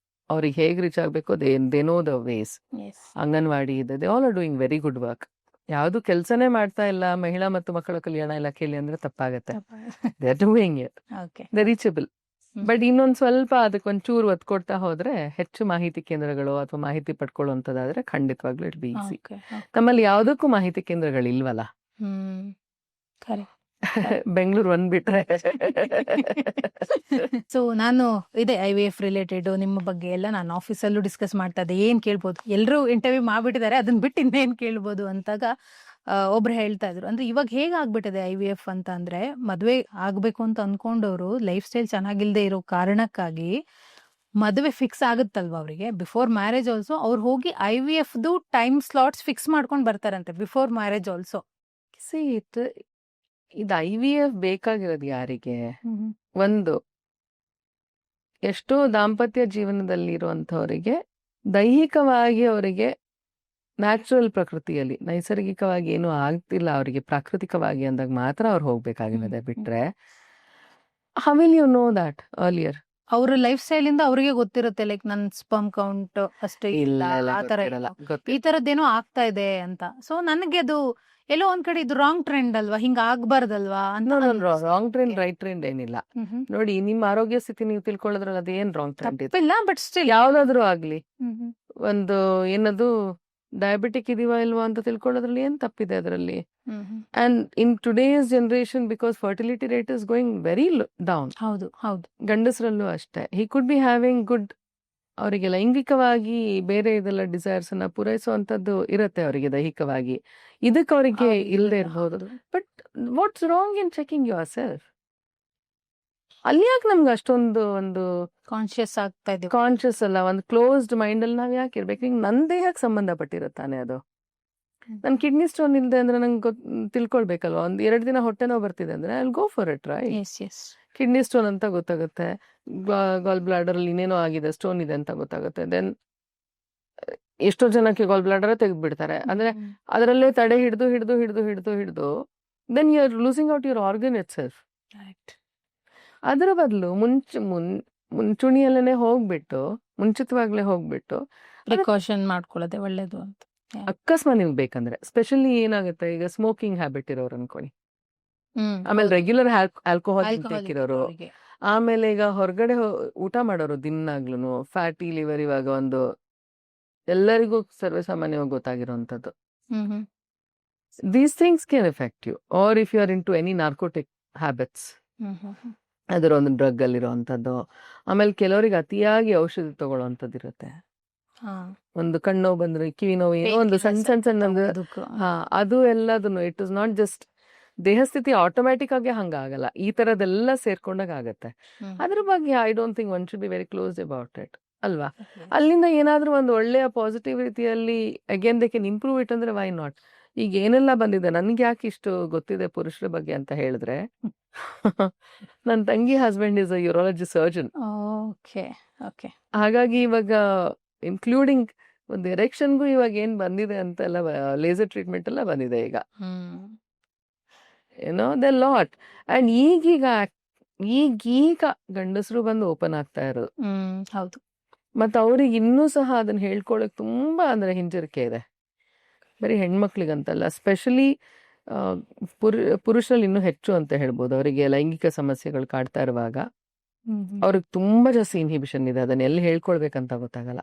ಅವ್ರಿಗೆ ಹೇಗೆ ರೀಚ್ ಆಗ್ಬೇಕು, they know the ways. Anganwadi ಇದೆ, they all are doing very good work. ಯಾವ್ದು ಕೆಲ್ಸನೇ ಮಾಡ್ತಾ ಇಲ್ಲ ಮಹಿಳಾ ಮತ್ತು ಮಕ್ಕಳ ಕಲ್ಯಾಣ ಇಲಾಖೆಯಲ್ಲಿ ಅಂದ್ರೆ ತಪ್ಪಾಗತ್ತೆ. They are doing it, they reachable. But ಇನ್ನೊಂದ್ ಸ್ವಲ್ಪ ಅದಕ್ಕೆ ಒಂಚೂರು ಒತ್ತು ಕೊಡ್ತಾ ಹೋದ್ರೆ, ಹೆಚ್ಚು ಮಾಹಿತಿ ಕೇಂದ್ರಗಳು ಅಥವಾ ಮಾಹಿತಿ ಪಡ್ಕೊಳ್ಳುವಂತದಾದ್ರೆ ಖಂಡಿತವಾಗ್ಲೂ ಇಟ್ ಬಿ ಈಸಿ. ನಮ್ಮಲ್ಲಿ ಯಾವ್ದಕ್ಕೂ ಮಾಹಿತಿ ಕೇಂದ್ರಗಳು ಇಲ್ವಲ್ಲ. ಬೆಂಗಳೂರು ಒಂದ್ ಬಿಟ್ರೆ. ಸೊ ನಾನು ಇದೆ IVF ರಿಲೇಟೆಡ್ ನಿಮ್ಮ ಬಗ್ಗೆ ಎಲ್ಲ ನಾನು ಆಫೀಸಲ್ಲೂ ಡಿಸ್ಕಸ್ ಮಾಡ್ತಾ ಇದ್ದೆ, ಏನ್ ಕೇಳ್ಬೋದು, ಎಲ್ಲರೂ ಇಂಟರ್ವ್ಯೂ ಮಾಡ್ಬಿಟ್ಟಿದ್ದಾರೆ, ಅದನ್ನ ಬಿಟ್ಟು ಇನ್ನೇನ್ ಕೇಳ್ಬೋದು ಅಂತಾಗ ಒಬ್ರು ಹೇಳ್ತಾ ಇದ್ರು, ಅಂದ್ರೆ ಇವಾಗ ಹೇಗ್ ಆಗ್ಬಿಟ್ಟಿದೆ IVF ಅಂತ ಅಂದ್ರೆ, ಮದ್ವೆ ಆಗ್ಬೇಕು ಅಂತ ಅನ್ಕೊಂಡವ್ರು ಲೈಫ್ ಸ್ಟೈಲ್ ಚೆನ್ನಾಗಿಲ್ದೆ ಇರೋ ಕಾರಣಕ್ಕಾಗಿ ಮದುವೆ ಫಿಕ್ಸ್ ಆಗುತ್ತಲ್ವಾ ಅವರಿಗೆ, ಬಿಫೋರ್ ಮ್ಯಾರೇಜ್ ಆಲ್ಸೋ ಅವ್ರು ಹೋಗಿ IVF ಟೈಮ್ ಸ್ಲಾಟ್ಸ್ ಫಿಕ್ಸ್ ಮಾಡ್ಕೊಂಡು ಬರ್ತಾರಂತೆ ಬಿಫೋರ್ ಮ್ಯಾರೇಜ್ ಆಲ್ಸೋ. ಇದು IVF ಬೇಕಾಗಿರೋದು ಯಾರಿಗೆ? ಒಂದು, ಎಷ್ಟೋ ದಾಂಪತ್ಯ ಜೀವನದಲ್ಲಿ ಇರುವಂತವರಿಗೆ ದೈಹಿಕವಾಗಿ ಅವರಿಗೆ ನ್ಯಾಚುರಲ್ ಪ್ರಕೃತಿಯಲ್ಲಿ ನೈಸರ್ಗಿಕವಾಗಿ ಏನು ಆಗ್ತಿಲ್ಲ ಅವರಿಗೆ ಪ್ರಾಕೃತಿಕವಾಗಿ ಅಂದಾಗ ಮಾತ್ರ ಅವ್ರು ಹೋಗ್ಬೇಕಾಗಿರೋದೆ. ಬಿಟ್ರೆ how will you know that earlier? ಅವ್ರ ಲೈಫ್ ಸ್ಟೈಲ್ ಇಂದ ಅವ್ರಿಗೆ ಗೊತ್ತಿರುತ್ತೆ, ಲೈಕ್ ನನ್ ಸ್ಪರ್ಮ್ ಕೌಂಟ್ ಅಷ್ಟೇ ಇಲ್ಲ, ಆ ತರ ಈ ತರದ್ದೇನೋ ಆಗ್ತಾ ಇದೆ ಅಂತ. ಸೊ ನನಗೆ ಅದು ಎಲ್ಲೋ ಒಂದ್ ಕಡೆ ಇದು ರಾಂಗ್ ಟ್ರೆಂಡ್ ಅಲ್ವಾ, ಹಿಂಗ ಆಗ್ಬಾರ್ದಲ್ವಾ ಅಂತ. ರಾಂಗ್ ಟ್ರೆಂಡ್ ರೈಟ್ ಟ್ರೆಂಡ್ ಏನಿಲ್ಲ ನೋಡಿ. ನಿಮ್ಮ ಆರೋಗ್ಯ ಸ್ಥಿತಿ ನೀವು ತಿಳ್ಕೊಳ್ಳೋದ್ರಲ್ಲಿ ಅದೇನ್ ರಾಂಗ್ ಟ್ರೆಂಡ್ ಇಲ್ಲ, ಬಟ್ ಸ್ಟಿಲ್ ಯಾವ್ದಾದ್ರು ಆಗ್ಲಿ, ಒಂದು ಏನದು ಡಯಾಬಿಟಿಕ್ ಇದೀವಾ ಇಲ್ವಾ ಅಂತ ತಿಳ್ಕೊಳ್ಳೋದ್ರಲ್ಲಿ ಏನ್ ತಪ್ಪಿದೆ ಅದರಲ್ಲಿ? And in today's generation, because fertility rate is going very down. ಹೌದು ಹೌದು. ಗಂಡಸರಲ್ಲೂ ಅಷ್ಟೇ. ಹಿ ಕುಡ್ ಬಿ ಹ್ಯಾವಿಂಗ್ ಗುಡ್, ಅವರಿಗೆ ಲೈಂಗಿಕವಾಗಿ ಬೇರೆ ಇದೆಲ್ಲ ಡಿಸೈರ್ಸ್ ಅನ್ನ ಪೂರೈಸುವಂತದ್ದು ಇರುತ್ತೆ ಅವರಿಗೆ ದೈಹಿಕವಾಗಿ, ಇದಕ್ಕೆ ಅವರಿಗೆ ಇಲ್ಲದೆ ಇರಬಹುದು. But what's wrong in checking your self? ಅಲ್ಲಿ ಯಾಕೆ ನಮ್ಗೆ ಅಷ್ಟೊಂದು ಒಂದು ಕಾನ್ಶಿಯಸ್ ಆಗ್ತಾ ಇದೆ? ಕಾನ್ಶಿಯಸ್ ಅಲ್ಲ, ಒಂದು ಕ್ಲೋಸ್ಡ್ ಮೈಂಡ್ ಅಲ್ಲಿ ನಾವ್ ಯಾಕೆ ಇರ್ಬೇಕು? ಈಗ ನನ್ ದೇಹಕ್ಕೆ ಸಂಬಂಧಪಟ್ಟಿರುತ್ತಾನೆ ಅದು. ನನ್ ಕಿಡ್ನಿ ಸ್ಟೋನ್ ಇಲ್ದೆ ಅಂದ್ರೆ ನಂಗೆ ತಿಳ್ಕೊಳ್ಬೇಕಲ್ವಾ. ಒಂದ್ 2 ದಿನ ಹೊಟ್ಟೆ ನೋವು ಬರ್ತಿದೆ ಅಂದ್ರೆ I will go for it, right? Kidney stone ಅಂತ ಗೊತ್ತಾಗುತ್ತೆ, ಗಾಲ್ ಬ್ಲಾಡರ್ ಅಲ್ಲಿ ಇನ್ನೇನೋ ಆಗಿದೆ, ಸ್ಟೋನ್ ಇದೆ ಅಂತ ಗೊತ್ತಾಗುತ್ತೆ. ದೆನ್ ಎಷ್ಟೋ ಜನಕ್ಕೆ ಗಾಲ್ ಬ್ಲಾಡರ್ ತೆಗೆದ್ಬಿಡ್ತಾರೆ. ಅಂದ್ರೆ ಅದರಲ್ಲೇ ತಡೆ ಹಿಡಿದು then you are losing out your organ itself. ಅದರ ಬದಲು ಮುಂಚೂಣಿಯಲ್ಲೇ ಮುಂಚಿತವಾಗ್ಲೇ ಹೋಗ್ಬಿಟ್ಟು ಪ್ರಿಕಾಷನ್ ಮಾಡ್ಕೊಳ್ಳೋದೆ ಒಳ್ಳೇದು ಅಂತ. ಅಕಸ್ಮಾತ್ ನಿಮ್ಗೆ ಬೇಕಂದ್ರೆ, ಸ್ಪೆಷಲಿ ಏನಾಗುತ್ತೆ ಈಗ ಸ್ಮೋಕಿಂಗ್ ಹ್ಯಾಬಿಟ್ ಇರೋರು ಅನ್ಕೊಳ್ಳಿ, ಆಮೇಲೆ ರೆಗ್ಯುಲರ್ ಆಲ್ಕೋಹಾಲ್ ಇಂಟೇಕ್ ಇರೋರು, ಆಮೇಲೆ ಈಗ ಹೊರಗಡೆ ಊಟ ಮಾಡೋರು ದಿನಾಗ್ಲೂ ಫ್ಯಾಟಿ ಲಿವರ್ ಇವಾಗ ಒಂದು ಎಲ್ಲರಿಗೂ ಸರ್ವೇಸಾಮಾನ್ಯವಾಗಿ ಗೊತ್ತಾಗಿರೋಂಥದ್ದು. These things can effect you, or if you are into any narcotic habits, ಅದರ ಒಂದು ಡ್ರಗ್ ಅಲ್ಲಿರುವಂಥದ್ದು. ಆಮೇಲೆ ಕೆಲವರಿಗೆ ಅತಿಯಾಗಿ ಔಷಧಿ ತಗೊಳ್ಳೋವಂಥದ್ದು ಇರುತ್ತೆ. ಒಂದು ಕಣ್ಣು ಬಂದ್ರೆ ಕಿವಿ ನೋವು ಏನೋ ಒಂದು ಸಣ್ಣ ಅದು ಎಲ್ಲದನ್ನು ಇಟ್ ಇಸ್ ನಾಟ್ ಜಸ್ಟ್ ದೇಹ ಸ್ಥಿತಿ ಆಟೋಮ್ಯಾಟಿಕ್ ಆಗಿ ಹಂಗಾಗಲ್ಲ, ಈ ತರದೆಲ್ಲ ಸೇರ್ಕೊಂಡಾಗ ಆಗತ್ತೆ. ಅದ್ರ ಬಗ್ಗೆ I don't think one should be very close about it ಅಲ್ವಾ. ಅಲ್ಲಿಂದ ಏನಾದ್ರೂ ಒಂದು ಒಳ್ಳೆಯ ಪಾಸಿಟಿವ್ ರೀತಿಯಲ್ಲಿ again they can improve it ಅಂದ್ರೆ ವೈ ನಾಟ್. ಈಗ ಏನೆಲ್ಲ ಬಂದಿದೆ, ನನ್ಗೆ ಯಾಕೆ ಇಷ್ಟು ಗೊತ್ತಿದೆ ಪುರುಷರ ಬಗ್ಗೆ ಅಂತ ಹೇಳಿದ್ರೆ, ನನ್ನ ತಂಗಿ husband is a urology surgeon. ಹಾಗಾಗಿ ಇವಾಗ ಇನ್ಕ್ಲೂಡಿಂಗ್ ಒಂದು ಎರೆಕ್ಷನ್ಗೂ ಇವಾಗ ಏನ್ ಬಂದಿದೆ ಅಂತೆಲ್ಲ ಲೇಸರ್ ಟ್ರೀಟ್ಮೆಂಟ್ ಎಲ್ಲ ಬಂದಿದೆ ಈಗ, ಏನೋ ದ ಲಾಟ್. ಅಂಡ್ ಈಗೀಗ ಗಂಡಸರು ಬಂದು ಓಪನ್ ಆಗ್ತಾ ಇರೋದು. ಹೌದು. ಮತ್ತೆ ಅವ್ರಿಗೆ ಇನ್ನೂ ಸಹ ಅದನ್ನ ಹೇಳ್ಕೊಳಕ್ ತುಂಬಾ ಅಂದ್ರೆ ಹಿಂಜರಿಕೆ ಇದೆ. ಬರೀ ಹೆಣ್ಮಕ್ಳಿಗಂತಲ್ಲ, ಸ್ಪೆಷಲಿ ಪುರುಷರಲ್ಲಿ ಇನ್ನೂ ಹೆಚ್ಚು ಅಂತ ಹೇಳ್ಬೋದು. ಅವರಿಗೆ ಲೈಂಗಿಕ ಸಮಸ್ಯೆಗಳು ಕಾಡ್ತಾ ಇರುವಾಗ ಅವ್ರಿಗೆ ತುಂಬಾ ಜಾಸ್ತಿ ಇನ್ಹಿಬಿಷನ್ ಇದೆ, ಅದನ್ನ ಎಲ್ಲಿ ಹೇಳ್ಕೊಳ್ಬೇಕಂತ ಗೊತ್ತಾಗಲ್ಲ.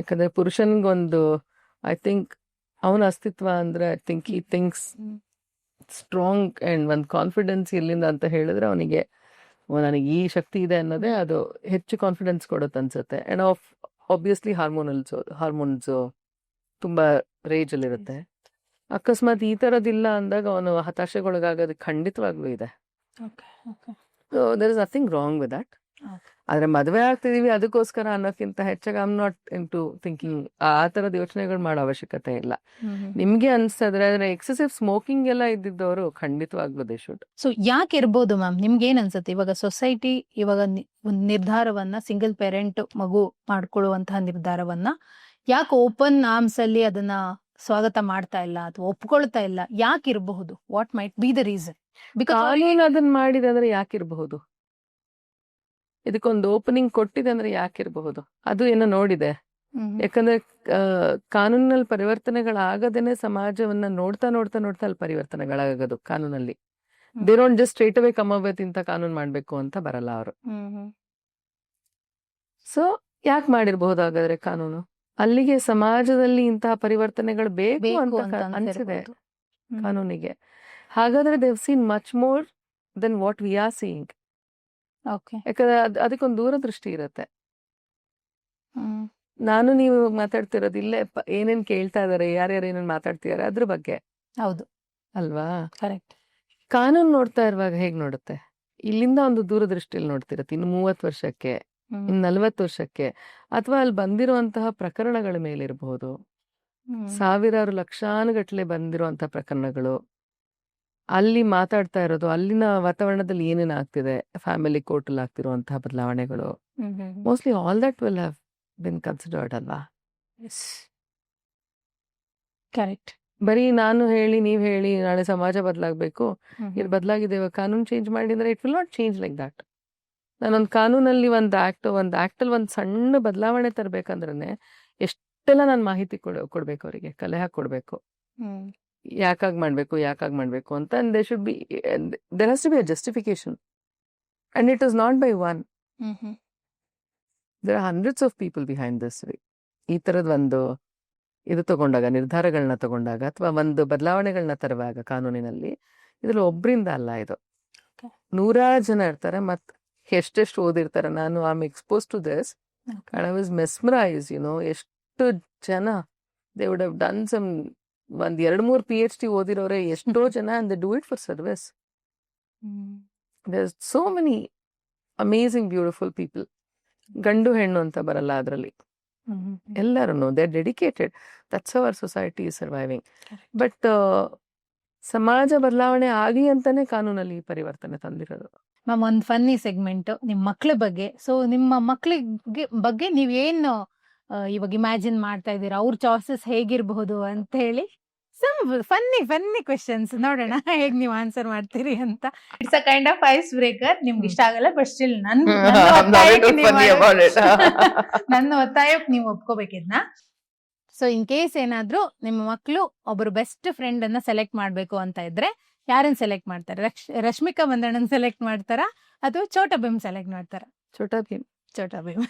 ಯಾಕಂದ್ರೆ ಪುರುಷನ್ಗೊಂದು ಐ ಥಿಂಕ್ ಅವನ ಅಸ್ತಿತ್ವ ಅಂದ್ರೆ I think he thinks strong and ಒಂದು ಕಾನ್ಫಿಡೆನ್ಸ್ ಎಲ್ಲಿಂದ ಅಂತ ಹೇಳಿದ್ರೆ ಅವನಿಗೆ ನನಗೆ ಈ ಶಕ್ತಿ ಇದೆ ಅನ್ನೋದೇ ಅದು ಹೆಚ್ಚು ಕಾನ್ಫಿಡೆನ್ಸ್ ಕೊಡುತ್ತೆ ಅನ್ಸುತ್ತೆ. ಅಂಡ್ ಆಬ್ವಿಯಸ್ಲಿ ಹಾರ್ಮೋನ್ಸ್ ತುಂಬಾ ರೇಜ್ ಅಲ್ಲಿ ಇರುತ್ತೆ. ಅಕಸ್ಮಾತ್ ಈ ತರದಿಲ್ಲ ಅಂದಾಗ ಅವನು ಹತಾಶೆಗೊಳಗಾಗೋದು ಖಂಡಿತವಾಗ್ಲೂ ಇದೆ. So there is nothing wrong with that. ಆದ್ರೆ ಮದುವೆ ಆಗ್ತಿದೀವಿ ಅದಕ್ಕೋಸ್ಕರ ಅನ್ನೋಕ್ಕಿಂತ ಹೆಚ್ಚಾಗಿ I am not into thinking ಆ ತರದ ಯೋಚನೆಗಳು ಮಾಡೋ ಅವಶ್ಯಕತೆ ಇಲ್ಲ. ನಿಮ್ಗೆ ಅನ್ಸ್ತದ್ರೆ ಎಕ್ಸೆಸಿವ್ ಸ್ಮೋಕಿಂಗ್ ಎಲ್ಲ ಇದ್ದಿದ್ದವರು ಖಂಡಿತವಾಗ್ಲೂ ದೇ ಶುಡ್. ಸೊ ಯಾಕೆ ಇರ್ಬೋದು ಮ್ಯಾಮ್, ನಿಮ್ಗೆ ಏನ್ ಅನ್ಸುತ್ತೆ ಇವಾಗ ಸೊಸೈಟಿ ಇವಾಗ ಒಂದು ನಿರ್ಧಾರವನ್ನ ಸಿಂಗಲ್ ಪೇರೆಂಟ್ ಮಗು ಮಾಡ್ಕೊಳ್ಳುವಂತಹ ನಿರ್ಧಾರವನ್ನ ಯಾಕೆ ಓಪನ್ ಆರ್ಮ್ಸ್ ಅಲ್ಲಿ ಅದನ್ನ ಸ್ವಾಗತ ಮಾಡ್ತಾ ಇಲ್ಲ ಅಥವಾ ಒಪ್ಕೊಳ್ತಾ ಇಲ್ಲ? ಯಾಕೆ ಇರಬಹುದು? What might be the reason? ಕಾನೂನು ಅದನ್ನ ಮಾಡಿದೆ ಅಂದ್ರೆ ಯಾಕಿರಬಹುದು, ಇದಕ್ಕೊಂದು ಓಪನಿಂಗ್ ಕೊಟ್ಟಿದೆ ಅಂದ್ರೆ ಯಾಕಿರಬಹುದು, ಅದು ಏನೋ ನೋಡಿದೆ. ಯಾಕಂದ್ರೆ ಕಾನೂನಲ್ಲಿ ಪರಿವರ್ತನೆಗಳಾಗದೇನೆ ಸಮಾಜವನ್ನ ನೋಡ್ತಾ ಅಲ್ಲಿ ಪರಿವರ್ತನೆಗಳಾಗೋದು ಕಾನೂನಲ್ಲಿ. They don't just straight away come up with ಇಂತ ಕಾನೂನು ಮಾಡ್ಬೇಕು ಅಂತ ಬರಲ್ಲ ಅವರು. ಸೊ ಯಾಕೆ ಮಾಡಿರಬಹುದು ಹಾಗಾದ್ರೆ ಕಾನೂನು? ಅಲ್ಲಿಗೆ ಸಮಾಜದಲ್ಲಿ ಇಂತಹ ಪರಿವರ್ತನೆಗಳು ಬೇಕು ಅಂತ ಅನ್ಸಿದೆ ಕಾನೂನಿಗೆ. ಹಾಗಾದ್ರೆ they've seen much more than what we are seeing. ಯಾಕಂದ್ರೆ ಅದಕ್ಕೊಂದು ದೂರದೃಷ್ಟಿ ಇರತ್ತೆ. ನಾನು ನೀವು ಮಾತಾಡ್ತಿರೋದು ಇಲ್ಲೇ ಏನೇನ್ ಕೇಳ್ತಾ ಇದಾರೆ, ಯಾರ್ಯಾರು ಏನೇನ್ ಮಾತಾಡ್ತಿದಾರೆ ಅದ್ರ ಬಗ್ಗೆ. ಹೌದು ಅಲ್ವಾ? ಕರೆಕ್ಟ್. ಕಾನೂನು ನೋಡ್ತಾ ಇರುವಾಗ ಹೇಗ್ ನೋಡುತ್ತೆ? ಇಲ್ಲಿಂದ ಒಂದು ದೂರದೃಷ್ಟಿಯಲ್ಲಿ ನೋಡ್ತಿರತ್ತೆ. ಇನ್ನು 30 ವರ್ಷಕ್ಕೆ, ಇನ್ನು 40 ವರ್ಷಕ್ಕೆ, ಅಥವಾ ಅಲ್ಲಿ ಬಂದಿರುವಂತಹ ಪ್ರಕರಣಗಳ ಮೇಲಿರಬಹುದು. ಸಾವಿರಾರು ಲಕ್ಷಾನುಗಟ್ಲೆ ಬಂದಿರುವಂತಹ ಪ್ರಕರಣಗಳು, ಅಲ್ಲಿ ಮಾತಾಡ್ತಾ ಇರೋದು, ಅಲ್ಲಿನ ವಾತಾವರಣದಲ್ಲಿ ಏನೇನ್ ಆಗ್ತಿದೆ, ಫ್ಯಾಮಿಲಿ ಕೋರ್ಟ್ ಅಲ್ಲಿ ಆಗ್ತಿರುವಂತಹ ಬದಲಾವಣೆಗಳು, mostly all that will have been considered ಅಲ್ವಾ? ಕರೆಕ್ಟ್. ಬರೀ ನಾನು ಹೇಳಿ ನೀವ್ ಹೇಳಿ ನಾಳೆ ಸಮಾಜ ಬದಲಾಗಬೇಕು, ಇದು ಬದಲಾಗಿದೆ ಕಾನೂನು ಚೇಂಜ್ ಮಾಡಿ ಅಂದ್ರೆ it will not change like that. ನಾನೊಂದು ಕಾನೂನಲ್ಲಿ ಒಂದು ಆಕ್ಟಲ್ಲಿ ಒಂದು ಸಣ್ಣ ಬದಲಾವಣೆ ತರಬೇಕಂದ್ರೆ ಎಷ್ಟೆಲ್ಲ ನಾನು ಮಾಹಿತಿ ಕೊಡ್ಬೇಕು, ಅವರಿಗೆ ಕಲೆ ಹಾಕಿ ಕೊಡ್ಬೇಕು, ಯಾಕಾಗ್ ಮಾಡ್ಬೇಕು ಅಂತ. And they should be, there has to be a justification, and it is not by one. There are hundreds of people behind this. ಈ ತರದ ಒಂದು ಇದು ತಗೊಂಡಾಗ, ನಿರ್ಧಾರಗಳನ್ನ ತಗೊಂಡಾಗ ಅಥವಾ ಒಂದು ಬದಲಾವಣೆಗಳನ್ನ ತರುವಾಗ ಕಾನೂನಿನಲ್ಲಿ, ಇದ್ರಲ್ಲಿ ಒಬ್ರಿಂದ ಅಲ್ಲ, ಇದು ನೂರಾರು ಜನ ಇರ್ತಾರೆ, ಮತ್ ಎಷ್ಟೆಷ್ಟು ಓದಿರ್ತಾರೆ. ನಾನು I am expose to this and I was mesmerise. ಎಷ್ಟು ಜನ they would have done some 1-2-3 PhD ಓದಿರೋರೆ ಎಷ್ಟೋ ಜನ, and they do it for service. There are so many amazing beautiful people. ಗಂಡು ಹೆಣ್ಣು ಅಂತ ಬರಲ್ಲ ಅದರಲ್ಲಿ, ಎಲ್ಲರೂ they are dedicated. That's how our society is surviving. But ಸಮಾಜ ಬದಲಾವಣೆ ಆಗಿ ಅಂತಾನೆ ಕಾನೂನಲ್ಲಿ ಪರಿವರ್ತನೆ ತಂದಿರೋದು. ಮ್ಯಾಮ್, ಒಂದು ಫನ್ನಿ ಸೆಗ್ಮೆಂಟ್ ನಿಮ್ ಮಕ್ಳ ಬಗ್ಗೆ. ಸೊ ನಿಮ್ಮ ಮಕ್ಳಿಗೆ ಬಗ್ಗೆ ನೀವೇನು ಇವಾಗ ಇಮ್ಯಾಜಿನ್ ಮಾಡ್ತಾ ಇದ್ದೀರಾ ಅವ್ರ ಚಾಯ್ಸಸ್ ಹೇಗಿರಬಹುದು ಅಂತ ಹೇಳಿ ಸಮ್ ಫನ್ನಿ ಕ್ವೆಶನ್ಸ್ ನೋಡೋಣ ಹೇಗ್ ನೀವು ಆನ್ಸರ್ ಮಾಡ್ತೀರಿ ಅಂತ. It's a kind of ice breaker. ನಿಮ್ಗೆ ಇಷ್ಟ ಆಗಲ್ಲ ಬಟ್ ಸ್ಟಿಲ್ ನನ್ನ ಒತ್ತಾಯಕ್ಕೆ ನೀವು ಒಪ್ಕೋಬೇಕಿದ್ನ. ಸೊ ಇನ್ ಕೇಸ್ ಏನಾದ್ರು ನಿಮ್ಮ ಮಕ್ಕಳು ಒಬ್ರು ಬೆಸ್ಟ್ ಫ್ರೆಂಡ್ ಅನ್ನ ಸೆಲೆಕ್ಟ್ ಮಾಡ್ಬೇಕು ಅಂತ ಇದ್ರೆ ಯಾರನ್ನ ಸೆಲೆಕ್ಟ್ ಮಾಡ್ತಾರೆ? ರಶ್ಮಿಕಾ ಮಂದಣ್ಣನ್ ಸೆಲೆಕ್ಟ್ ಮಾಡ್ತಾರಾ ಅಥವಾ ಛೋಟಾ ಭೀಮ್ ಸೆಲೆಕ್ಟ್ ಮಾಡ್ತಾರ? ಛೋಟಾ ಭೀಮ್.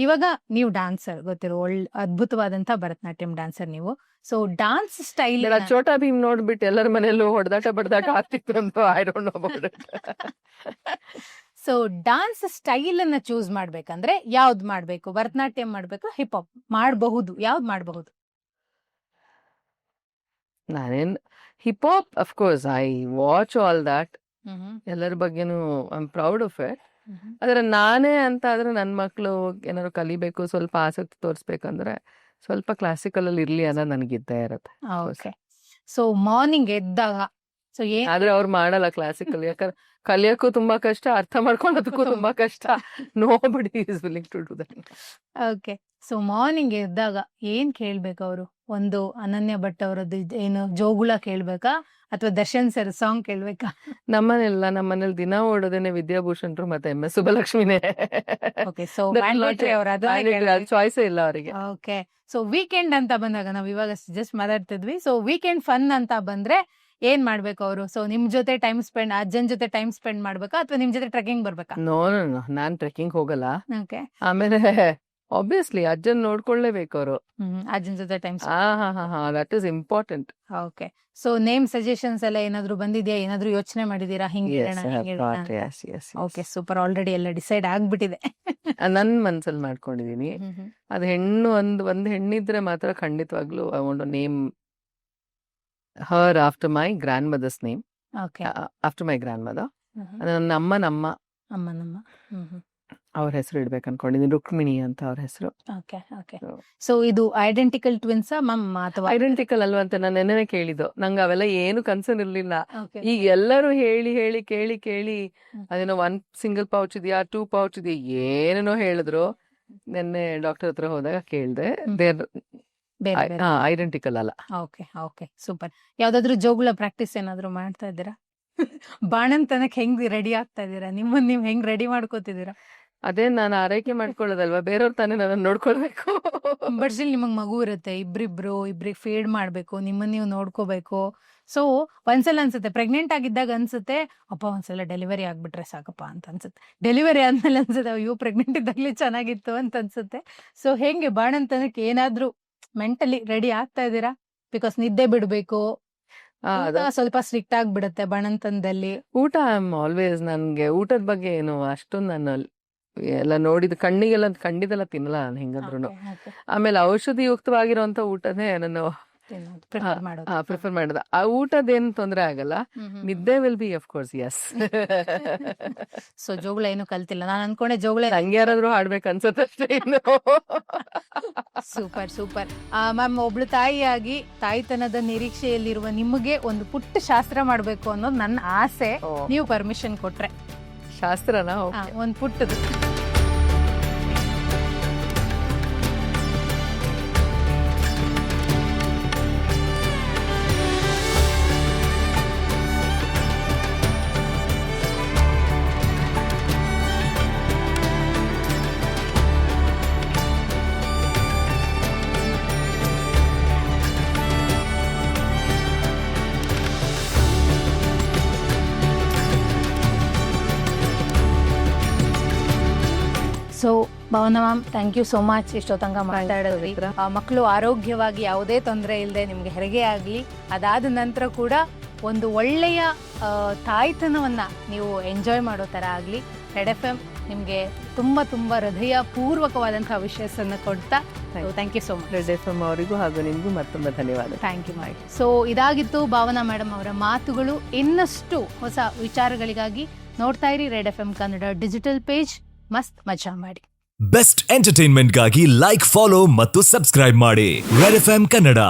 ಇವಾಗ ನೀವು ಡಾನ್ಸರ್, ಗೊತ್ತಿರೋ ಅದ್ಭುತವಾದಂತ ಭರತನಾಟ್ಯಂ ಡಾನ್ಸರ್ ನೀವು. So dance style Chhota Bheem ನೋಡ್ಬಿಟ್ಟು ಎಲ್ಲರ ಮನೆಯಲ್ಲೂ ಹೊಡೆದಾಟ ಬಡ್ದಾಟ ಆಗ್ತಿತ್ತು ಅಂತ I don't know about it. So dance style ಅನ್ನ ಚೂಸ್ ಮಾಡ್ಬೇಕಂದ್ರೆ ಯಾವ್ದು ಮಾಡ್ಬೇಕು? ಭರತನಾಟ್ಯಂ ಮಾಡ್ಬೇಕು, ಹಿಪ್ ಹಾಪ್ ಮಾಡಬಹುದು? ಯಾವ್ದು ಮಾಡಬಹುದು? ನಾನೇನ್ hip hop of course I watch all that. ಎಲ್ಲರ ಬಗ್ಗೆನೂ I am proud of it. ಆದ್ರೆ ನಾನೇ ಅಂತ ಆದ್ರೆ ನನ್ನ ಮಕ್ಕಳು ಏನಾದ್ರು ಕಲಿಬೇಕು, ಸ್ವಲ್ಪ ಆಸಕ್ತಿ ತೋರಿಸ್ಬೇಕಂದ್ರೆ ಸ್ವಲ್ಪ ಕ್ಲಾಸಿಕಲ್ ಅಲ್ಲಿ ಇರ್ಲಿ ಅನ್ನೋದು ನನಗಿದ್ದೇ ಇರುತ್ತೆ. ಓಕೆ. ಸೊ ಮಾರ್ನಿಂಗ್ ಎದ್ದಾಗ ಸೊ ಆದ್ರೆ ಅವ್ರು ಮಾಡಲ್ಲ ಕ್ಲಾಸಿಕಲ್, ಯಾಕಂದ್ರೆ ಕಲಿಯಕ್ಕೂ ತುಂಬಾ ಕಷ್ಟ, ಅರ್ಥ ಮಾಡ್ಕೊಳ್ಳೋದಕ್ಕೂ ತುಂಬಾ ಕಷ್ಟ. Nobody is willing to do that. Okay. So morning ಎದ್ದಾಗ ಏನ್ ಕೇಳ್ಬೇಕು ಅವರು? ಒಂದು ಅನನ್ಯ ಭಟ್ ಅವರದ್ದು ಏನು ಜೋಗುಳ ಕೇಳ್ಬೇಕಾ ಅಥವಾ ದರ್ಶನ್ ಸರ್ ಸಾಂಗ್ ಕೇಳ್ಬೇಕಾ? ನಮ್ಮನೇಲಿ ದಿನ ಓಡೋದೇನೆ ವಿದ್ಯಾಭೂಷಣ್ರು ಮತ್ತೆ MS ಸುಬ್ಬಲಕ್ಷ್ಮಿನೇ. ಓಕೆ. ಸೊ ಚಾಯ್ಸ್ ಇಲ್ಲ ಅವರಿಗೆ. ಓಕೆ. ಸೊ ವೀಕೆಂಡ್ ಅಂತ ಬಂದಾಗ ನಾವ್ ಇವಾಗ ಜಸ್ಟ್ ಮಾತಾಡ್ತಿದ್ವಿ. ಸೊ ವೀಕೆಂಡ್ ಫನ್ ಅಂತ ಬಂದ್ರೆ ಏನ್ ಮಾಡ್ಬೇಕು ಅವರು? ಸೊ ನಿಮ್ ಜೊತೆ ಟೈಮ್ ಸ್ಪೆಂಡ್, ಅಜ್ಜನ್ ಜೊತೆ ಟೈಮ್ ಸ್ಪೆಂಡ್ ಮಾಡ್ಬೇಕಾ ಅಥವಾ ನಿಮ್ ಜೊತೆ ಟ್ರೆಕಿಂಗ್ ಬರ್ಬೇಕಾ? ನೋ ನಾನ್ ಟ್ರೆಕಿಂಗ್ ಹೋಗಲ್ಲ. ಓಕೆ. ಆಮೇಲೆ ಆಬ್ವಿಯಸ್ಲಿ ಅಜ್ಜನ್ ನೋಡ್ಕೊಳ್ಳೇಬೇಕು ಅವರು. ಅಜ್ಜನ್ ಜೊತೆ time. That is important. Okay. So name suggestions ಎಲ್ಲ ಏನಾದ್ರು ಬಂದಿದ್ಯಾ? ಏನಾದ್ರು ಯೋಚನೆ ಮಾಡಿದೀರಾ ಹಿಂಗೆ? Okay, super. ಆಲ್ರೆಡಿ ಎಲ್ಲ ಡಿಸೈಡ್ ಆಗ್ಬಿಟ್ಟಿದೆ. ನನ್ ಮನ್ಸಲ್ಲಿ ಮಾಡ್ಕೊಂಡಿದೀನಿ. ಅದ್ ಹೆಣ್ಣು ಒಂದ್ ಹೆಣ್ಣಿದ್ರೆ ಮಾತ್ರ ಖಂಡಿತವಾಗ್ಲೂ I want to name her after my grandmother's name. Okay. After my grandmother. ನನ್ನ ಅಮ್ಮನಮ್ಮ ಅವ್ರ ಹೆಸರು ಇಡ್ಬೇಕು ಅನ್ಕೊಂಡಿದ್ದೀನಿ. ರುಕ್ಮಿಣಿ ಅಂತ ಅವ್ರ ಹೆಸರು. ಓಕೆ. ಓಕೆ. ಸೊ ಇದು ಐಡೆಂಟಿಕಲ್ ಟ್ವಿನ್ಸ್ ಅಥವಾ ಐಡೆಂಟಿಕಲ್ ಅಲ್ವಾ ಅಂತ ನಾನು ನೆನ್ನೆ ಕೇಳಿದ್ದು. ನಂಗೆ ಅವೆಲ್ಲ ಏನು ಕನ್ಸರ್ನ್ ಇರ್ಲಿಲ್ಲ. ಈಗ ಎಲ್ಲರೂ ಹೇಳಿ ಹೇಳಿ ಕೇಳಿ ಕೇಳಿ ಅದೇನೋ 1 ಸಿಂಗಲ್ ಪೌಚ್ ಇದೆಯಾ, 2 ಪೌಚ್ ಇದೆಯಾ, ಏನೇನೋ ಹೇಳಿದ್ರು. ನೆನ್ನೆ ಡಾಕ್ಟರ್ ಹತ್ರ ಹೋದಾಗ ಕೇಳ್ದೆ, ಐಡೆಂಟಿಕಲ್ ಅಲ್ಲ. ಓಕೆ. Okay, super. ಯಾವ್ದಾದ್ರು ಜೋಗುಳ ಪ್ರಾಕ್ಟೀಸ್ ಏನಾದ್ರು ಮಾಡ್ತಾ ಇದ್ದೀರಾ? ಬಾಣಂತನಕ್ ಹೆಂಗ್ ರೆಡಿ ಆಗ್ತಾ ಇದ್ದೀರಾ? ನಿಮ್ಮನ್ನ ನೀವ್ ಹೆಂಗ್ ರೆಡಿ ಮಾಡ್ಕೋತಿದ್ದೀರಾ? ಅದೇ ನಾನು ಆರೈಕೆ ಮಾಡ್ಕೊಳ್ಳೋದಲ್ವಾ, ಬೇರೆಯವ್ರ ತಾನೇ ನನ್ನ ನೋಡ್ಕೊಳ್ಬೇಕು. ಬಟ್ ಸ್ಟಿಲ್ ನಿಮಗ್ ಮಗು ಇರುತ್ತೆ, ಇಬ್ರಿಗೆ ಫೀಡ್ ಮಾಡ್ಬೇಕು, ನಿಮ್ಮನ್ನ ನೀವು ನೋಡ್ಕೋಬೇಕು. ಸೊ ಒಂದ್ಸಲ ಅನ್ಸುತ್ತೆ, ಪ್ರೆಗ್ನೆಂಟ್ ಆಗಿದ್ದಾಗ ಅನ್ಸುತ್ತೆ ಅಪ್ಪ ಒಂದ್ಸಲ ಡೆಲಿವರಿ ಆಗ್ಬಿಟ್ರೆ ಸಾಕಪ್ಪ ಅಂತ ಅನ್ಸುತ್ತೆ. ಡೆಲಿವರಿ ಆದ್ಮೇಲೆ ಅನ್ಸುತ್ತೆ ಅಯ್ಯೋ ಪ್ರೆಗ್ನೆಂಟ್ ಇದ್ದಾಗ್ಲೇ ಚೆನ್ನಾಗಿತ್ತು ಅಂತ ಅನ್ಸುತ್ತೆ. ಸೊ ಹೆಂಗೆ ಬಾಣಂತನಕ್ಕೆ ಏನಾದ್ರು ಮೆಂಟಲಿ ರೆಡಿ ಆಗ್ತಾ ಇದ್ದೀರಾ? ಬಿಕಾಸ್ ನಿದ್ದೆ ಬಿಡ್ಬೇಕು, ಸ್ವಲ್ಪ ಸ್ಟ್ರಿಕ್ಟ್ ಆಗ್ಬಿಡುತ್ತೆ ಬಾಣಂತನದಲ್ಲಿ. ಊಟ ಆಲ್ವೇಸ್ ನನ್ಗೆ ಊಟದ ಬಗ್ಗೆ ಏನು ಅಷ್ಟೊಂದು ನಾನು ಎಲ್ಲ ನೋಡಿದ ಖಂಡಿದೆಲ್ಲ ತಿನ್ನಲ್ಲ ನಾನು ಹೆಂಗಂದ್ರು. ಆಮೇಲೆ ಔಷಧಿ ಯುಕ್ತವಾಗಿರುವಂತ ಊಟನೇ ನಾನು ಪ್ರಿಫರ್ ಮಾಡೋದು. ಆ ಊಟದೇನು ತೊಂದರೆ ಆಗಲ್ಲ, ನಿದ್ದೆ will be of course. Yes. So ಜೋಗುಳ ಏನು ಕಲ್ತಿಲ್ಲ. ನಾನು ಅನ್ಕೊಂಡೆ ಜೋಗುಳ ಹಂಗೆ ಯಾರಾದ್ರೂ ಹಾಡ್ಬೇಕು ಅನ್ಸುತ್ತೆ ಅಷ್ಟೇ. Super super ma'am. ಒಬ್ಳು ತಾಯಿಯಾಗಿ ತಾಯ್ತನದ ನಿರೀಕ್ಷೆಯಲ್ಲಿರುವ ನಿಮಗೆ ಒಂದು ಪುಟ್ಟ ಶಾಸ್ತ್ರ ಮಾಡ್ಬೇಕು ಅನ್ನೋದು ನನ್ನ ಆಸೆ. ನೀವು ಪರ್ಮಿಷನ್ ಕೊಟ್ರೆ? ಶಾಸ್ತ್ರನಾ? ಒಂದ್ ಪುಟ್ಟದು. So Bhavana ma'am, thank you so much. ಇಷ್ಟೊತ್ತಂಗ ಮಾತಾಡಿದ್ರಿ. ಮಕ್ಕಳು ಆರೋಗ್ಯವಾಗಿ ಯಾವುದೇ ತೊಂದರೆ ಇಲ್ಲದೆ ನಿಮ್ಗೆ ಹೆರಿಗೆ ಆಗ್ಲಿ, ಅದಾದ ನಂತರ ಕೂಡ ಒಂದು ಒಳ್ಳೆಯ ತಾಯ್ತನವನ್ನ ನೀವು ಎಂಜಾಯ್ ಮಾಡೋ ತರ ಆಗ್ಲಿ. ರೆಡ್ FM ನಿಮ್ಗೆ ತುಂಬಾ ತುಂಬಾ ಹೃದಯ ಪೂರ್ವಕವಾದಂತಹ ವಿಷಯಸನ್ನ ಕೊಡ್ತಾ thank you so much. Red FM ಅವರಿಗೂ ಹಾಗೂ ನಿಮಗೂ ಮತ್ತೊಮ್ಮೆ ಧನ್ಯವಾದ. ಥ್ಯಾಂಕ್ ಯು ಮಾಡಿ. ಸೊ ಇದಾಗಿತ್ತು ಭಾವನಾ ಮೇಡಮ್ ಅವರ ಮಾತುಗಳು. ಇನ್ನಷ್ಟು ಹೊಸ ವಿಚಾರಗಳಿಗಾಗಿ ನೋಡ್ತಾ ಇರಿ red FM Kannada digital page. ಮಸ್ತ್ ಮಜಾ ಮಾಡಿ. ಬೆಸ್ಟ್ ಎಂಟರ್ಟೈನ್ಮೆಂಟ್ ಗಾಗಿ ಲೈಕ್, ಫಾಲೋ ಮತ್ತು ಸಬ್ಸ್ಕ್ರೈಬ್ ಮಾಡಿ ರೆಡ್ FM ಕನ್ನಡ.